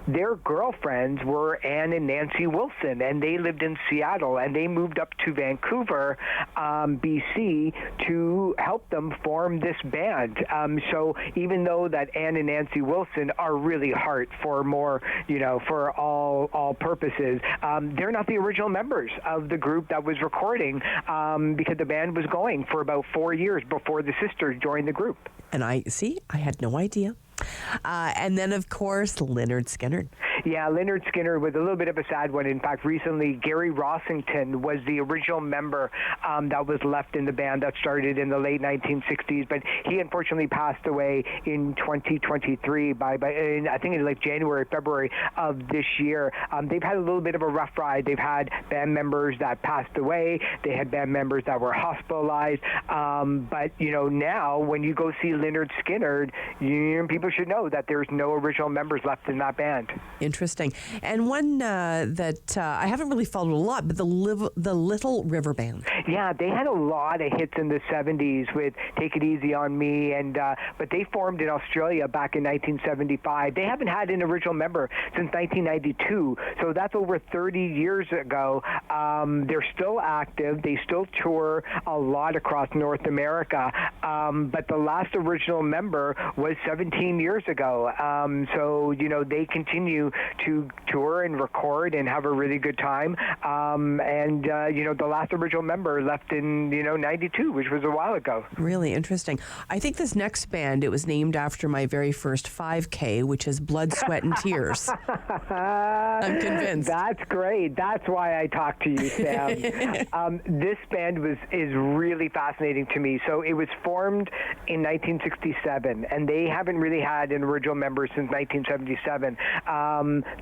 Their girlfriends were Ann and Nancy Wilson, and they lived in Seattle, and they moved up to Vancouver, BC, to help them form this band. So even though that Ann and Nancy Wilson are really Heart for more, you know, for all purposes, they're not the original members of the group that was recording, because the band was going for about 4 years before the sisters joined the group. And I had no idea. And then, of course, Lynyrd Skynyrd. Yeah, Lynyrd Skynyrd was a little bit of a sad one. In fact, recently, Gary Rossington was the original member that was left in the band that started in the late 1960s, but he unfortunately passed away in 2023 by I think in like January, February of this year. They've had a little bit of a rough ride. They've had band members that passed away. They had band members that were hospitalized. But, you know, now when you go see Lynyrd Skynyrd, people should know that there's no original members left in that band. interesting. And one that I haven't really followed a lot, but the Little River Band. Yeah, they had a lot of hits in the 70s with Take It Easy on Me, and but they formed in Australia back in 1975. They haven't had an original member since 1992, so that's over 30 years ago. They're still active. They still tour a lot across North America, but the last original member was 17 years ago. So, they continue to tour and record and have a really good time. The last original member left in, 92, which was a while ago. Really interesting. I think this next band, it was named after my very first 5K, which is Blood, Sweat, and Tears. I'm convinced. That's great. That's why I talked to you, Sam. This band is really fascinating to me. So it was formed in 1967, and they haven't really had an original member since 1977.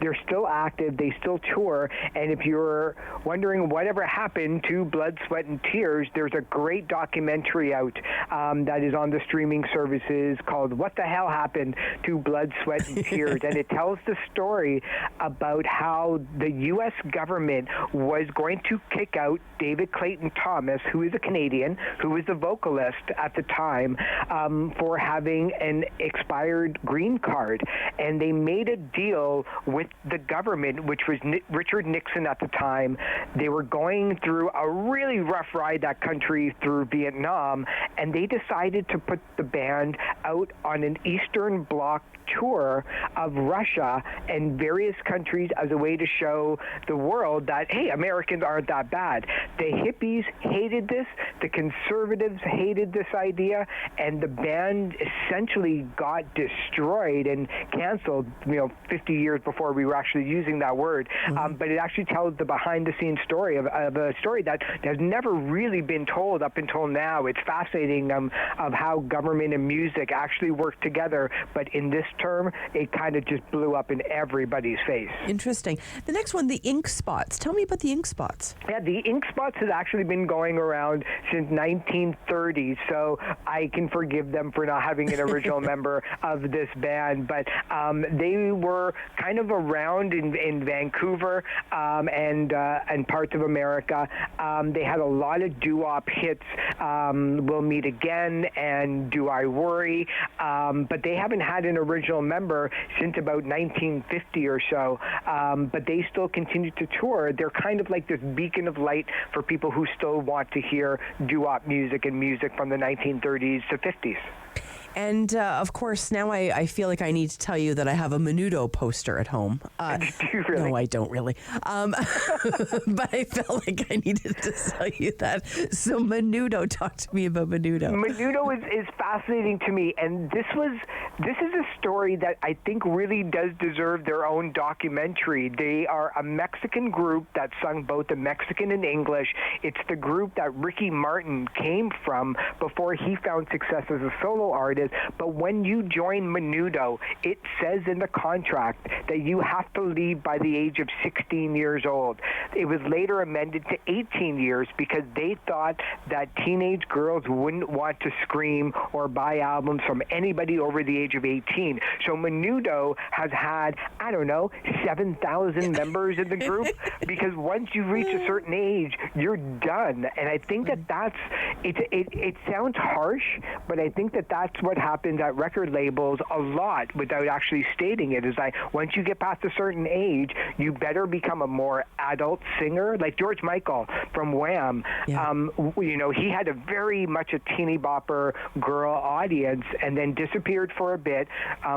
They're still active. They still tour. And if you're wondering whatever happened to Blood, Sweat, and Tears, there's a great documentary out that is on the streaming services called What the Hell Happened to Blood, Sweat, and Tears. And it tells the story about how the U.S. government was going to kick out David Clayton Thomas, who is a Canadian, who was the vocalist at the time, for having an expired green card. And they made a deal with the government, which was Richard Nixon at the time. They were going through a really rough ride, that country, through Vietnam, and they decided to put the band out on an Eastern Bloc tour of Russia and various countries as a way to show the world that, hey, Americans aren't that bad. The hippies hated this, the conservatives hated this idea, and the band essentially got destroyed and canceled, 50 years before we were actually using that word. But it actually tells the behind-the-scenes story of a story that has never really been told up until now. It's fascinating of how government and music actually work together, but in this term, it kind of just blew up in everybody's face. Interesting. The next one, the Ink Spots. Tell me about the Ink Spots. Yeah, the Ink Spots has actually been going around since 1930, so I can forgive them for not having an original member of this band, but they were kind of around in Vancouver and parts of America. They had a lot of doo-wop hits, We'll Meet Again and Do I Worry, but they haven't had an original member since about 1950 or so, but they still continue to tour. They're kind of like this beacon of light for people who still want to hear doo-wop music and music from the 1930s to 50s. And, of course, now I feel like I need to tell you that I have a Menudo poster at home. Do you really? No, I don't really. But I felt like I needed to tell you that. So Menudo, talk to me about Menudo. Menudo is fascinating to me, and this is a story that I think really does deserve their own documentary. They are a Mexican group that sung both in Mexican and English. It's the group that Ricky Martin came from before he found success as a solo artist. But when you join Menudo, it says in the contract that you have to leave by the age of 16 years old. It was later amended to 18 years because they thought that teenage girls wouldn't want to scream or buy albums from anybody over the age of 18. So Menudo has had, 7,000 members in the group because once you reach a certain age, you're done. And I think it sounds harsh, but I think that's what happens at record labels a lot without actually stating it, is that once you get past a certain age, you better become a more adult singer, like George Michael from Wham. Yeah. He had a very much a teeny bopper girl audience and then disappeared for a bit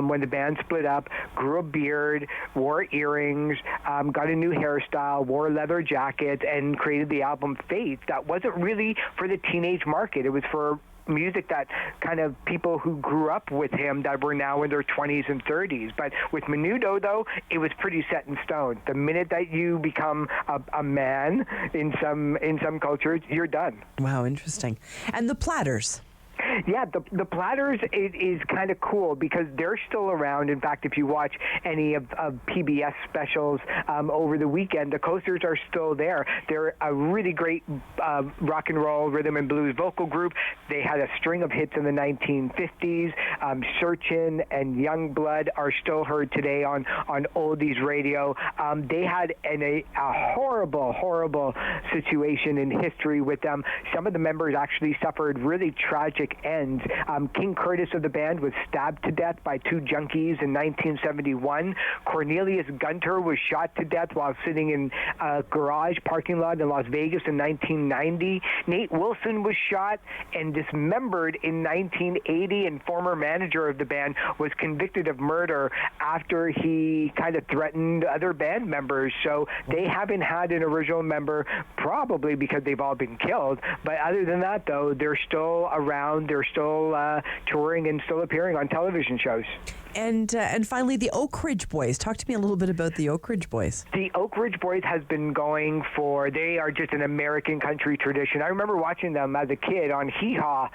when the band split up, grew a beard, wore earrings, got a new hairstyle, wore a leather jacket, and created the album Faith. That wasn't really for the teenage market. It was for music that kind of people who grew up with him that were now in their 20s and 30s. But with Menudo, though, it was pretty set in stone. The minute that you become a man in some cultures, you're done. Wow, interesting. And the Platters. Yeah, the Platters is kind of cool because they're still around. In fact, if you watch any of PBS specials over the weekend, the Coasters are still there. They're a really great rock and roll, rhythm and blues vocal group. They had a string of hits in the 1950s. Searchin' and Youngblood are still heard today on oldies radio. They had a horrible situation in history with them. Some of the members actually suffered really tragic ends. King Curtis of the band was stabbed to death by two junkies in 1971. Cornelius Gunter was shot to death while sitting in a garage parking lot in Las Vegas in 1990. Nate Wilson was shot and dismembered in 1980, and former manager of the band was convicted of murder after he kind of threatened other band members. So they haven't had an original member, probably because they've all been killed. But other than that, though, they're still around. They're still touring and still appearing on television shows. And finally, the Oak Ridge Boys. Talk to me a little bit about the Oak Ridge Boys. The Oak Ridge Boys has been going they are just an American country tradition. I remember watching them as a kid on Hee Haw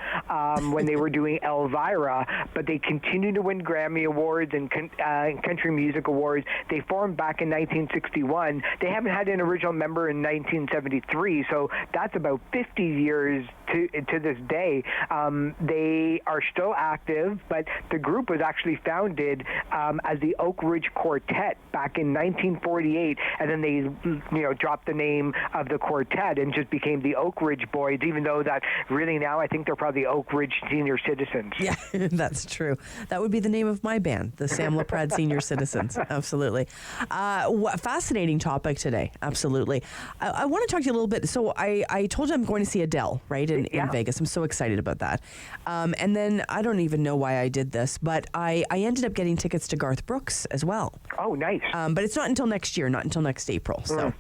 when they were doing Elvira, but they continue to win Grammy Awards and Country Music Awards. They formed back in 1961. They haven't had an original member in 1973, so that's about 50 years to this day. They are still active, but the group was actually founded as the Oak Ridge Quartet back in 1948, and then they dropped the name of the quartet and just became the Oak Ridge Boys, even though that really now I think they're probably Oak Ridge Senior Citizens. Yeah, that's true. That would be the name of my band, the Sam Laprade Senior Citizens. Absolutely. Fascinating topic today. Absolutely. I want to talk to you a little bit. So I told you I'm going to see Adele, right, in Vegas. I'm so excited about that. And then I don't even know why I did this, but I ended up getting tickets to Garth Brooks as well. Oh, nice. But it's not until next year, not until next April. So,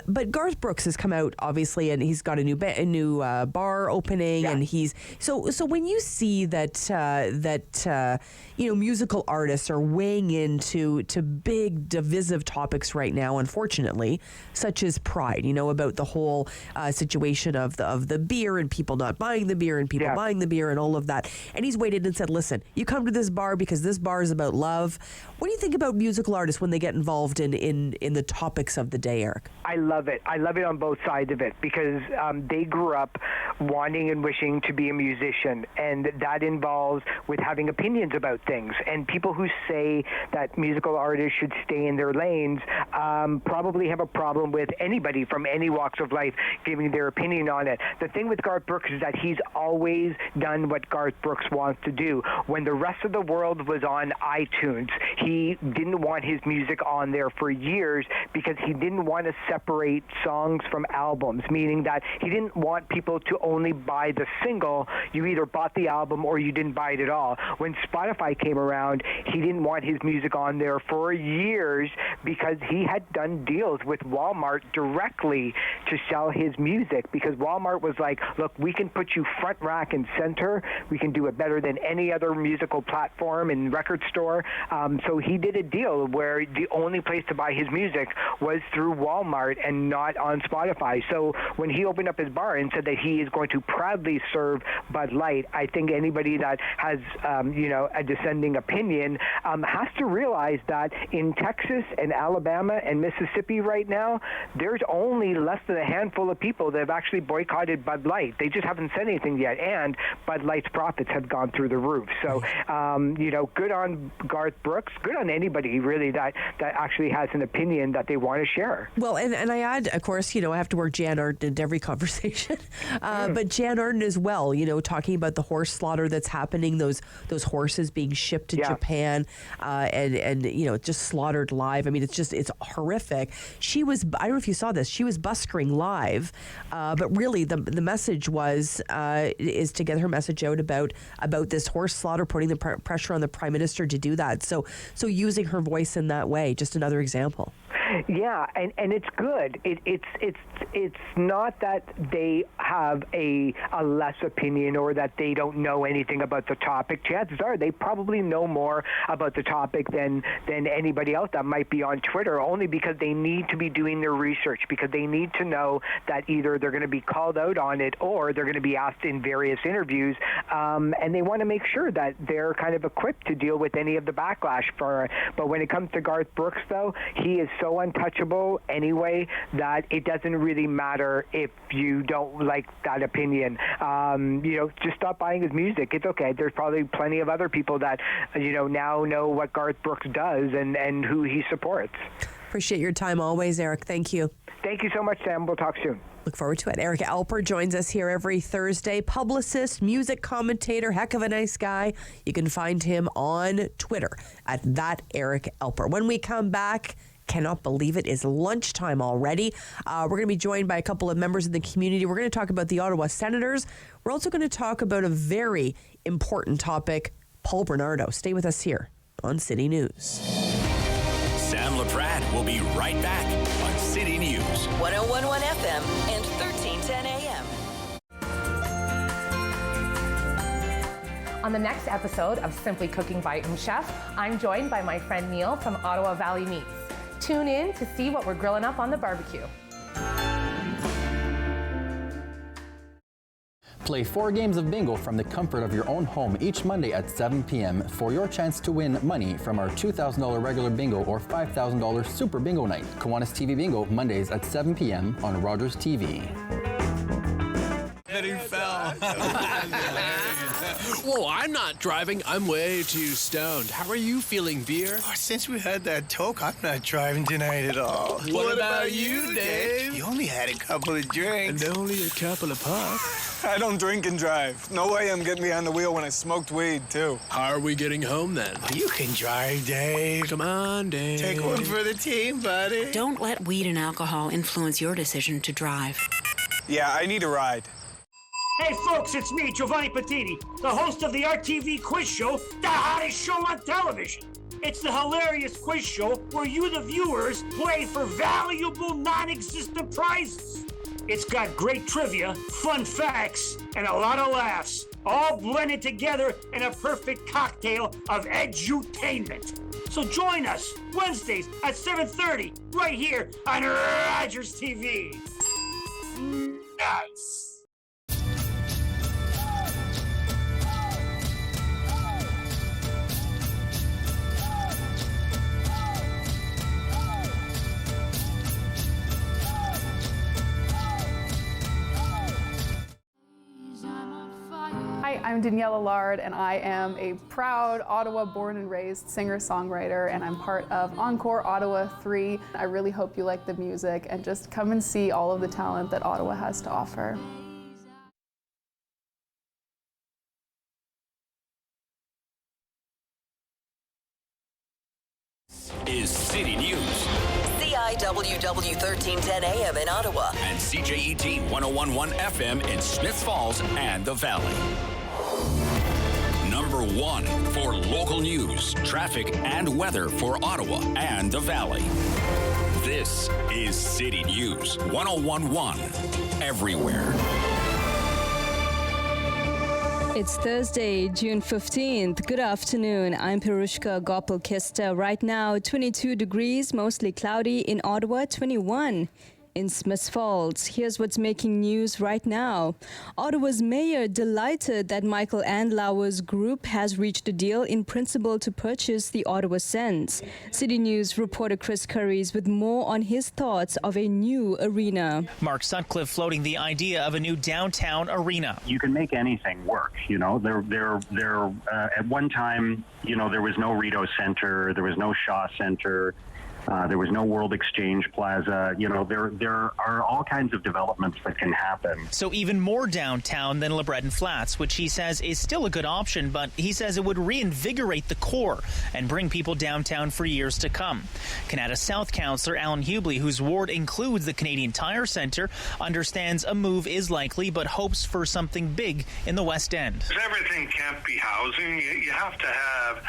but Garth Brooks has come out, obviously, and he's got a new bar opening, and he's so when you see that musical artists are weighing into big divisive topics right now, unfortunately, such as pride, about the whole situation of the beer and people not buying the beer and people buying the beer and all of that. And he's waited and said, listen, you come to this bar because this bar is about love. What do you think about musical artists when they get involved in the topics of the day, Eric? I love it. I love it on both sides of it because they grew up wanting and wishing to be a musician, and that involves with having opinions about things. And people who say that musical artists should stay in their lanes probably have a problem with anybody from any walks of life giving their opinion on it. The thing with Garth Brooks is that he's always done what Garth Brooks wants to do. When the rest of the world was on iTunes, he didn't want his music on there for years because he didn't want to separate songs from albums, meaning that he didn't want people to only buy the single. You either bought the album or you didn't buy it at all. When Spotify came around, he didn't want his music on there for years because he had done deals with Walmart directly to sell his music, because Walmart was like, look, we can put you front rack and center. We can do it better than any other musical platform and record store. So he did a deal where the only place to buy his music was through Walmart and not on Spotify. So when he opened up his bar and said that he is going to proudly serve Bud Light, I think anybody that has a dissenting opinion has to realize that in Texas and Alabama and Mississippi right now, there's only less than a handful of people that have actually boycotted Bud Light. They just haven't said anything yet, and Bud Light's profits have gone through the roof. So, good on Garth Brooks, good on anybody really that actually has an opinion that they want to share. Well, and I add, of course, I have to work Jan Arden into every conversation, but Jan Arden as well, talking about the horse slaughter that's happening, those horses being shipped to Japan, and just slaughtered live. I mean, it's horrific. She was, I don't know if you saw this, she was buskering live, but really the message is to get her message out about this horse slaughter, putting the pressure on the Prime Minister to do that. So using her voice in that way, just another example. Yeah, and it's good. It's not that they have a less opinion or that they don't know anything about the topic. Chances are they probably know more about the topic than anybody else that might be on Twitter, only because they need to be doing their research, because they need to know that either they're going to be called out on it or they're going to be asked in various interviews, and they want to make sure that they're kind of equipped to deal with any of the backlash for it. But when it comes to Garth Brooks, though, he is so untouchable anyway that it doesn't really matter if you don't like that opinion. Just stop buying his music. It's okay. There's probably plenty of other people that, now know what Garth Brooks does and who he supports. Appreciate your time always, Eric. Thank you. Thank you so much, Sam. We'll talk soon. Look forward to it. Eric Alper joins us here every Thursday. Publicist, music commentator, heck of a nice guy. You can find him on Twitter at @EricAlper. When we come back, cannot believe it is lunchtime already. We're going to be joined by a couple of members of the community. We're going to talk about the Ottawa Senators. We're also going to talk about a very important topic, Paul Bernardo. Stay with us here on City News. Sam Laprade will be right back on City News. 101.1 FM and 1310 AM. On the next episode of Simply Cooking by Chef, I'm joined by my friend Neil from Ottawa Valley Meats. Tune in to see what we're grilling up on the barbecue. Play 4 games of bingo from the comfort of your own home each Monday at 7 p.m. for your chance to win money from our $2,000 regular bingo or $5,000 super bingo night. Kiwanis TV Bingo, Mondays at 7 p.m. on Rogers TV. He fell. Whoa, I'm not driving. I'm way too stoned. How are you feeling, Beer? Oh, since we had that talk, I'm not driving tonight at all. What about you, Dave? You only had a couple of drinks. And only a couple of puffs. I don't drink and drive. No way I'm getting behind the wheel when I smoked weed, too. How are we getting home, then? Oh, you can drive, Dave. Come on, Dave. Take one for the team, buddy. Don't let weed and alcohol influence your decision to drive. Yeah, I need a ride. Hey folks, it's me, Giovanni Patini, the host of the RTV quiz show, the hottest show on television. It's the hilarious quiz show where you, the viewers, play for valuable non-existent prizes. It's got great trivia, fun facts, and a lot of laughs, all blended together in a perfect cocktail of edutainment. So join us Wednesdays at 7:30 right here on Rogers TV. Nice. Hi, I'm Danielle Allard, and I am a proud Ottawa born and raised singer-songwriter, and I'm part of Encore Ottawa 3. I really hope you like the music and just come and see all of the talent that Ottawa has to offer. Is City News. CIWW 1310 AM in Ottawa. And CJET 101.1 FM in Smiths Falls and the Valley. Number 1 for local news, traffic, and weather for Ottawa and the Valley. This is City News 101.1 everywhere. It's Thursday, June 15th. Good afternoon. I'm Pirushka Gopal-Kista. Right now, 22 degrees, mostly cloudy. In Ottawa, 21. In Smiths Falls, here's what's making news right now. Ottawa's mayor delighted that Michael Andlauer's group has reached a deal in principle to purchase the Ottawa Sens. City News reporter Chris Curries with more on his thoughts of a new arena. Mark Sutcliffe floating the idea of a new downtown arena. You can make anything work. You know, at one time, you know, there was no Rideau Center, there was no Shaw Center. There was no World Exchange Plaza. You know, there are all kinds of developments that can happen. So even more downtown than LeBreton Flats, which he says is still a good option, but he says it would reinvigorate the core and bring people downtown for years to come. Canada South Councillor Alan Hubley, whose ward includes the Canadian Tire Centre, understands a move is likely, but hopes for something big in the West End. Everything can't be housing. You have to have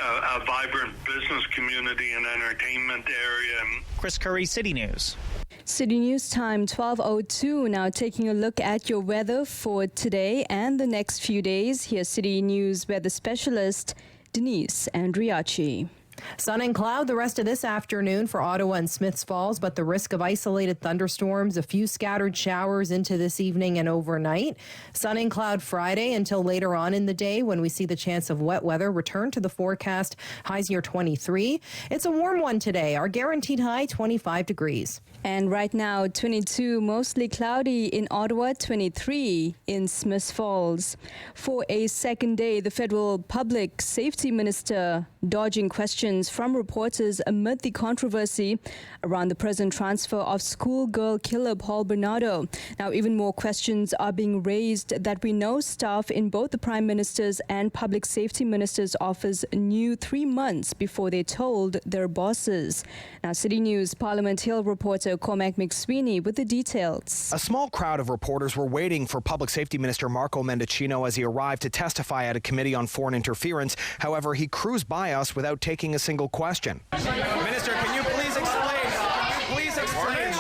a vibrant business community and entertainment area. Chris Curry, City News. City News time 12:02. Now taking a look at your weather for today and the next few days. Here's City News weather specialist Denise Andriachi. Sun and cloud the rest of this afternoon for Ottawa and Smiths Falls, but the risk of isolated thunderstorms, a few scattered showers into this evening and overnight. Sun and cloud Friday until later on in the day when we see the chance of wet weather return to the forecast. Highs near 23. It's a warm one today. Our guaranteed high 25 degrees. And right now 22, mostly cloudy in Ottawa, 23 in Smiths Falls. For a second day, the federal public safety minister dodging questions from reporters amid the controversy around the present transfer of schoolgirl killer Paul Bernardo. Now, even more questions are being raised that we know staff in both the Prime Minister's and Public Safety Minister's office knew 3 months before they told their bosses. Now, City News Parliament Hill reporter Cormac McSweeney with the details. A small crowd of reporters were waiting for Public Safety Minister Marco Mendicino as he arrived to testify at a committee on foreign interference. However, he cruised by us without taking a single question. Minister, can you please explain?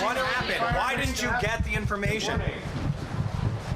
What happened? Why didn't you get the information?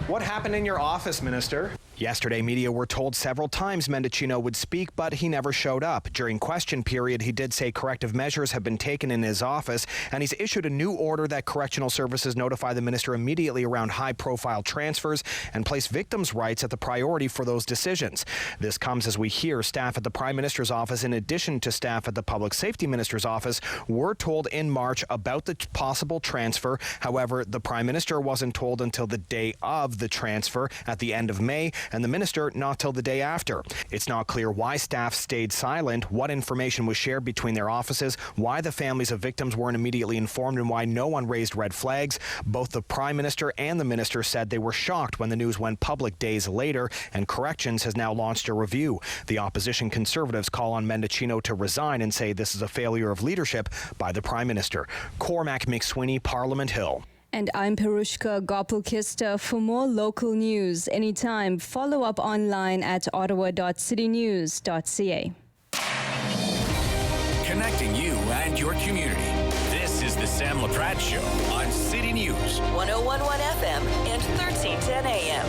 What happened in your office, Minister? Yesterday, media were told several times Mendicino would speak, but he never showed up. During question period, he did say corrective measures have been taken in his office, and he's issued a new order that correctional services notify the minister immediately around high-profile transfers and place victims' rights at the priority for those decisions. This comes as we hear staff at the Prime Minister's office, in addition to staff at the Public Safety Minister's office, were told in March about the possible transfer. However, the Prime Minister wasn't told until the day of the transfer at the end of May, and the minister not till the day after. It's not clear why staff stayed silent, what information was shared between their offices, why the families of victims weren't immediately informed, and why no one raised red flags. Both the Prime Minister and the minister said they were shocked when the news went public days later, and Corrections has now launched a review. The opposition Conservatives call on Mendicino to resign and say this is a failure of leadership by the Prime Minister. Cormac McSweeney, Parliament Hill. And I'm Perushka Gopalkista. For more local news anytime, follow up online at ottawa.citynews.ca. Connecting you and your community. This is the Sam Laprade Show on City News. 101.1 FM and 1310 AM.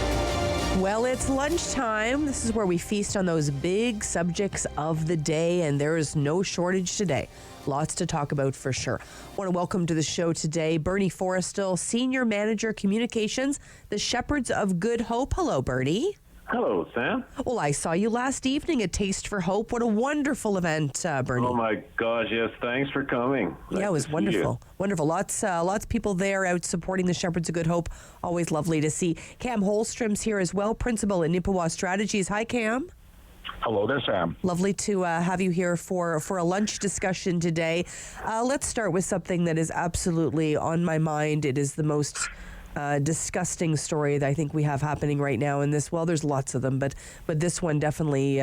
Well, it's lunchtime. This is where we feast on those big subjects of the day, and there is no shortage today. Lots to talk about for sure. I want to welcome to the show today Bernie Forrestal, Senior Manager Communications, the Shepherds of Good Hope. Hello, Bernie. Hello, Sam. Well, I saw you last evening at Taste for Hope. What a wonderful event, Bernie. Oh my gosh, yes, thanks for coming. Yeah, it was wonderful. Wonderful. Lots of people there out supporting the Shepherds of Good Hope. Always lovely to see. Cam Holstrom's here as well, Principal at Nippewa Strategies. Hi, Cam. Hello there, Sam. Lovely to have you here for a lunch discussion today. Let's start with something that is absolutely on my mind. It is the most disgusting story that I think we have happening right now in this. Well, there's lots of them, but this one definitely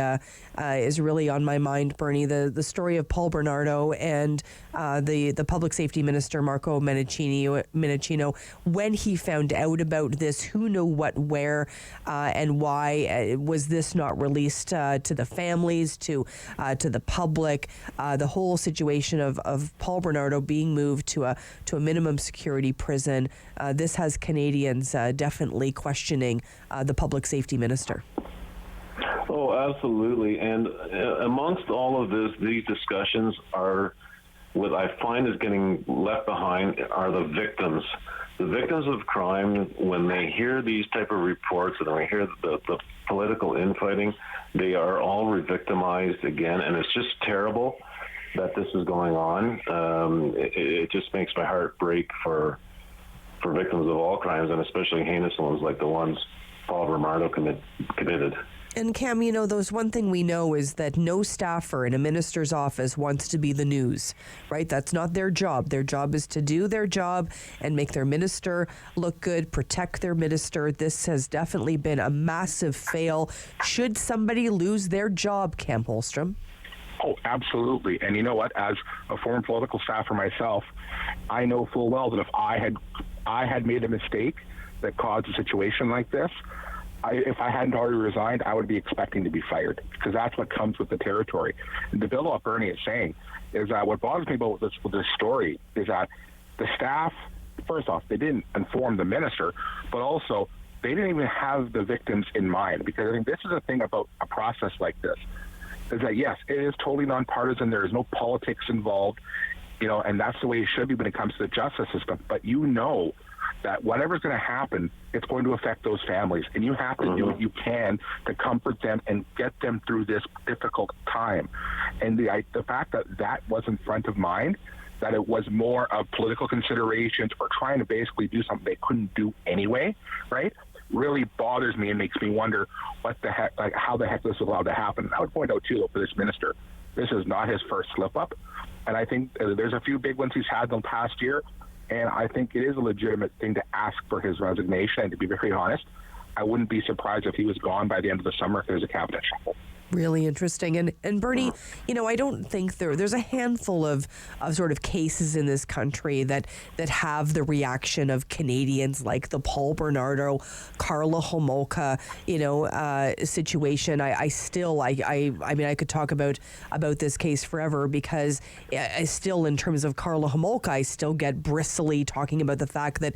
is really on my mind, Bernie. The story of Paul Bernardo and the Public Safety Minister, Marco Mendicino, when he found out about this, who knew what, where, and why was this not released to the families, to the public, the whole situation of Paul Bernardo being moved to a minimum security prison. This has Canadians definitely questioning the Public Safety Minister. Oh, absolutely. And amongst all of these discussions are, what I find is getting left behind are the victims. The victims of crime, when they hear these type of reports and they hear the political infighting, they are all re-victimized again. And it's just terrible that this is going on. It just makes my heart break for victims of all crimes, and especially heinous ones like the ones Paul Bernardo committed. And Cam, there's one thing we know is that no staffer in a minister's office wants to be the news, right? That's not their job. Their job is to do their job and make their minister look good, protect their minister. This has definitely been a massive fail. Should somebody lose their job, Cam Holstrom? Oh, absolutely. And you know what? As a former political staffer myself, I know full well that if I had made a mistake that caused a situation like this, if I hadn't already resigned, I would be expecting to be fired, because that's what comes with the territory. And to build what Bernie is saying is that what bothers me about this story is that the staff, first off, they didn't inform the minister, but also they didn't even have the victims in mind. Because I think this is the thing about a process like this, is that yes, it is totally nonpartisan. There is no politics involved, and that's the way it should be when it comes to the justice system. But that whatever's going to happen, it's going to affect those families, and you have to do what you can to comfort them and get them through this difficult time. And the fact that wasn't front of mind, that it was more of political considerations or trying to basically do something they couldn't do anyway, right, really bothers me and makes me wonder what the heck, how the heck this was allowed to happen. I would point out too, for this minister, this is not his first slip up, and I think there's a few big ones he's had in the past year. And I think it is a legitimate thing to ask for his resignation. And to be very honest, I wouldn't be surprised if he was gone by the end of the summer if there's a cabinet shuffle. Really interesting. And Bernie, I don't think there's a handful of sort of cases in this country that have the reaction of Canadians, like the Paul Bernardo, Karla Homolka, situation. I mean, I could talk about this case forever, because I still, in terms of Karla Homolka, I still get bristly talking about the fact that,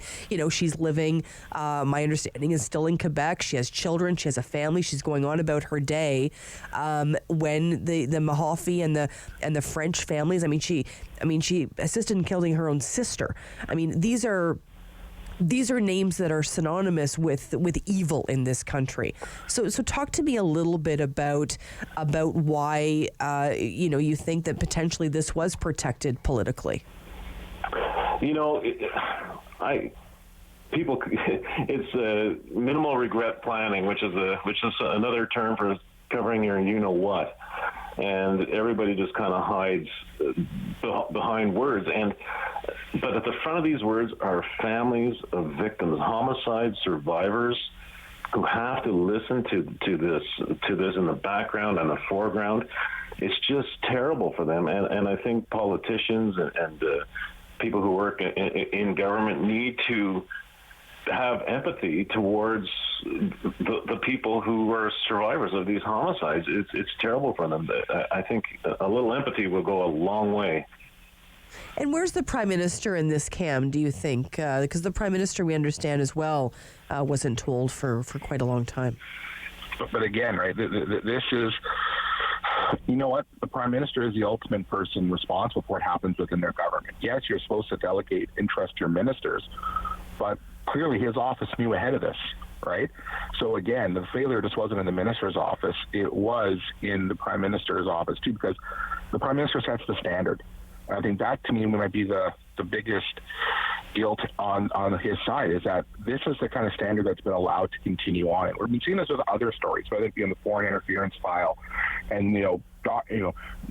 she's living, my understanding is still in Quebec. She has children. She has a family. She's going on about her day. When the Mahaffey and the French families, she assisted in killing her own sister. I mean, these are names that are synonymous with evil in this country. So talk to me a little bit about why you think that potentially this was protected politically. It's minimal regret planning, which is another term for covering your what, and everybody just kind of hides behind words. But at the front of these words are families of victims, homicide survivors, who have to listen to this in the background and the foreground. It's just terrible for them, and I think politicians and people who work in government need to have empathy towards the people who are survivors of these homicides. It's terrible for them. I think a little empathy will go a long way. And where's the Prime Minister in this, Cam, do you think? Because the Prime Minister, we understand as well, wasn't told for quite a long time. But again, right, this is, the Prime Minister is the ultimate person responsible for what happens within their government. Yes, you're supposed to delegate and trust your ministers, but clearly his office knew ahead of this, right? So again, the failure just wasn't in the minister's office. It was in the Prime Minister's office too, because the Prime Minister sets the standard. And I think that, to me, might be the biggest guilt on his side, is that this is the kind of standard that's been allowed to continue on. And we've been seeing this with other stories, whether it be in the foreign interference file, and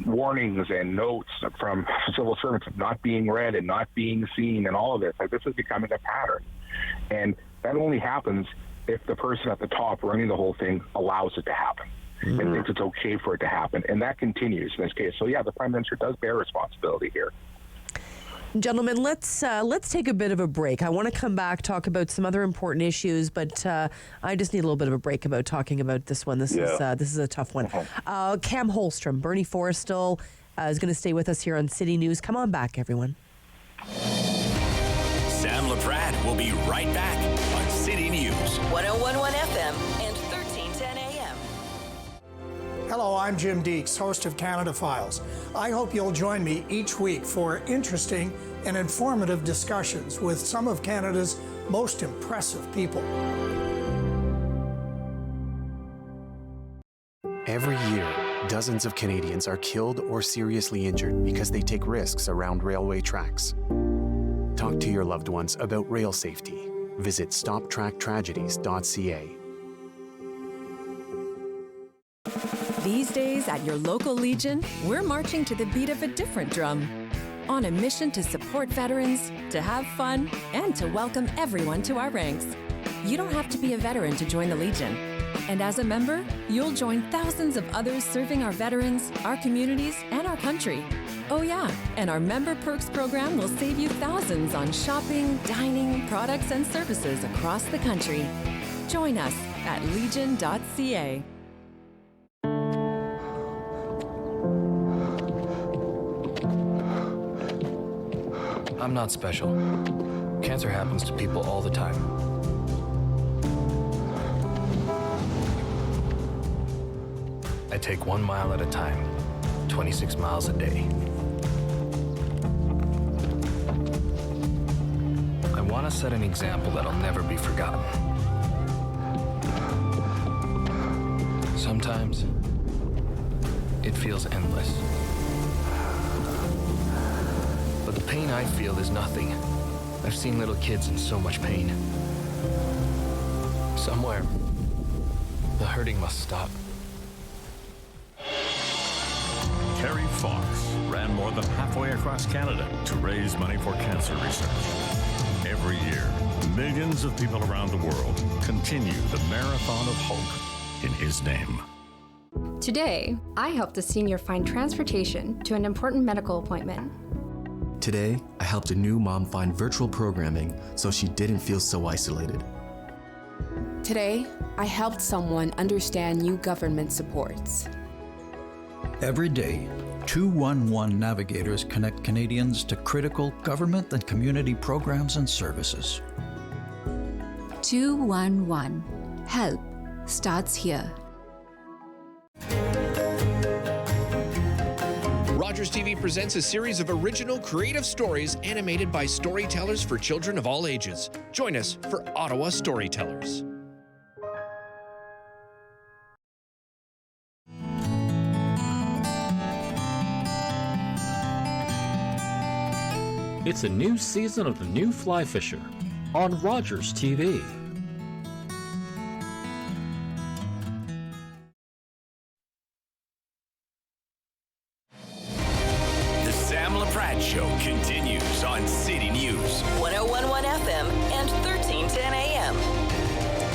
warnings and notes from civil servants not being read and not being seen, and all of this. Like, this is becoming a pattern. And that only happens if the person at the top running the whole thing allows it to happen and thinks it's okay for it to happen. And that continues in this case. So, yeah, the Prime Minister does bear responsibility here. Gentlemen, let's take a bit of a break. I want to come back, talk about some other important issues, but I just need a little bit of a break about talking about this one. This is a tough one. Cam Holstrom, Bernie Forrestal is going to stay with us here on City News. Come on back, everyone. Sam Laprade will be right back on City News. 101.1 FM and 1310 AM. Hello, I'm Jim Deeks, host of Canada Files. I hope you'll join me each week for interesting and informative discussions with some of Canada's most impressive people. Every year, dozens of Canadians are killed or seriously injured because they take risks around railway tracks. Talk to your loved ones about rail safety. Visit stoptracktragedies.ca. These days at your local Legion, we're marching to the beat of a different drum. On a mission to support veterans, to have fun, and to welcome everyone to our ranks. You don't have to be a veteran to join the Legion. And as a member, you'll join thousands of others serving our veterans, our communities, and our country. Oh yeah, and our Member Perks program will save you thousands on shopping, dining, products, and services across the country. Join us at legion.ca. I'm not special. Cancer happens to people all the time. I take 1 mile at a time, 26 miles a day. I want to set an example that'll never be forgotten. Sometimes, it feels endless. But the pain I feel is nothing. I've seen little kids in so much pain. Somewhere, the hurting must stop. Carrie Fox ran more than halfway across Canada to raise money for cancer research. Every year, millions of people around the world continue the marathon of hope in his name. Today, I helped a senior find transportation to an important medical appointment. Today, I helped a new mom find virtual programming so she didn't feel so isolated. Today, I helped someone understand new government supports. Every day, 211 navigators connect Canadians to critical government and community programs and services. 211. Help starts here. Rogers TV presents a series of original creative stories animated by storytellers for children of all ages. Join us for Ottawa Storytellers. It's a new season of The New Fly Fisher on Rogers TV. The Sam Laprade Show continues on City News. 1011 FM and 1310 AM.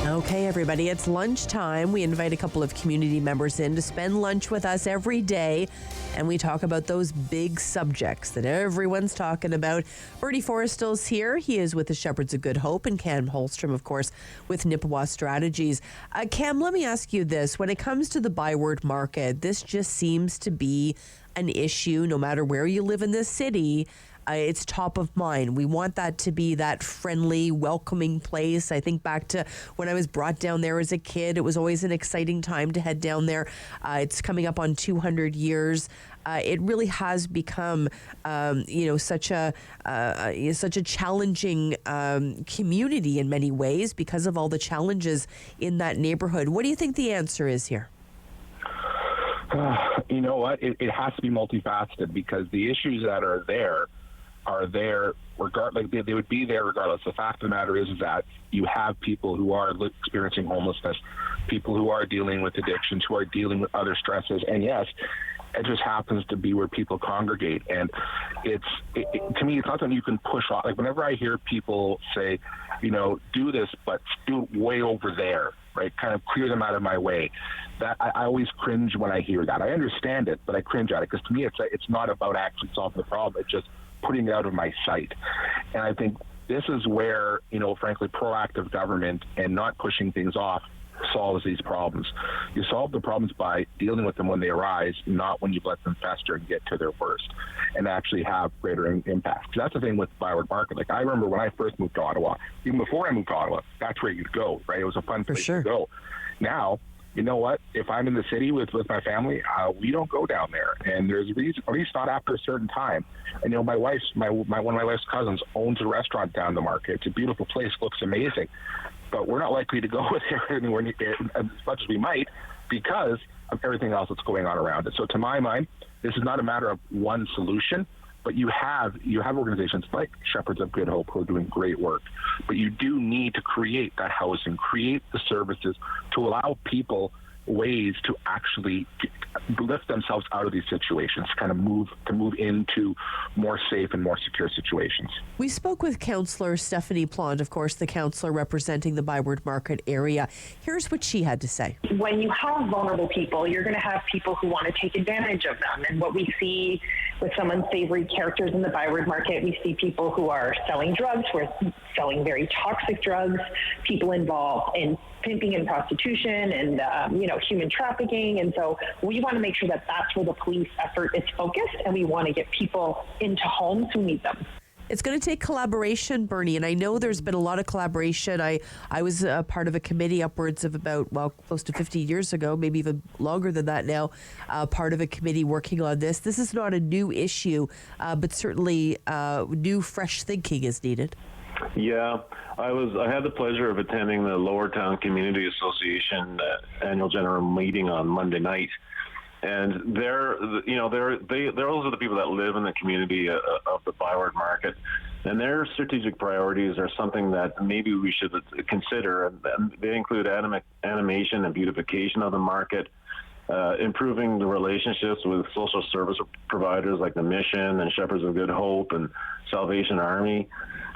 Okay, everybody, it's lunchtime. We invite a couple of community members in to spend lunch with us every day, and we talk about those big subjects that everyone's talking about. Bertie Forrestal's here. He is with the Shepherds of Good Hope, and Cam Holstrom, of course, with Nippewa Strategies. Cam, let me ask you this. When it comes to the byword market, this just seems to be an issue no matter where you live in this city. It's top of mind. We want that to be that friendly, welcoming place. I think back to when I was brought down there as a kid. It was always an exciting time to head down there. It's coming up on 200 years. It really has become, such a challenging community in many ways because of all the challenges in that neighborhood. What do you think the answer is here? You know what? It has to be multifaceted because the issues that are there regardless. They would be there regardless. The fact of the matter is that you have people who are experiencing homelessness, people who are dealing with addictions, who are dealing with other stresses, and yes, it just happens to be where people congregate. And to me, it's not something you can push off. Like whenever I hear people say, do this, but do it way over there, right? Kind of clear them out of my way. That I always cringe when I hear that. I understand it, but I cringe at it because to me, it's not about actually solving the problem. It's just putting it out of my sight. And I think this is where, frankly, proactive government and not pushing things off solves these problems. You solve the problems by dealing with them when they arise, not when you've let them fester and get to their worst and actually have greater impact. That's the thing with Byward Market. Like I remember when I first moved to Ottawa, even before I moved to Ottawa, that's where you'd go, right? It was a fun place to go. Now, you know what? If I'm in the city with my family, we don't go down there, and there's a reason, at least not after a certain time. And one of my wife's cousins owns a restaurant down the market. It's a beautiful place, looks amazing, but we're not likely to go there anywhere near as much as we might because of everything else that's going on around it. So, to my mind, this is not a matter of one solution. But you have organizations like Shepherds of Good Hope who are doing great work. But you do need to create that housing, create the services to allow people ways to actually lift themselves out of these situations, kind of move into more safe and more secure situations. We spoke with Councillor Stephanie Plante, of course, the councillor representing the Byward Market area. Here's what she had to say. When you have vulnerable people, you're going to have people who want to take advantage of them. And what we see with some unsavory characters in the Byward market. We see people who are selling drugs, who are selling very toxic drugs, people involved in pimping and prostitution and, human trafficking. And so we want to make sure that that's where the police effort is focused, and we want to get people into homes who need them. It's going to take collaboration, Bernie, and I know there's been a lot of collaboration. I was a part of a committee upwards of about, close to 50 years ago, maybe even longer than that now, part of a committee working on this. This is not a new issue, but certainly new, fresh thinking is needed. Yeah, I had the pleasure of attending the Lower Town Community Association annual general meeting on Monday night. And those are the people that live in the community of the Byward market, and their strategic priorities are something that maybe we should consider. And they include animation and beautification of the market, improving the relationships with social service providers like the Mission and Shepherds of Good Hope and Salvation Army,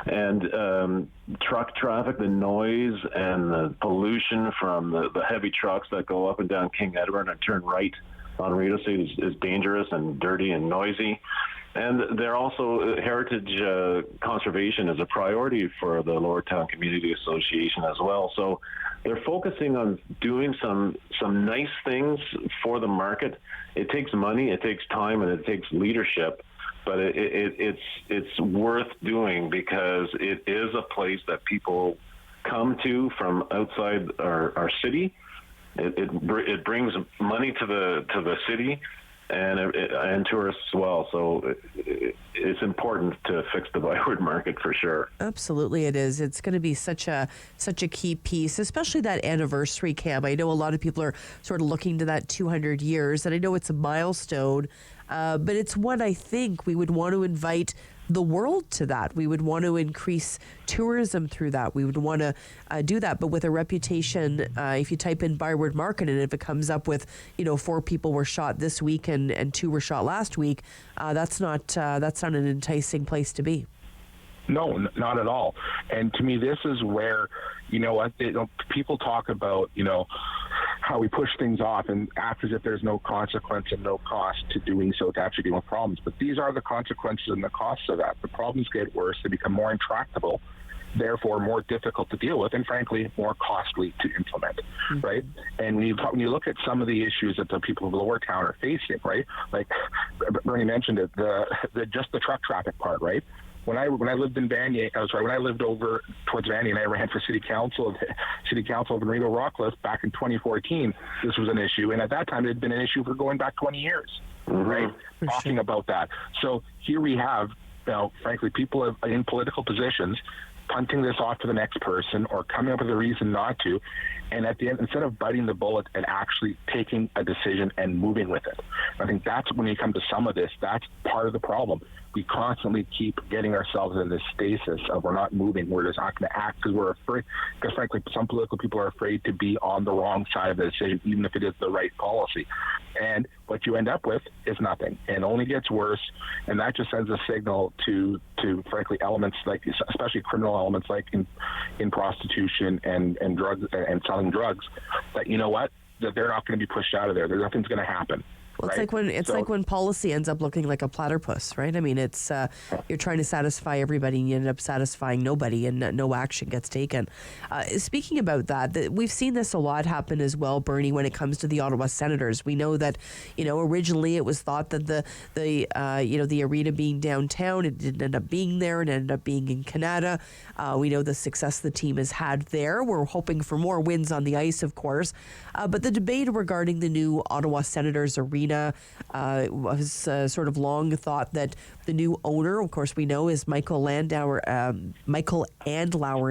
and truck traffic, the noise and the pollution from the heavy trucks that go up and down King Edward and turn right on Rideau Street is dangerous and dirty and noisy. And they're also heritage conservation is a priority for the Lower Town Community Association as well. So they're focusing on doing some nice things for the market. It takes money, it takes time, and it takes leadership, but it's worth doing because it is a place that people come to from outside our city. It brings money to the city and tourists as well. So it's important to fix the Byward market for sure. Absolutely, it is. It's going to be such a key piece, especially that anniversary cam. I know a lot of people are sort of looking to that 200 years, and I know it's a milestone, but it's one I think we would want to invite the world to that. We would want to increase tourism through that. We would want to do that, but with a reputation, if you type in Byward Market and if it comes up with, 4 people were shot this week and 2 were shot last week, that's not an enticing place to be. No, not at all. And to me, this is where, people talk about, how we push things off and act as if there's no consequence and no cost to doing so, to actually dealing with problems. But these are the consequences and the costs of that. The problems get worse. They become more intractable, therefore more difficult to deal with, and frankly, more costly to implement, right? And when you look at some of the issues that the people of Lower Town are facing, right? Like Bernie mentioned it, just the truck traffic part, right? When I lived in Vanier, when I lived over towards Vanier and I ran for city council of Rideau Rockcliffe back in 2014, this was an issue, and at that time it had been an issue for going back 20 years, right? Talking about that. So here we have, frankly, people in political positions punting this off to the next person or coming up with a reason not to, and at the end, instead of biting the bullet and actually taking a decision and moving with it. I think that's when you come to some of this, that's part of the problem. We constantly keep getting ourselves in this stasis of we're not moving, we're just not going to act because we're afraid, because frankly, some political people are afraid to be on the wrong side of the decision, even if it is the right policy. And what you end up with is nothing, and only gets worse, and that just sends a signal to frankly, elements like, especially criminal elements like in prostitution and drugs and selling drugs, that that they're not going to be pushed out of there. Nothing's going to happen. Well, it's like when policy ends up looking like a platypus, right? I mean, it's you're trying to satisfy everybody and you end up satisfying nobody, and no action gets taken. Speaking about that, we've seen this a lot happen as well, Bernie, when it comes to the Ottawa Senators. We know that, originally it was thought that the arena being downtown, it didn't end up being there, and ended up being in Canada. We know the success the team has had there. We're hoping for more wins on the ice, of course. But the debate regarding the new Ottawa Senators arena was sort of long thought that the new owner, of course, we know is Michael Andlauer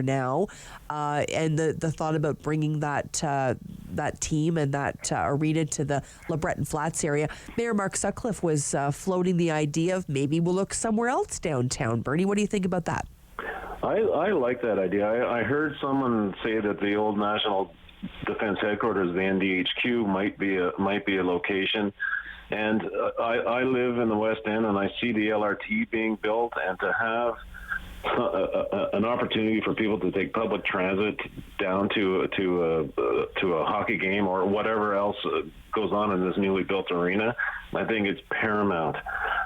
now, and the thought about bringing that team and that arena to the LeBreton Flats area. Mayor Mark Sutcliffe was floating the idea of maybe we'll look somewhere else downtown. Bernie, what do you think about that? I like that idea. I heard someone say that the old National Defense Headquarters, the NDHQ, might be a location. And I live in the West End, and I see the LRT being built, and to have an opportunity for people to take public transit down to a hockey game or whatever else goes on in this newly built arena, I think it's paramount.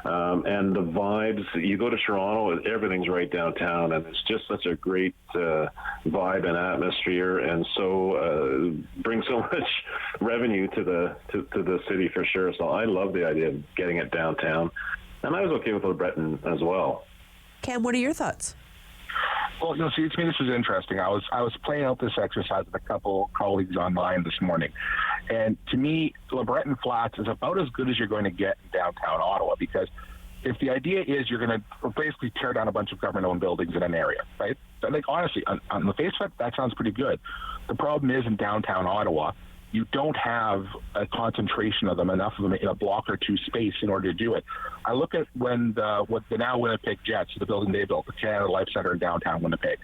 And the vibes, you go to Toronto, everything's right downtown, and it's just such a great vibe and atmosphere, and so brings so much revenue to the city for sure. So I love the idea of getting it downtown, and I was okay with LeBreton as well. Cam, what are your thoughts? Well, see, to me, this is interesting. I was playing out this exercise with a couple colleagues online this morning, and to me, LeBreton Flats is about as good as you're going to get in downtown Ottawa, because if the idea is you're going to basically tear down a bunch of government-owned buildings in an area, right? Like, honestly, on the face of it, that sounds pretty good. The problem is in downtown Ottawa, you don't have a concentration of them, enough of them in a block or two space in order to do it. I look at what the now Winnipeg Jets, the building they built, the Canada Life Center in downtown Winnipeg,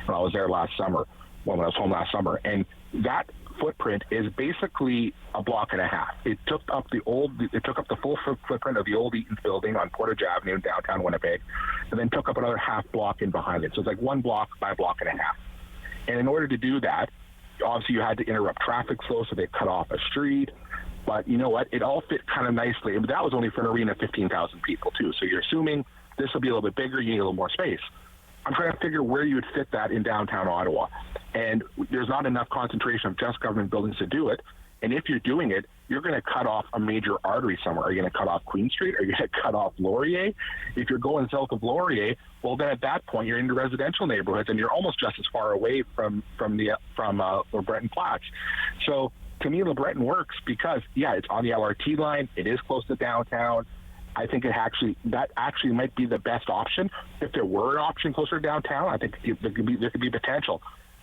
when I was there last summer, when I was home last summer, and that footprint is basically a block and a half. It took up the full footprint of the old Eaton's building on Portage Avenue in downtown Winnipeg, and then took up another half block in behind it. So it's like 1 block by a block and a half. And in order to do that, obviously you had to interrupt traffic flow, so they cut off a street. But you know what? It all fit kind of nicely. But that was only for an arena of 15,000 people, too. So you're assuming this will be a little bit bigger, you need a little more space. I'm trying to figure where you would fit that in downtown Ottawa. And there's not enough concentration of just government buildings to do it. And if you're doing it, you're going to cut off a major artery somewhere. Are you going to cut off Queen Street? Are you going to cut off Laurier? If you're going south of Laurier, well, then at that point, you're into residential neighborhoods, and you're almost just as far away from LeBreton Flats. So to me, LeBreton works because, yeah, it's on the LRT line. It is close to downtown. I think that actually might be the best option. If there were an option closer to downtown, I think there could be potential.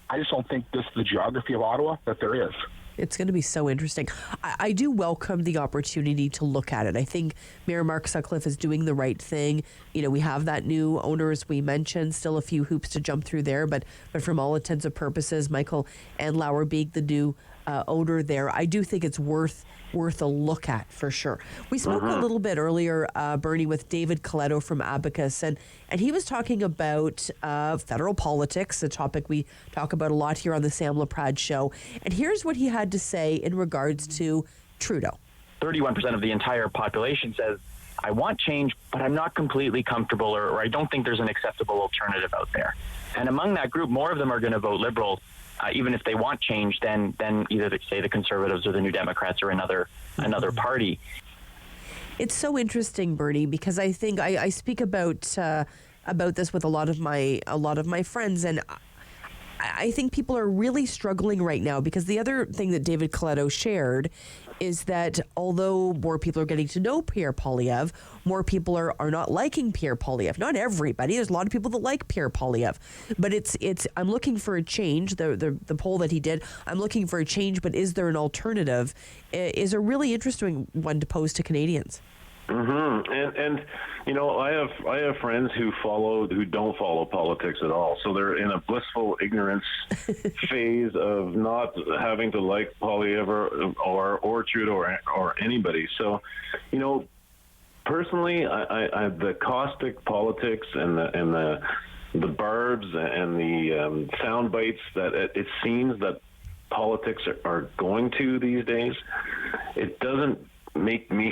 I just don't think this is the geography of Ottawa that there is. It's going to be so interesting. I do welcome the opportunity to look at it. I think Mayor Mark Sutcliffe is doing the right thing. You know, we have that new owner, as we mentioned, still a few hoops to jump through there, but from all intents and purposes, Michael and Lauer being the new owner there, I do think it's worth a look at for sure. We spoke a little bit earlier, Bernie, with David Coletto from Abacus, and he was talking about federal politics, a topic we talk about a lot here on the Sam Laprade show. And here's what he had to say in regards to Trudeau. 31% of the entire population says, I want change, but I'm not completely comfortable, or I don't think there's an acceptable alternative out there. And among that group, more of them are going to vote Liberal, even if they want change, than either, say, the Conservatives or the New Democrats or another party. It's so interesting, Bernie, because I think I speak about this with a lot of my friends, and I think people are really struggling right now, because the other thing that David Coletto shared is that although more people are getting to know Pierre Poilievre, more people are not liking Pierre Poilievre. Not everybody. There's a lot of people that like Pierre Poilievre. But it's I'm looking for a change. The poll that he did, I'm looking for a change, but is there an alternative, is a really interesting one to pose to Canadians. And you know, I have friends who don't follow politics at all, so they're in a blissful ignorance phase of not having to like Poilievre or Trudeau or anybody. So, you know, personally, I the caustic politics and the barbs and the sound bites that it seems that politics are going to these days, it doesn't make me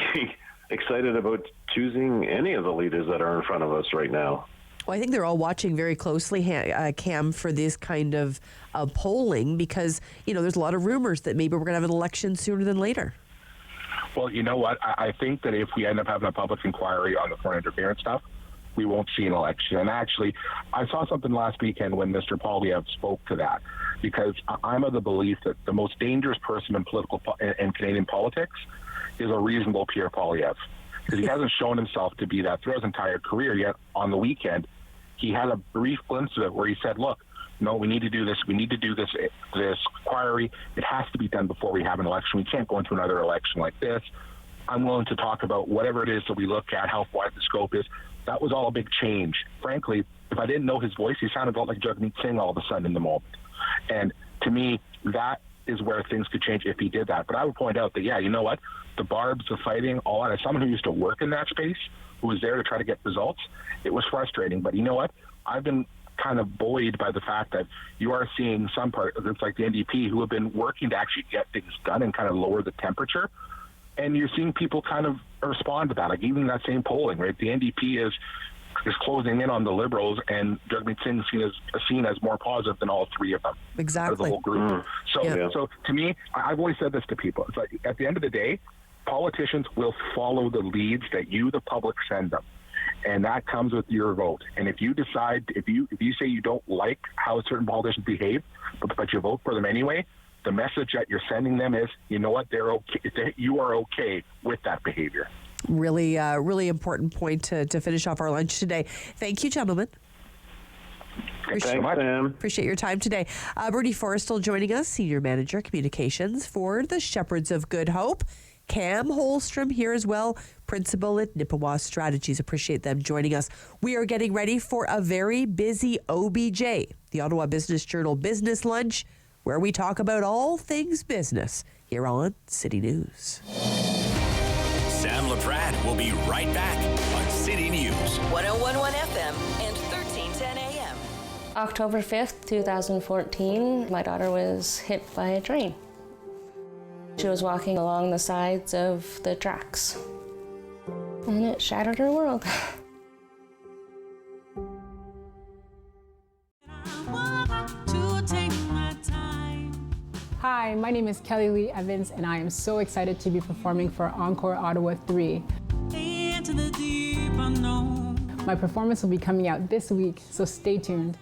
excited about choosing any of the leaders that are in front of us right now. Well, I think they're all watching very closely, Cam, for this kind of polling, because, you know, there's a lot of rumors that maybe we're going to have an election sooner than later. Well, you know what? I think that if we end up having a public inquiry on the foreign interference stuff, we won't see an election. And actually, I saw something last weekend when Mr. Poilievre spoke to that, because I'm of the belief that the most dangerous person in Canadian politics is a reasonable Pierre Poilievre, because he hasn't shown himself to be that throughout his entire career. Yet on the weekend, he had a brief glimpse of it where he said, look, no, we need to do this. We need to do this inquiry. It has to be done before we have an election. We can't go into another election like this. I'm willing to talk about whatever it is that we look at, how wide the scope is. That was all a big change. Frankly, if I didn't know his voice, he sounded a lot like Jagmeet Singh all of a sudden in the moment. And to me, that is where things could change if he did that. But I would point out that, yeah, you know what? The barbs, the fighting, all that. As someone who used to work in that space, who was there to try to get results, it was frustrating. But you know what? I've been kind of buoyed by the fact that you are seeing some part of groups like the NDP who have been working to actually get things done and kind of lower the temperature. And you're seeing people kind of respond to that. Like even that same polling, right? The NDP is closing in on the Liberals, and Jagmeet Singh is seen as more positive than all three of them. Exactly. Out of the whole group. So to me, I've always said this to people. It's like at the end of the day, politicians will follow the leads that you, the public, send them. And that comes with your vote. And if you decide, if you say you don't like how certain politicians behave, but you vote for them anyway, the message that you're sending them is, you know what, they're okay. You are okay with that behavior. Really, really important point to finish off our lunch today. Thank you, gentlemen. Thanks so much. Appreciate your time today. Bernie Forrestal joining us, Senior Manager Communications for the Shepherds of Good Hope. Cam Holstrom here as well, Principal at Nippewa Strategies. Appreciate them joining us. We are getting ready for a very busy OBJ, the Ottawa Business Journal Business Lunch, where we talk about all things business here on City News. Sam Laprade will be right back on City News. 1011 FM and 1310 AM. October 5th, 2014, my daughter was hit by a train. She was walking along the sides of the tracks, and it shattered her world. Hi, my name is Kelly Lee Evans, and I am so excited to be performing for Encore Ottawa 3. My performance will be coming out this week, so stay tuned.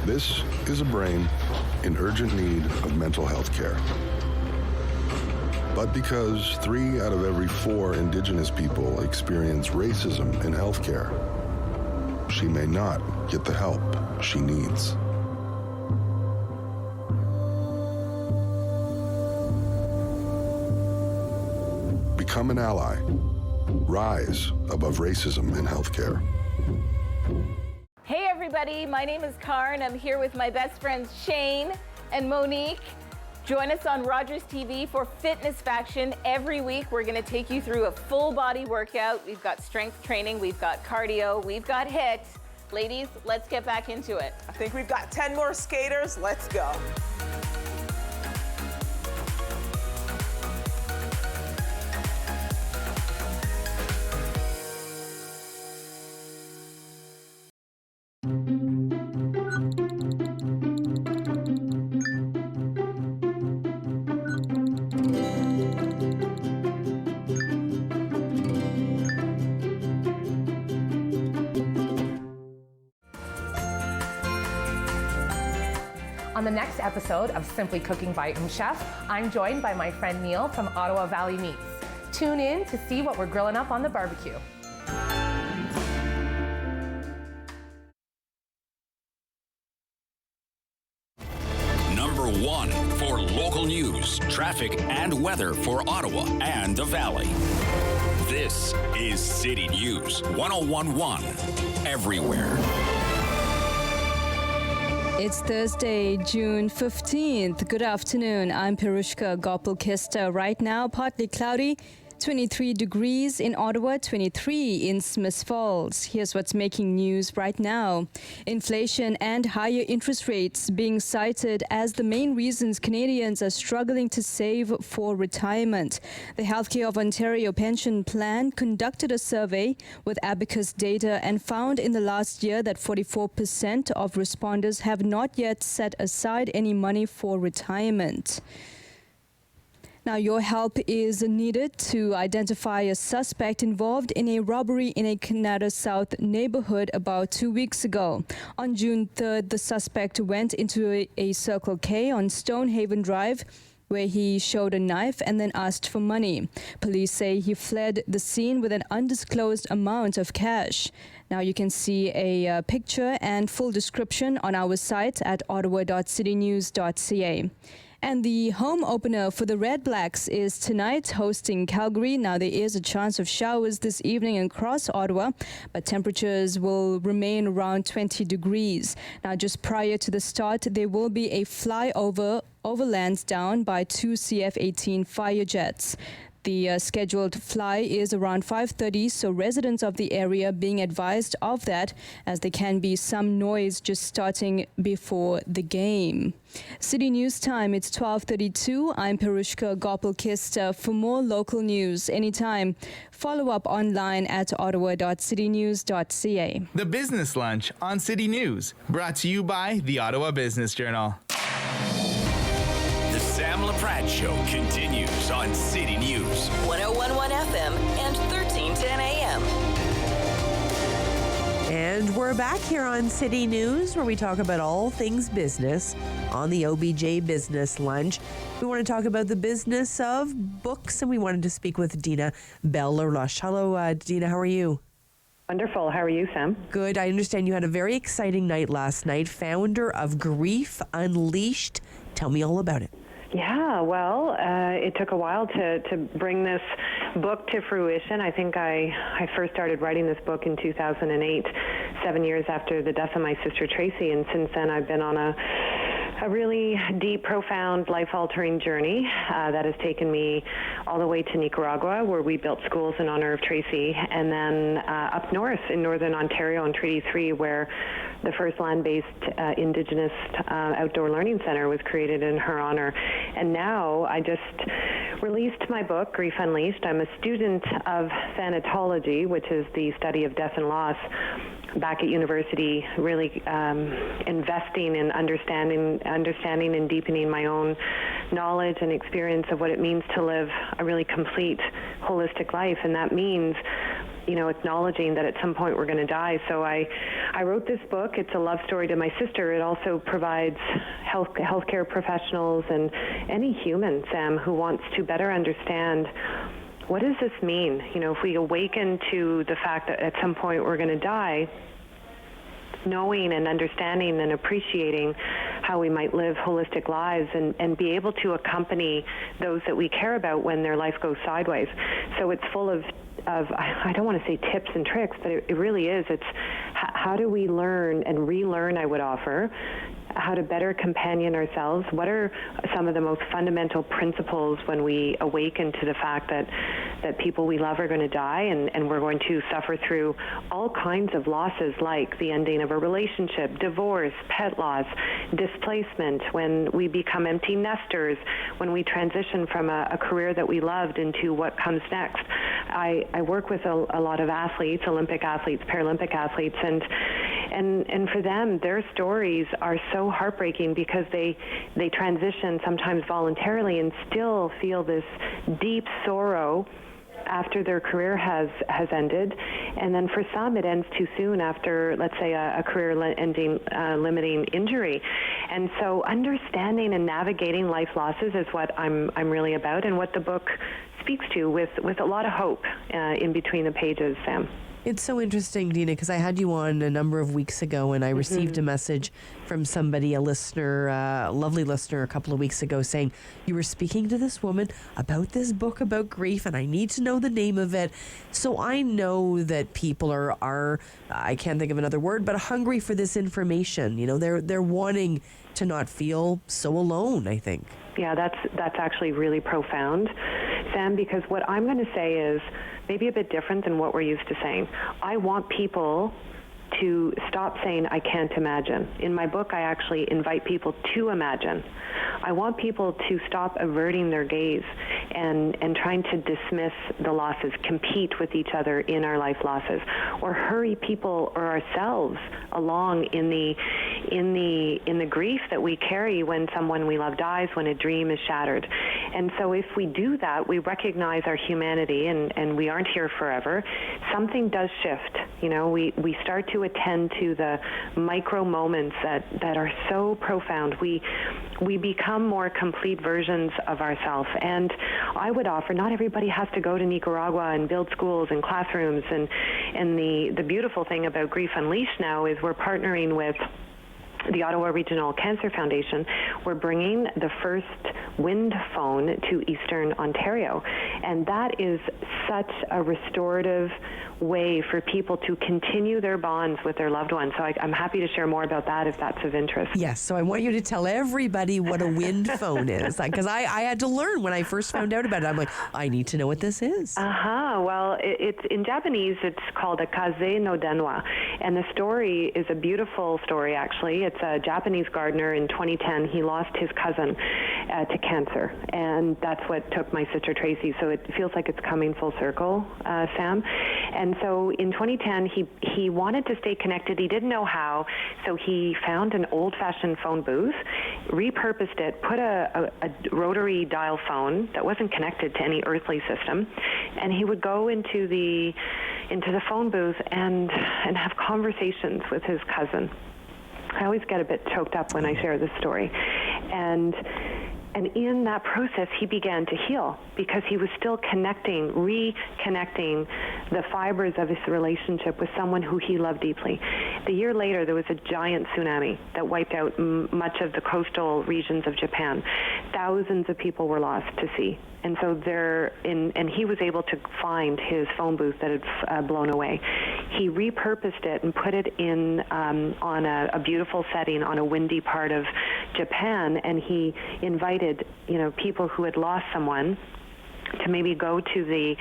This is a brain in urgent need of mental health care. But because 3 out of every 4 Indigenous people experience racism in healthcare, she may not get the help she needs. Become an ally. Rise above racism in healthcare. Hey everybody, my name is Karen. I'm here with my best friends Shane and Monique. Join us on Rogers TV for Fitness Faction. Every week we're going to take you through a full body workout. We've got strength training, we've got cardio, we've got HIIT. Ladies, let's get back into it. I think we've got 10 more skaters. Let's go. On the next episode of Simply Cooking by Chef, I'm joined by my friend Neil from Ottawa Valley Meats. Tune in to see what we're grilling up on the barbecue. Number 1 for local news, traffic, and weather for Ottawa and the Valley. This is City News 1011 everywhere. It's Thursday, June 15th. Good afternoon. I'm Pirushka Gopal-Kista. Right now, partly cloudy. 23 degrees in Ottawa, 23 in Smiths Falls. Here's what's making news right now. Inflation and higher interest rates being cited as the main reasons Canadians are struggling to save for retirement. The Healthcare of Ontario Pension Plan conducted a survey with Abacus data and found in the last year that 44% of respondents have not yet set aside any money for retirement. Now, your help is needed to identify a suspect involved in a robbery in a Canada South neighborhood about 2 weeks ago. On June 3rd, the suspect went into a Circle K on Stonehaven Drive, where he showed a knife and then asked for money. Police say he fled the scene with an undisclosed amount of cash. Now you can see a picture and full description on our site at ottawa.citynews.ca. And the home opener for the Red Blacks is tonight, hosting Calgary. Now, there is a chance of showers this evening across Ottawa, but temperatures will remain around 20 degrees. Now, just prior to the start, there will be a flyover over Lansdowne by 2 CF-18 fire jets. The scheduled fly is around 5:30, so residents of the area being advised of that, as there can be some noise just starting before the game. City News Time, it's 12:32. I'm Perushka Gopal-Kista. For more local news anytime, follow up online at ottawa.citynews.ca. The Business Lunch on City News, brought to you by the Ottawa Business Journal. The Sam Laprade Show continues on City News. 101.1 FM and 1310 AM. And we're back here on City News, where we talk about all things business on the OBJ Business Lunch. We want to talk about the business of books, and we wanted to speak with Dina Bell-LaRoche. Hello, Dina, how are you? Wonderful. How are you, Sam? Good. I understand you had a very exciting night last night. Founder of Grief Unleashed. Tell me all about it. Yeah, well, it took a while to bring this book to fruition. I think I first started writing this book in 2008, 7 years after the death of my sister Tracy, and since then I've been on a really deep, profound, life-altering journey that has taken me all the way to Nicaragua, where we built schools in honor of Tracy, and then up north in northern Ontario in Treaty 3, where the first land-based Indigenous outdoor learning center was created in her honor. And now I just released my book, Grief Unleashed. I'm a student of thanatology, which is the study of death and loss, back at university, really investing in understanding and deepening my own knowledge and experience of what it means to live a really complete, holistic life. And that means, you know, acknowledging that at some point we're going to die. So I wrote this book. It's a love story to my sister. It also provides healthcare professionals and any human, Sam, who wants to better understand, what does this mean? You know, if we awaken to the fact that at some point we're going to die, knowing and understanding and appreciating how we might live holistic lives and be able to accompany those that we care about when their life goes sideways. So it's full of I don't want to say tips and tricks, but it really is. It's how do we learn and relearn, I would offer, how to better companion ourselves. What are some of the most fundamental principles when we awaken to the fact that people we love are going to die and we're going to suffer through all kinds of losses, like the ending of a relationship, divorce, pet loss, displacement, when we become empty nesters, when we transition from a career that we loved into what comes next. I work with a lot of athletes, Olympic athletes, Paralympic athletes, and for them, their stories are so heartbreaking because they transition sometimes voluntarily and still feel this deep sorrow after their career has ended. And then for some, it ends too soon after, let's say, a career-ending limiting injury. And so understanding and navigating life losses is what I'm really about, and what the book speaks to with a lot of hope in between the pages, Sam. It's so interesting, Dina, because I had you on a number of weeks ago, and I received a message from somebody, a listener, a lovely listener, a couple of weeks ago, saying, you were speaking to this woman about this book about grief, and I need to know the name of it. So I know that people are I can't think of another word, but hungry for this information. You know, they're wanting to not feel so alone, I think. Yeah, that's actually really profound, Sam, because what I'm going to say is maybe a bit different than what we're used to saying. I want people to stop saying, I can't imagine. In my book, I actually invite people to imagine. I want people to stop averting their gaze and trying to dismiss the losses, compete with each other in our life losses, or hurry people or ourselves along in the grief that we carry when someone we love dies, when a dream is shattered. And so if we do that, we recognize our humanity and we aren't here forever. Something does shift. You know, we start to attend to the micro moments that are so profound. We become more complete versions of ourselves. And I would offer, not everybody has to go to Nicaragua and build schools and classrooms. And the beautiful thing about Grief Unleashed now is we're partnering with the Ottawa Regional Cancer Foundation, we're bringing the first wind phone to Eastern Ontario. And that is such a restorative way for people to continue their bonds with their loved ones. So I'm happy to share more about that if that's of interest. Yes, so I want you to tell everybody what a wind phone is, because I had to learn when I first found out about it. I'm like, I need to know what this is. Well, it's in Japanese, it's called a kaze no denwa. And the story is a beautiful story, actually. It's a Japanese gardener in 2010. He lost his cousin to cancer, and that's what took my sister Tracy. So it feels like it's coming full circle, Sam. And so in 2010, he wanted to stay connected. He didn't know how, so he found an old-fashioned phone booth, repurposed it, put a rotary dial phone that wasn't connected to any earthly system, and he would go into the phone booth and have conversations with his cousin. I always get a bit choked up when I share this story. And in that process, he began to heal because he was still reconnecting the fibers of his relationship with someone who he loved deeply. The year later, there was a giant tsunami that wiped out much of the coastal regions of Japan. Thousands of people were lost to sea. And so and he was able to find his phone booth that had blown away. He repurposed it and put it in on a beautiful setting on a windy part of Japan, and he invited, people who had lost someone to maybe go to the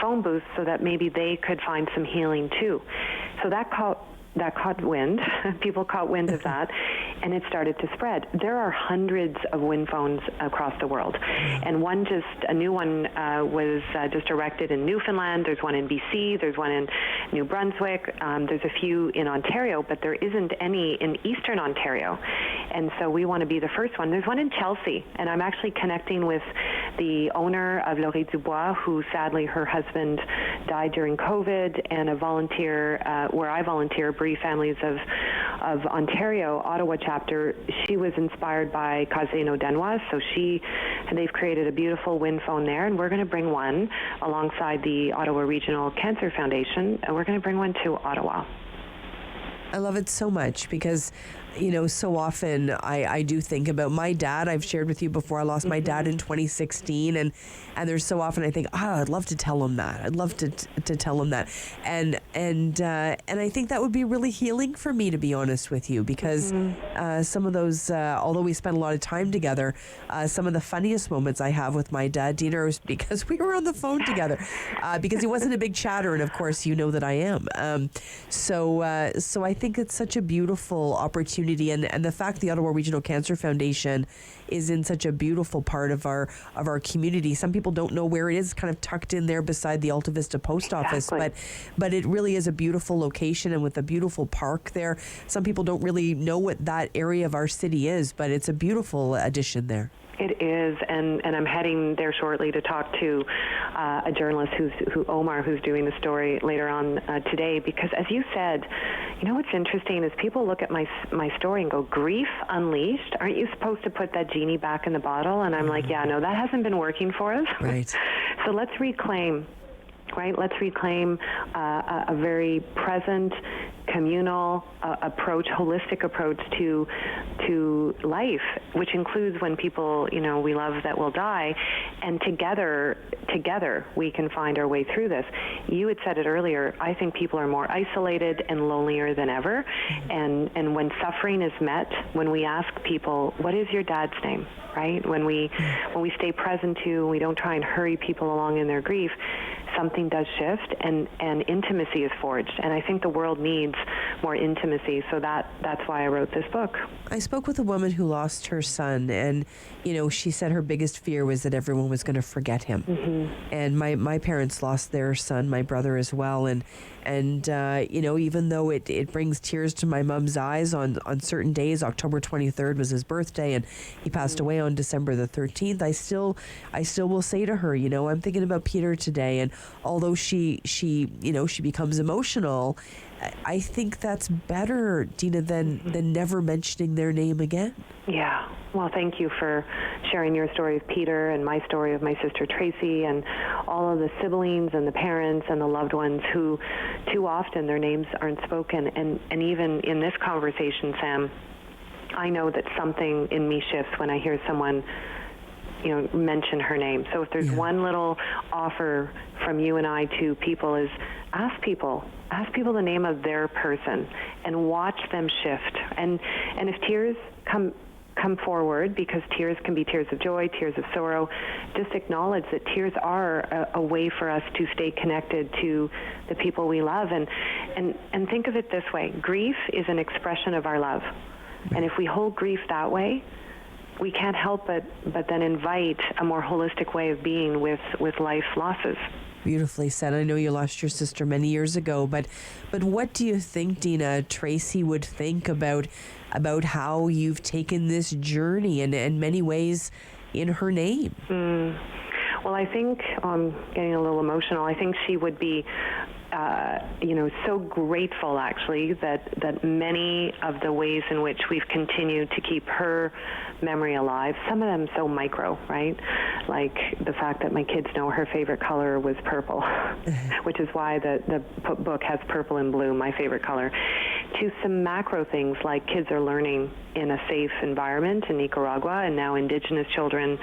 phone booth so that maybe they could find some healing too. So that caught wind. People caught wind of that, and it started to spread. There are hundreds of wind phones across the world, and a new one was just erected in Newfoundland. There's one in BC. There's one in New Brunswick. There's a few in Ontario, but there isn't any in Eastern Ontario, and so we want to be the first one. There's one in Chelsea, and I'm actually connecting with the owner of Laurie Dubois, who sadly her husband died during COVID, and a volunteer where I volunteer, Bereaved Families of Ontario, Ottawa chapter. She was inspired by Kaze no Denwa, so they've created a beautiful wind phone there, and we're going to bring one alongside the Ottawa Regional Cancer Foundation, and we're going to bring one to Ottawa. I love it so much because, so often I do think about my dad. I've shared with you before, I lost my dad in 2016, and there's so often I think, I'd love to tell him that. I'd love to tell him that. And I think that would be really healing for me, to be honest with you, because some of those, although we spent a lot of time together, some of the funniest moments I have with my dad, Dina, was because we were on the phone together, because he wasn't a big chatter, and of course, you know that I am. So I think it's such a beautiful opportunity, and the fact the Ottawa Regional Cancer Foundation is in such a beautiful part of our community. Some people don't know where it is, kind of tucked in there beside the Alta Vista Post Office, but it really is a beautiful location, and with a beautiful park there. Some people don't really know what that area of our city is, but it's a beautiful addition there. It is, and I'm heading there shortly to talk to a journalist Omar, who's doing the story later on today, because as you said, what's interesting is people look at my story and go, grief unleashed? Aren't you supposed to put that genie back in the bottle? And I'm like, yeah, no, that hasn't been working for us. Right. So let's reclaim. Right? Let's reclaim a very present, communal approach, holistic approach to life, which includes when people, we love that will die, and together we can find our way through this. You had said it earlier, I think people are more isolated and lonelier than ever, and when suffering is met, when we ask people, what is your dad's name, right? When we stay present to, we don't try and hurry people along in their grief, something does shift, and intimacy is forged. And I think the world needs more intimacy, so that's why I wrote this book. I spoke with a woman who lost her son, and she said her biggest fear was that everyone was going to forget him. Mm-hmm. And my parents lost their son, my brother as well, and even though it brings tears to my mom's eyes on certain days, October 23rd was his birthday, and he passed away on December the 13th, I still will say to her, I'm thinking about Peter today, and although she becomes emotional, I think that's better, Dina, than never mentioning their name again. Yeah. Well, thank you for sharing your story of Peter and my story of my sister Tracy, and all of the siblings and the parents and the loved ones who too often their names aren't spoken. And even in this conversation, Sam, I know that something in me shifts when I hear someone, mention her name. So if there's one little offer from you and I to people is ask people the name of their person and watch them shift. And if tears come forward, because tears can be tears of joy, tears of sorrow, just acknowledge that tears are a way for us to stay connected to the people we love. And think of it this way: grief is an expression of our love. And if we hold grief that way, we can't help but then invite a more holistic way of being with life losses. Beautifully said. I know you lost your sister many years ago, but what do you think, Dina, Tracy would think about how you've taken this journey and in many ways in her name? Well, I think I'm getting a little emotional. I think she would be so grateful, actually, that many of the ways in which we've continued to keep her memory alive, some of them so micro, right? Like the fact that my kids know her favorite color was purple, which is why the book has purple and blue, my favorite color, to some macro things like kids are learning in a safe environment in Nicaragua, and now Indigenous children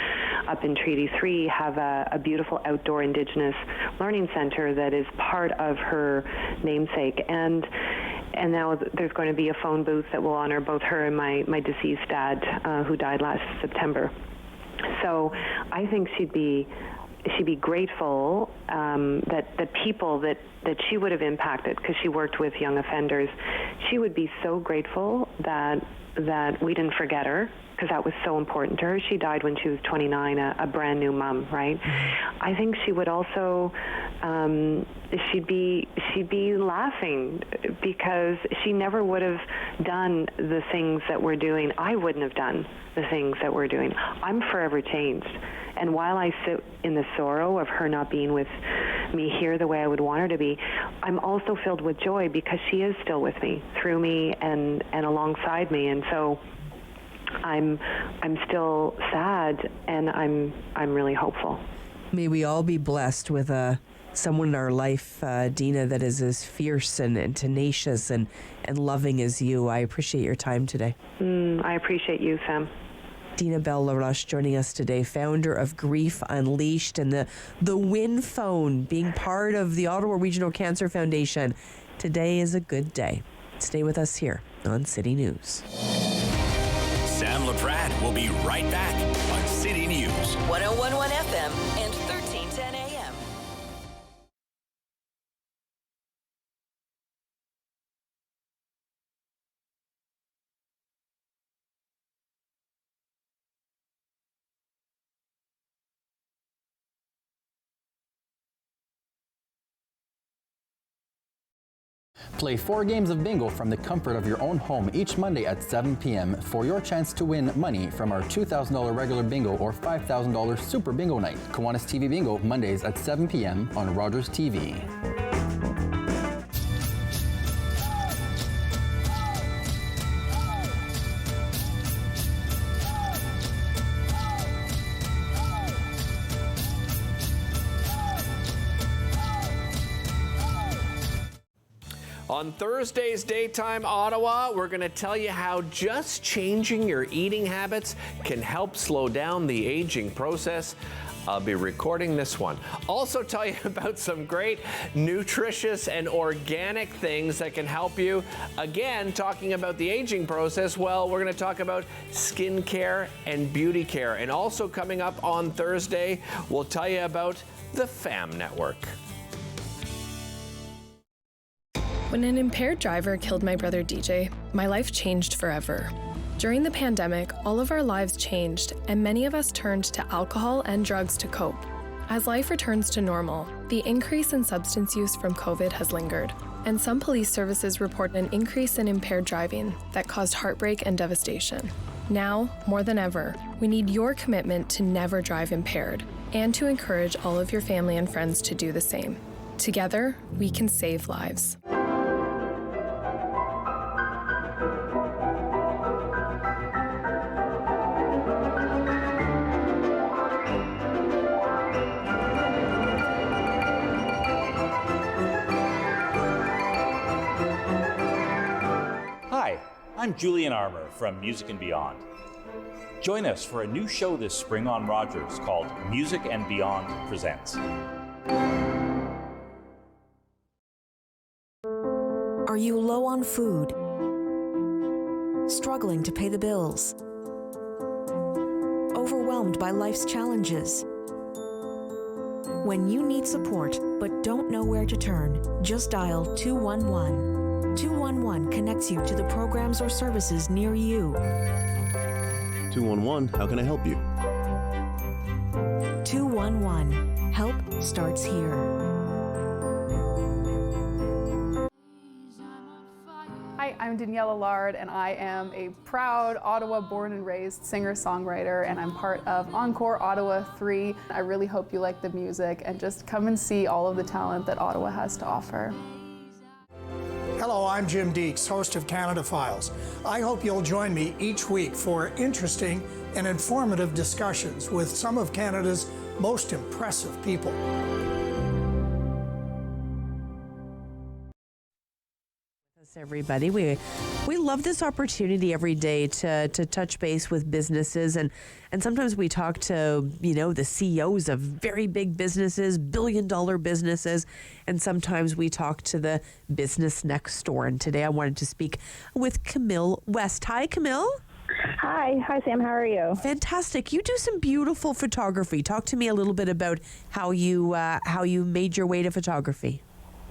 up in Treaty 3 have a beautiful outdoor Indigenous learning center that is part of her namesake. And now there's going to be a phone booth that will honor both her and my deceased dad, who died last September. So I think she'd be grateful that the people that she would have impacted, because she worked with young offenders, she would be so grateful that we didn't forget her, because that was so important to her. She died when she was 29, a brand new mom, right? I think she would also, she'd be laughing, because she never would have done the things that we're doing. I wouldn't have done the things that we're doing. I'm forever changed. And while I sit in the sorrow of her not being with me here the way I would want her to be, I'm also filled with joy, because she is still with me, through me, and alongside me. And so I'm still sad, and I'm really hopeful. May we all be blessed with someone in our life, Dina, that is as fierce and tenacious and loving as you. I appreciate your time today. I appreciate you, Sam. Dina Bell-LaRoche joining us today, founder of Grief Unleashed and the Win Phone, being part of the Ottawa Regional Cancer Foundation. Today is a good day. Stay with us here on City News. Sam Laprade will be right back on City News. 101.1 FM and 1310 AM. Play 4 games of bingo from the comfort of your own home each Monday at 7 p.m. for your chance to win money from our $2,000 regular bingo or $5,000 super bingo night. Kiwanis TV Bingo, Mondays at 7 p.m. on Rogers TV. On Thursday's Daytime Ottawa, we're going to tell you how just changing your eating habits can help slow down the aging process. I'll be recording this one. Also tell you about some great nutritious and organic things that can help you. Again, talking about the aging process, well, we're going to talk about skincare and beauty care. And also coming up on Thursday, we'll tell you about the FAM Network. When an impaired driver killed my brother DJ, my life changed forever. During the pandemic, all of our lives changed, and many of us turned to alcohol and drugs to cope. As life returns to normal, the increase in substance use from COVID has lingered, and some police services report an increase in impaired driving that caused heartbreak and devastation. Now, more than ever, we need your commitment to never drive impaired, and to encourage all of your family and friends to do the same. Together, we can save lives. I'm Julian Armour from Music and Beyond. Join us for a new show this spring on Rogers called Music and Beyond Presents. Are you low on food? Struggling to pay the bills? Overwhelmed by life's challenges? When you need support but don't know where to turn, just dial 211. 211 connects you to the programs or services near you. 211, how can I help you? 211, help starts here. Hi, I'm Danielle Allard, and I am a proud Ottawa born and raised singer-songwriter, and I'm part of Encore Ottawa 3. I really hope you like the music and just come and see all of the talent that Ottawa has to offer. Hello, I'm Jim Deeks, host of Canada Files. I hope you'll join me each week for interesting and informative discussions with some of Canada's most impressive people. Everybody, we love this opportunity every day to touch base with businesses, and sometimes we talk to the CEOs of very big businesses, billion-dollar businesses, and sometimes we talk to the business next door. And today I wanted to speak with Camille West. Hi, Camille. Hi Sam, how are you? Fantastic. You do some beautiful photography. Talk to me a little bit about how you made your way to photography.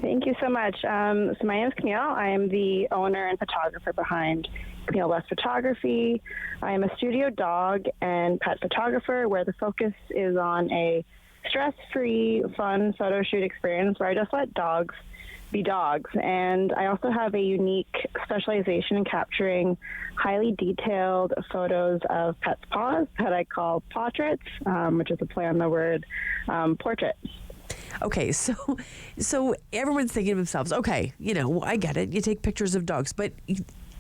Thank you so much. So my name is Camille. I am the owner and photographer behind Camille West Photography. I am a studio dog and pet photographer where the focus is on a stress-free, fun photo shoot experience where I just let dogs be dogs. And I also have a unique specialization in capturing highly detailed photos of pets' paws that I call portraits, which is a play on the word portrait. Okay, so everyone's thinking to themselves, okay, I get it. You take pictures of dogs, but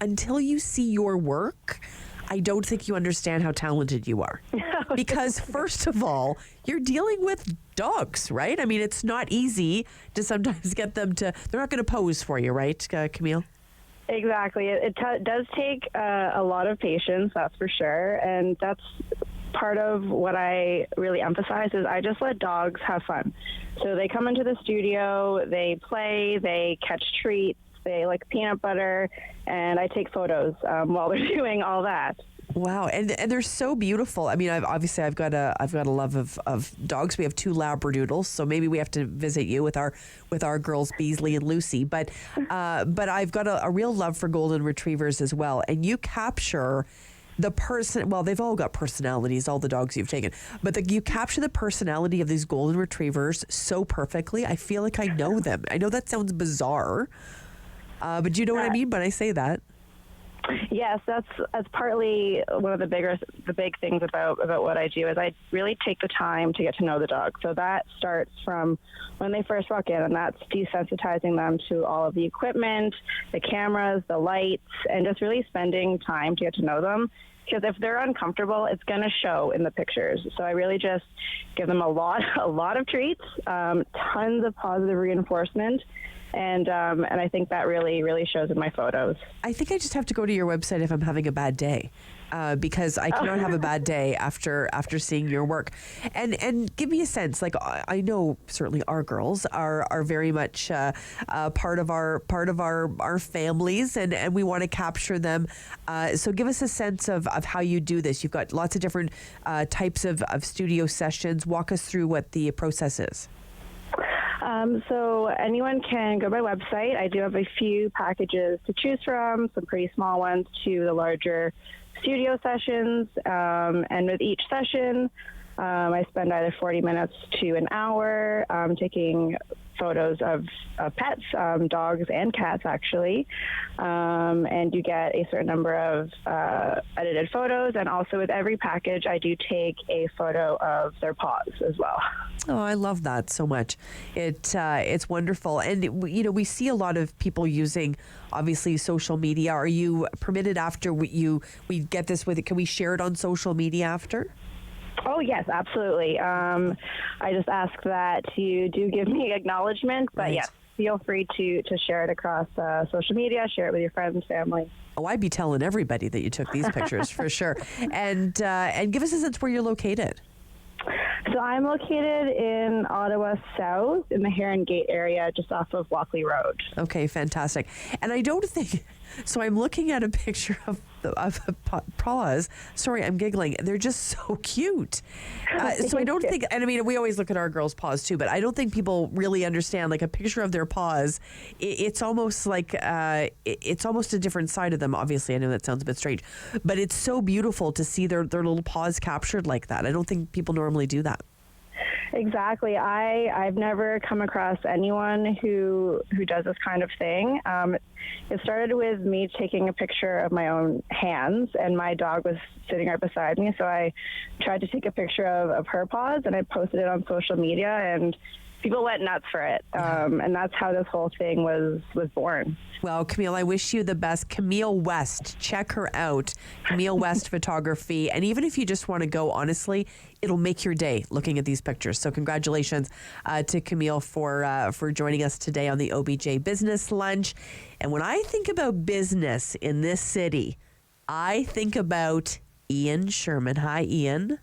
until you see your work, I don't think you understand how talented you are. Because first of all, you're dealing with dogs, right? I mean, it's not easy to sometimes get them to, they're not going to pose for you, right, Camille? Exactly. It does take a lot of patience, that's for sure. And that's part of what I really emphasize is I just let dogs have fun. So they come into the studio, they play, they catch treats, they like peanut butter, and I take photos while they're doing all that. Wow, and they're so beautiful. I mean, I've got a love of dogs. We have 2 Labradoodles, so maybe we have to visit you with our girls Beasley and Lucy. But I've got a real love for golden retrievers as well. And you capture the person. Well, they've all got personalities, all the dogs you've taken. But you capture the personality of these golden retrievers so perfectly. I feel like I know them. I know that sounds bizarre, but you know what I mean when I say that. Yes, that's partly one of the big things about what I do is I really take the time to get to know the dog. So that starts from when they first walk in, and that's desensitizing them to all of the equipment, the cameras, the lights, and just really spending time to get to know them. Because if they're uncomfortable, it's going to show in the pictures. So I really just give them a lot of treats, tons of positive reinforcement. And I think that really shows in my photos. I think I just have to go to your website if I'm having a bad day, because I cannot have a bad day after seeing your work. And give me a sense. Like, I know certainly our girls are very much part of our families, and we want to capture them. So give us a sense of how you do this. You've got lots of different types of studio sessions. Walk us through what the process is. So anyone can go to my website. I do have a few packages to choose from, some pretty small ones to the larger studio sessions. And with each session, I spend either 40 minutes to an hour taking photos of pets, dogs and cats, actually. And you get a certain number of edited photos. And also with every package, I do take a photo of their paws as well. Oh, I love that so much. It's wonderful. And, we see a lot of people using, obviously, social media. Are you permitted after we get this with it? Can we share it on social media after? Oh, yes, absolutely. I just ask that you do give me acknowledgement, but yes, feel free to share it across social media, share it with your friends and family. Oh, I'd be telling everybody that you took these pictures for sure. And give us a sense where you're located. So I'm located in Ottawa South in the Heron Gate area, just off of Walkley Road. Okay, fantastic. And I don't think, so I'm looking at a picture of paws. Sorry, I'm giggling. They're just so cute. So I don't think, and I mean, we always look at our girls' paws too, but I don't think people really understand, like a picture of their paws, it's almost like, it's almost a different side of them. Obviously, I know that sounds a bit strange, but it's so beautiful to see their little paws captured like that. I don't think people normally do that. Exactly. I've never come across anyone who does this kind of thing. It started with me taking a picture of my own hands, and my dog was sitting right beside me, so I tried to take a picture of her paws, and I posted it on social media, and people went nuts for it. And that's how this whole thing was born. Well, Camille, I wish you the best. Camille West, check her out. Camille West Photography. And even if you just want to go, honestly, it'll make your day looking at these pictures. So congratulations to Camille for joining us today on the OBJ Business Lunch. And when I think about business in this city, I think about Ian Sherman. Hi, Ian.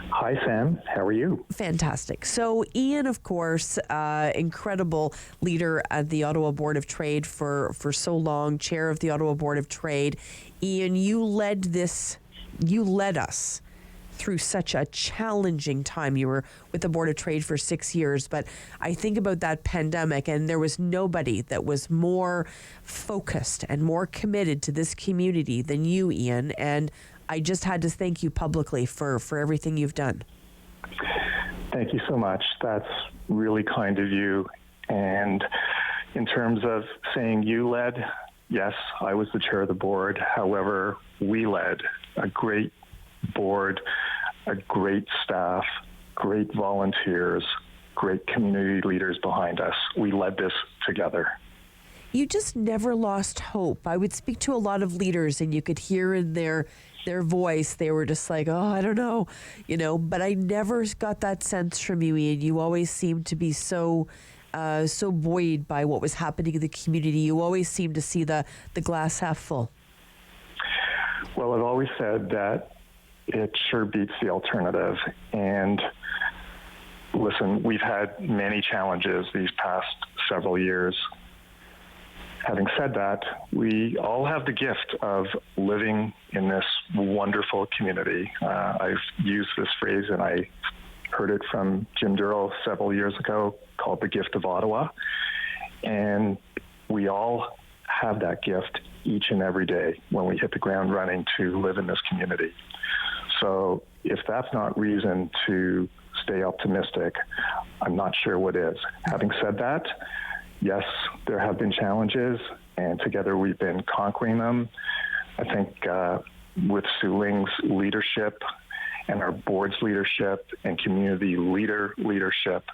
Hi, Sam. How are you? Fantastic. So Ian, of course, incredible leader at the Ottawa Board of Trade for so long, chair of the Ottawa Board of Trade. Ian, you led us through such a challenging time. You were with the Board of Trade for 6 years, but I think about that pandemic, and there was nobody that was more focused and more committed to this community than you, Ian, and I just had to thank you publicly for everything you've done. Thank you so much. That's really kind of you. And in terms of saying you led, yes, I was the chair of the board. However, we led a great board, a great staff, great volunteers, great community leaders behind us. We led this together. You just never lost hope. I would speak to a lot of leaders, and you could hear in their voice, they were just like, oh, I don't know, but I never got that sense from you, Ian. You always seemed to be so buoyed by what was happening in the community. You always seemed to see the glass half full. Well, I've always said that it sure beats the alternative. And listen, we've had many challenges these past several years. Having said that, we all have the gift of living in this wonderful community. I've used this phrase, and I heard it from Jim Durrell several years ago, called the gift of Ottawa. And we all have that gift each and every day when we hit the ground running to live in this community. So if that's not reason to stay optimistic, I'm not sure what is. Having said that, yes, there have been challenges, and together we've been conquering them. I think with Sue Ling's leadership and our board's leadership and community leadership,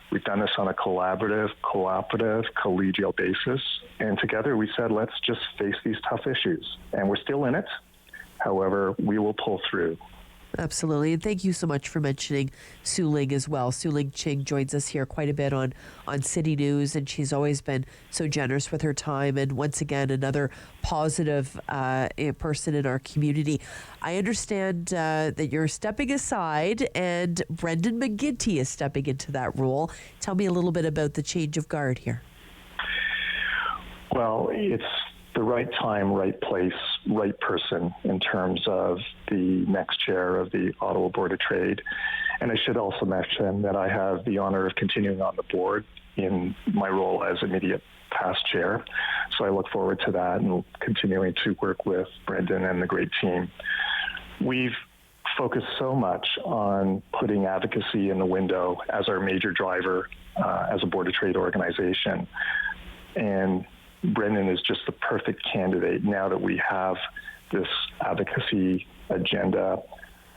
we've done this on a collaborative, cooperative, collegial basis. And together we said, let's just face these tough issues. And we're still in it. However, we will pull through. Absolutely. And thank you so much for mentioning Sue Ling as well. Sue Ling Ching joins us here quite a bit on City News, and she's always been so generous with her time. And once again, another positive person in our community. I understand that you're stepping aside, and Brendan McGinty is stepping into that role. Tell me a little bit about the change of guard here. Well, it's the right time, right place, right person in terms of the next chair of the Ottawa Board of Trade. And I should also mention that I have the honor of continuing on the board in my role as immediate past chair. So I look forward to that and continuing to work with Brendan and the great team. We've focused so much on putting advocacy in the window as our major driver as a Board of Trade organization. And Brendan is just the perfect candidate now that we have this advocacy agenda.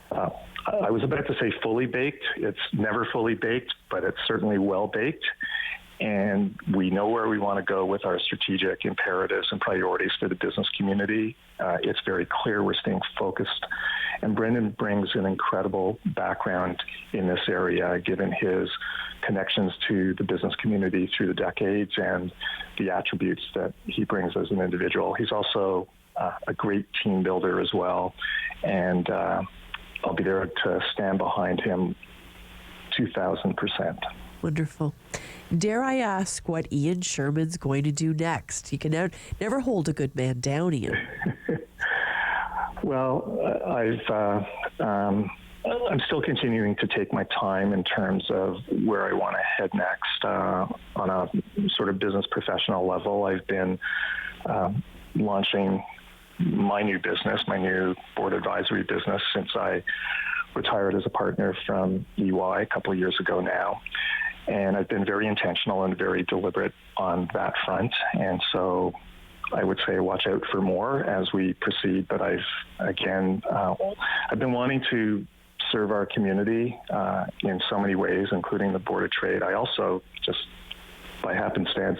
I was about to say fully baked. It's never fully baked, but it's certainly well baked. And we know where we want to go with our strategic imperatives and priorities for the business community. It's very clear we're staying focused And Brendan brings an incredible background in this area, given his connections to the business community through the decades and the attributes that he brings as an individual. He's also a great team builder as well, and I'll be there to stand behind him 2,000%. Wonderful. Dare I ask what Ian Sherman's going to do next? You can never hold a good man down, Ian. Well, I'm still continuing to take my time in terms of where I want to head next on a sort of business professional level. I've been launching my new business, my new board advisory business, since I retired as a partner from EY a couple of years ago now. And I've been very intentional and very deliberate on that front. And so I would say watch out for more as we proceed. But I've been wanting to serve our community in so many ways, including the Board of Trade. I also just, by happenstance,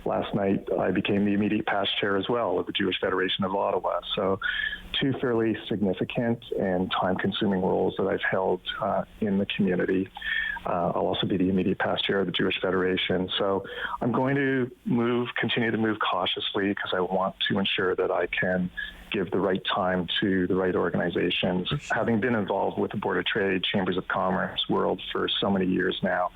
last night I became the immediate past chair as well of the Jewish Federation of Ottawa. So two fairly significant and time-consuming roles that I've held in the community. I'll also be the immediate past chair of the Jewish Federation. So I'm going to continue to move cautiously because I want to ensure that I can give the right time to the right organizations. Having been involved with the Board of Trade, Chambers of Commerce world for so many years now,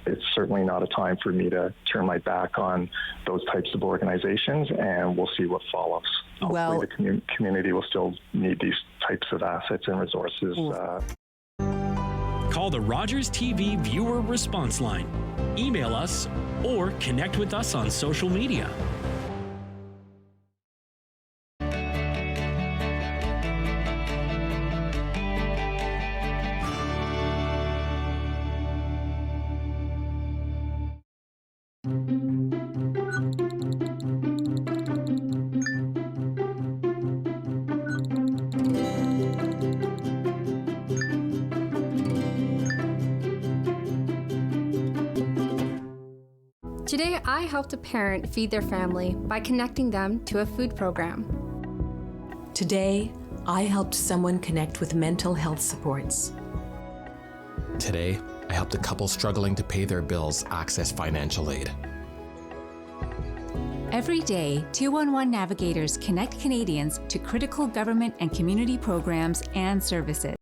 it's certainly not a time for me to turn my back on those types of organizations, and we'll see what follows. Hopefully the community will still need these types of assets and resources. Call the Rogers TV viewer response line, email us, or connect with us on social media. Today, I helped a parent feed their family by connecting them to a food program. Today, I helped someone connect with mental health supports. Today, I helped a couple struggling to pay their bills access financial aid. Every day, 211 navigators connect Canadians to critical government and community programs and services.